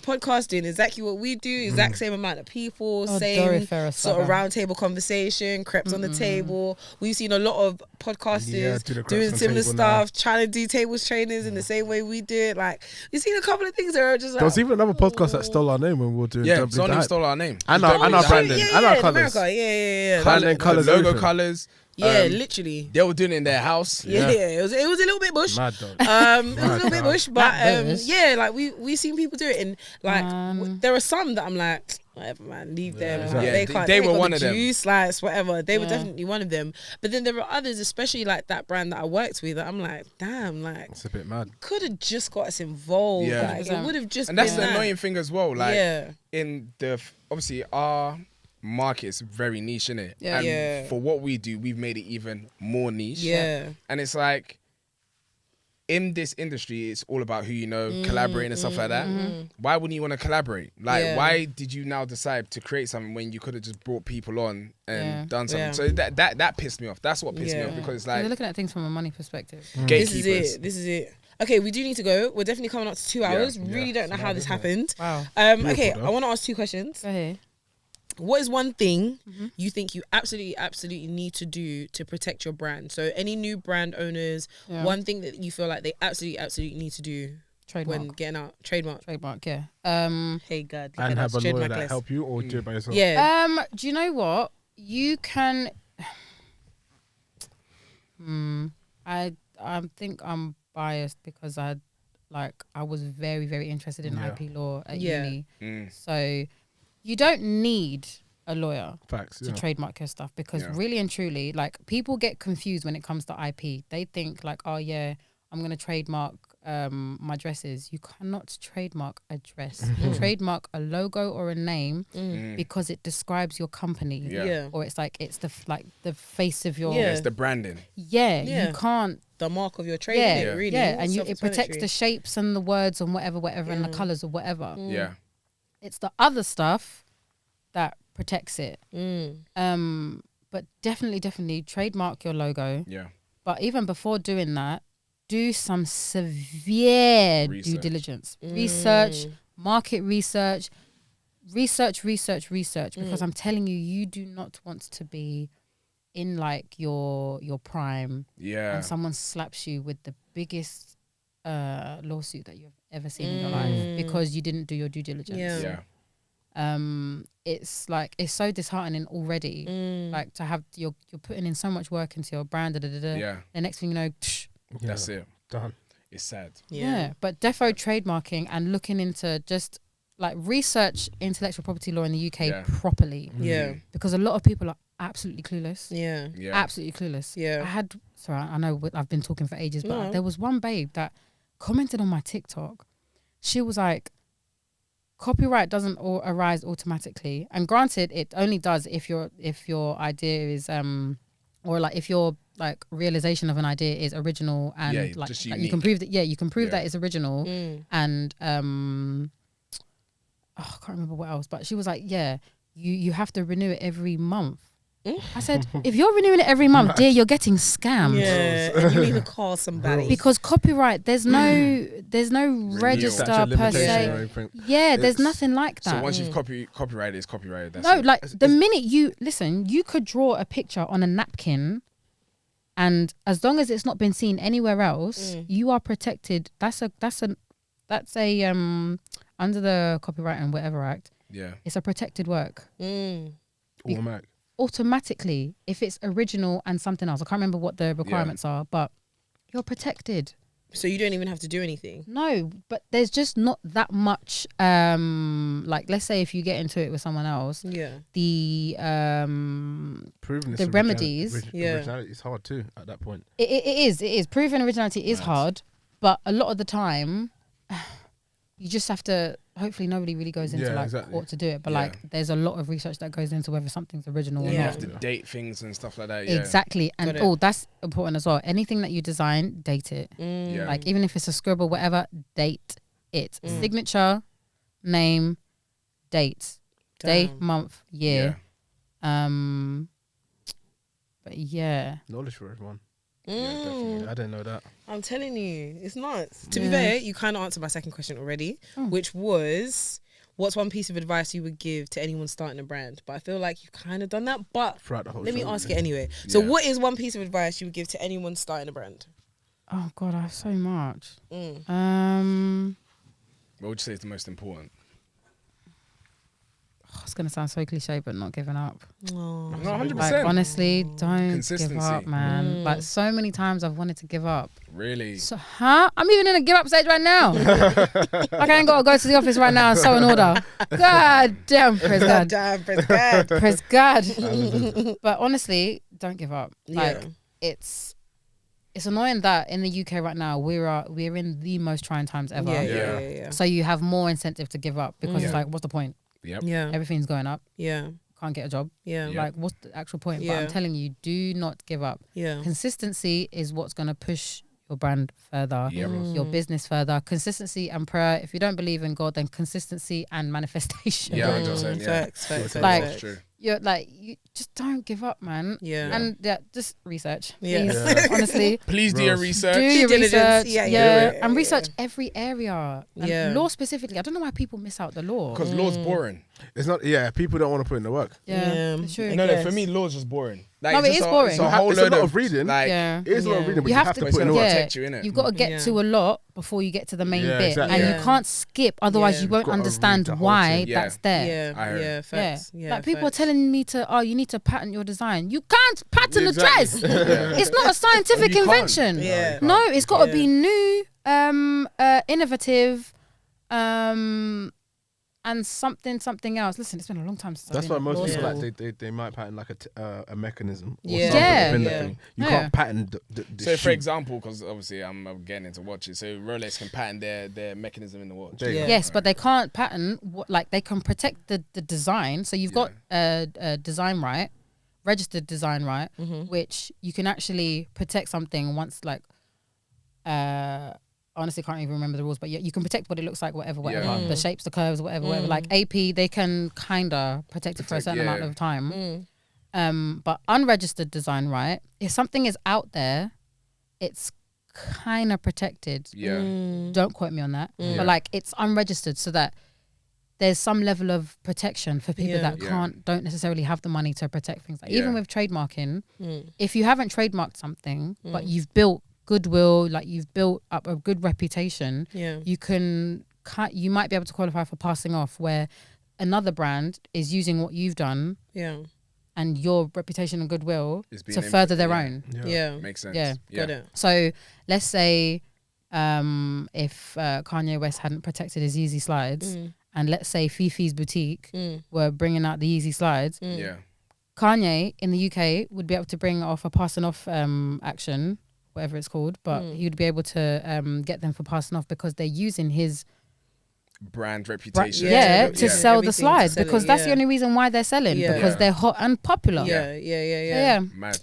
podcast doing exactly what we do. Exact same amount of people, same sort of round table conversation, crepes on the table. We've seen a lot of podcasters do the crepes doing on similar table now. stuff, trying to do tables trainers in the same way we do it. Like we've seen a couple of things that are just like. There was even another podcast that stole our name when we were doing Yeah, Don't Believe someone the Hype. stole our name. And our branding. And our in colours. America. Yeah. Branding, colours, logo everything. colours. Yeah, literally. They were doing it in their house. Yeah, it was a little bit bush. Mad though. It was a little bit bush, but That bush. yeah, like we seen people do it, and like there are some that I'm like, whatever, man, leave them. exactly. Like, Yeah, they can't. they ain't were got one the of them. juice, like whatever. They were Yeah. definitely one of them. But then there were others, especially like that brand that I worked with. That I'm like, damn, like It's a bit mad. could have just got us involved. Yeah. Like, it would have just. And that's been the that. annoying thing as well. Like Yeah. in the obviously our market is very niche, innit? Yeah. And Yeah. for what we do, we've made it even more niche. Yeah. And it's like in this industry, it's all about who you know, collaborating and stuff like that. Why wouldn't you want to collaborate? Like, Yeah. why did you now decide to create something when you could have just brought people on and Yeah. done something? Yeah. So that pissed me off. That's what pissed me Yeah. off because it's They're like looking at things from a money perspective. gatekeepers. This is it. Okay, we do need to go. We're definitely coming up to 2 hours. Really don't know how this happened. Wow. Okay, though. I want to ask 2 questions. Go ahead. What is one thing you think you absolutely need to do to protect your brand? So any new brand owners, Yeah. one thing that you feel like they absolutely need to do Trademark. when getting out, trademark. Trademark, yeah. Hey God, look And at have that a lawyer trademark that list. help you or do it by yourself. Yeah, Do you know what? You can I think I'm biased because I was very, very interested in Yeah. IP law at Yeah. uni. So you don't need a lawyer Facts. to Yeah. trademark your stuff because Yeah. really and truly, like, people get confused when it comes to IP. They think like, oh yeah, I'm gonna trademark my dresses. You cannot trademark a dress. You trademark a logo or a name because it describes your company. Yeah. Or it's like it's the the face of your Yeah. It's the branding. Yeah. You can't the mark of your trade. yeah, innit, really. yeah, and it protects Self-explanatory. the shapes and the words and whatever, and the colors or whatever. Yeah. It's the other stuff that protects it. But definitely trademark your logo. Yeah. But even before doing that, do some severe due diligence, research, market research, because I'm telling you, you do not want to be in like your prime, and someone slaps you with the biggest lawsuit that you've ever seen in your life because you didn't do your due diligence. It's like, it's so disheartening already. Like to have you're putting in so much work into your brand. The next thing you know, that's it, done. It's sad. But defo trademarking and looking into just like research intellectual property law in the UK properly. Because a lot of people are absolutely clueless. Absolutely clueless. I know I've been talking for ages, but there was one babe that commented on my TikTok. She was like, copyright doesn't arise automatically, and granted, it only does if your idea is or like if your like realization of an idea is original and like you can prove that that it's original and I can't remember what else, but she was like, you have to renew it every month. I said, if you're renewing it every month, dear, you're getting scammed. And you need to call somebody. Because copyright, there's no register per se. There's nothing like that. So once you've copyrighted, it's copyrighted. That's no, like the minute you could draw a picture on a napkin, and as long as it's not been seen anywhere else, you are protected. That's a under the Copyright and Whatever Act. It's a protected work. Automatically, if it's original and something else, I can't remember what the requirements are, but you're protected. So you don't even have to do anything. No, but there's just not that much. Like, let's say if you get into it with someone else, the remedies, originality is hard too at that point. It is proving originality is hard, but a lot of the time, you just have to. Hopefully, nobody really goes into court to do it. But like, there's a lot of research that goes into whether something's original or not. You have to date things and stuff like that. Exactly, and that's important as well. Anything that you design, date it. Like even if it's a scribble, whatever, date it. Signature, name, date, day, month, year. But knowledge for everyone. Definitely. I didn't know that. I'm telling you, it's nuts. To be fair, you kind of answered my second question already, which was, what's one piece of advice you would give to anyone starting a brand? But I feel like you've kind of done that, but let me ask it anyway. So what is one piece of advice you would give to anyone starting a brand? Oh God, I have so much. What would you say is the most important? It's going to sound so cliche, but not giving up. No, 100%. Like, honestly, don't give up, man. Like, so many times I've wanted to give up. Really? So, I'm even in a give up stage right now. Like, I ain't got to go to the office right now and sew an order. God damn, praise God. Praise God. But honestly, don't give up. Like, it's annoying that in the UK right now, we're in the most trying times ever. So you have more incentive to give up because it's like, what's the point? Everything's going up. Can't get a job. Like, what's the actual point? But I'm telling you, do not give up. Consistency is what's going to push your brand further, your business further. Consistency and prayer. If you don't believe in God, then consistency and manifestation. Facts. Like, you're like, you just don't give up, man. And just research. Honestly, please do your research. Do your research. And Do research every area. And law specifically. I don't know why people miss out the law. Because law's boring. It's not. People don't want to put in the work. It's true. No, for me, law's just boring. Like, no, it is boring. It's a lot of reading. Like, it is a lot of reading, but you have to put in the work. Protect you, innit? You've got to get to a lot before you get to the main bit, exactly. and you can't skip. Otherwise, you won't understand why that's there. Facts. Like, people are telling me you need to patent your design. You can't patent a dress. It's not a scientific invention. No, it's got to be new, innovative, and something else. Listen, it's been a long time since. That's why most people like they might patent like a mechanism. Or something You can't patent the so shoe. For example, because obviously I'm getting into watches, so Rolex can patent their mechanism in the watch. Yes, but they can't patent they can protect the design. So you've got a design right, registered design right, which you can actually protect something once honestly can't even remember the rules, but you can protect what it looks like, whatever, the shapes, the curves, whatever. Like AP, they can kind of protect it for a certain amount of time. But unregistered design right, if something is out there, it's kind of protected. Yeah. Don't quote me on that. But like it's unregistered, so that there's some level of protection for people that don't necessarily have the money to protect things. Like even with trademarking, if you haven't trademarked something, but you've built goodwill, like you've built up a good reputation, you might be able to qualify for passing off, where another brand is using what you've done and your reputation and goodwill to further their own. Makes sense. Got it. So let's say if Kanye West hadn't protected his Yeezy slides, and let's say Fifi's boutique were bringing out the Yeezy slides, Kanye in the UK would be able to bring off a passing off action, whatever it's called, but he would be able to get them for passing off because they're using his brand reputation to sell the slides, because that's the only reason why they're selling, because they're hot and popular. Mad.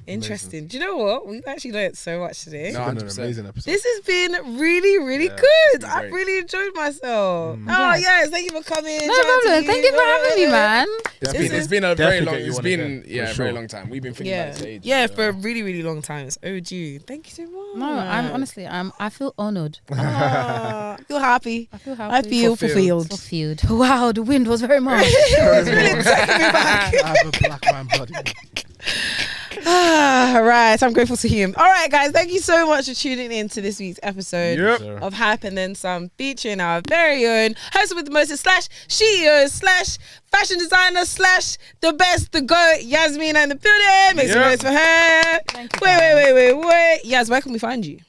Interesting. Do you know what, we've actually learned so much today. No, An amazing episode. This has been really good. I've really enjoyed myself. Oh yes, thank you for coming. No problem. Thank you for having me, man. It's been a very long. It's been a very long time. We've been thinking about this age. Yeah, for a really long time. It's overdue. Thank you so much. No, I'm honestly, I feel honoured. I feel happy. I feel happy. I feel fulfilled. Wow, the wind was very much. It's really taking me back. I have a black man body. Right, I'm grateful to him. All right, guys, thank you so much for tuning in to this week's episode of Hype and Then Some, featuring our very own host with the most / CEO / fashion designer / the best, the GOAT, Yasmina in the building. Make some noise for her. Wait. Yas, where can we find you?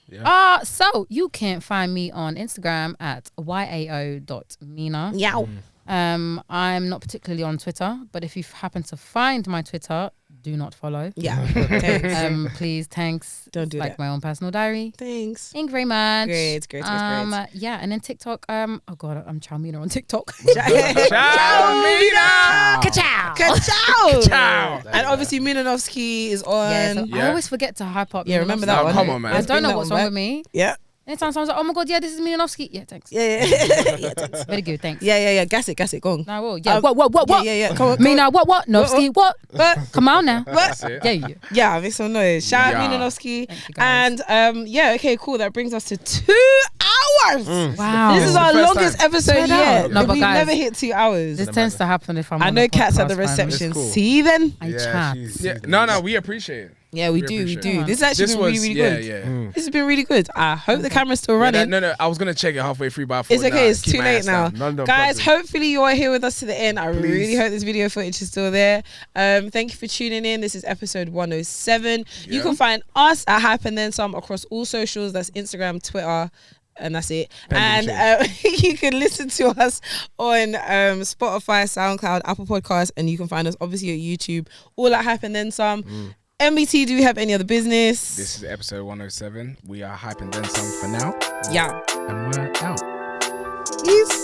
So you can find me on Instagram at yao.mina. Yow. I'm not particularly on Twitter, but if you happen to find my Twitter, do not follow. Yeah. Thanks. Please, thanks. Don't do like that. my own personal diary. Thanks. Thank you very much. Great. Yeah, and then TikTok. Oh god, I'm Chow Mina on TikTok. Ciao, Mina. Ka-chow. And obviously Mina Novski is on. Yes, I always forget to hype up. Yeah, remember that one. Come on, man. I don't know what's wrong with me. Yeah. Anytime someone's like, oh my god, yeah, this is Mina Novski. Yeah, thanks. Yeah, thanks. Very good, thanks. Yeah. Gas it. Go on. No, I will. Yeah, what? Yeah. Come on. Mina, what? Novski, what? Come on now. That's it. Yeah, make some noise. Shout out Mina Novski. Thank you, guys. And okay, cool. That brings us to 2 hours. Wow. This is our longest episode yet. No, but we've guys, never hit 2 hours. This tends to happen if I'm I on know the Kat's at the podcast, reception. Cool. See then? I chat. No, we appreciate it. Yeah, we do. appreciate This has actually been really good. This has been really good. I hope the camera's still running. No, I was gonna check it halfway through, but I thought, It's okay, it's keep too my late ass now. down. Guys, hopefully you are here with us to the end. I really hope this video footage is still there. Thank you for tuning in. This is episode 107. You can find us at Hype and Then Some across all socials. That's Instagram, Twitter, and that's it. And you can listen to us on Spotify, Soundcloud, Apple Podcasts, and you can find us obviously at YouTube, all at Hype and Then Some. MBT, do we have any other business? This is episode 107. We are Hype and Then Some for now. Yeah. And we're out. Peace.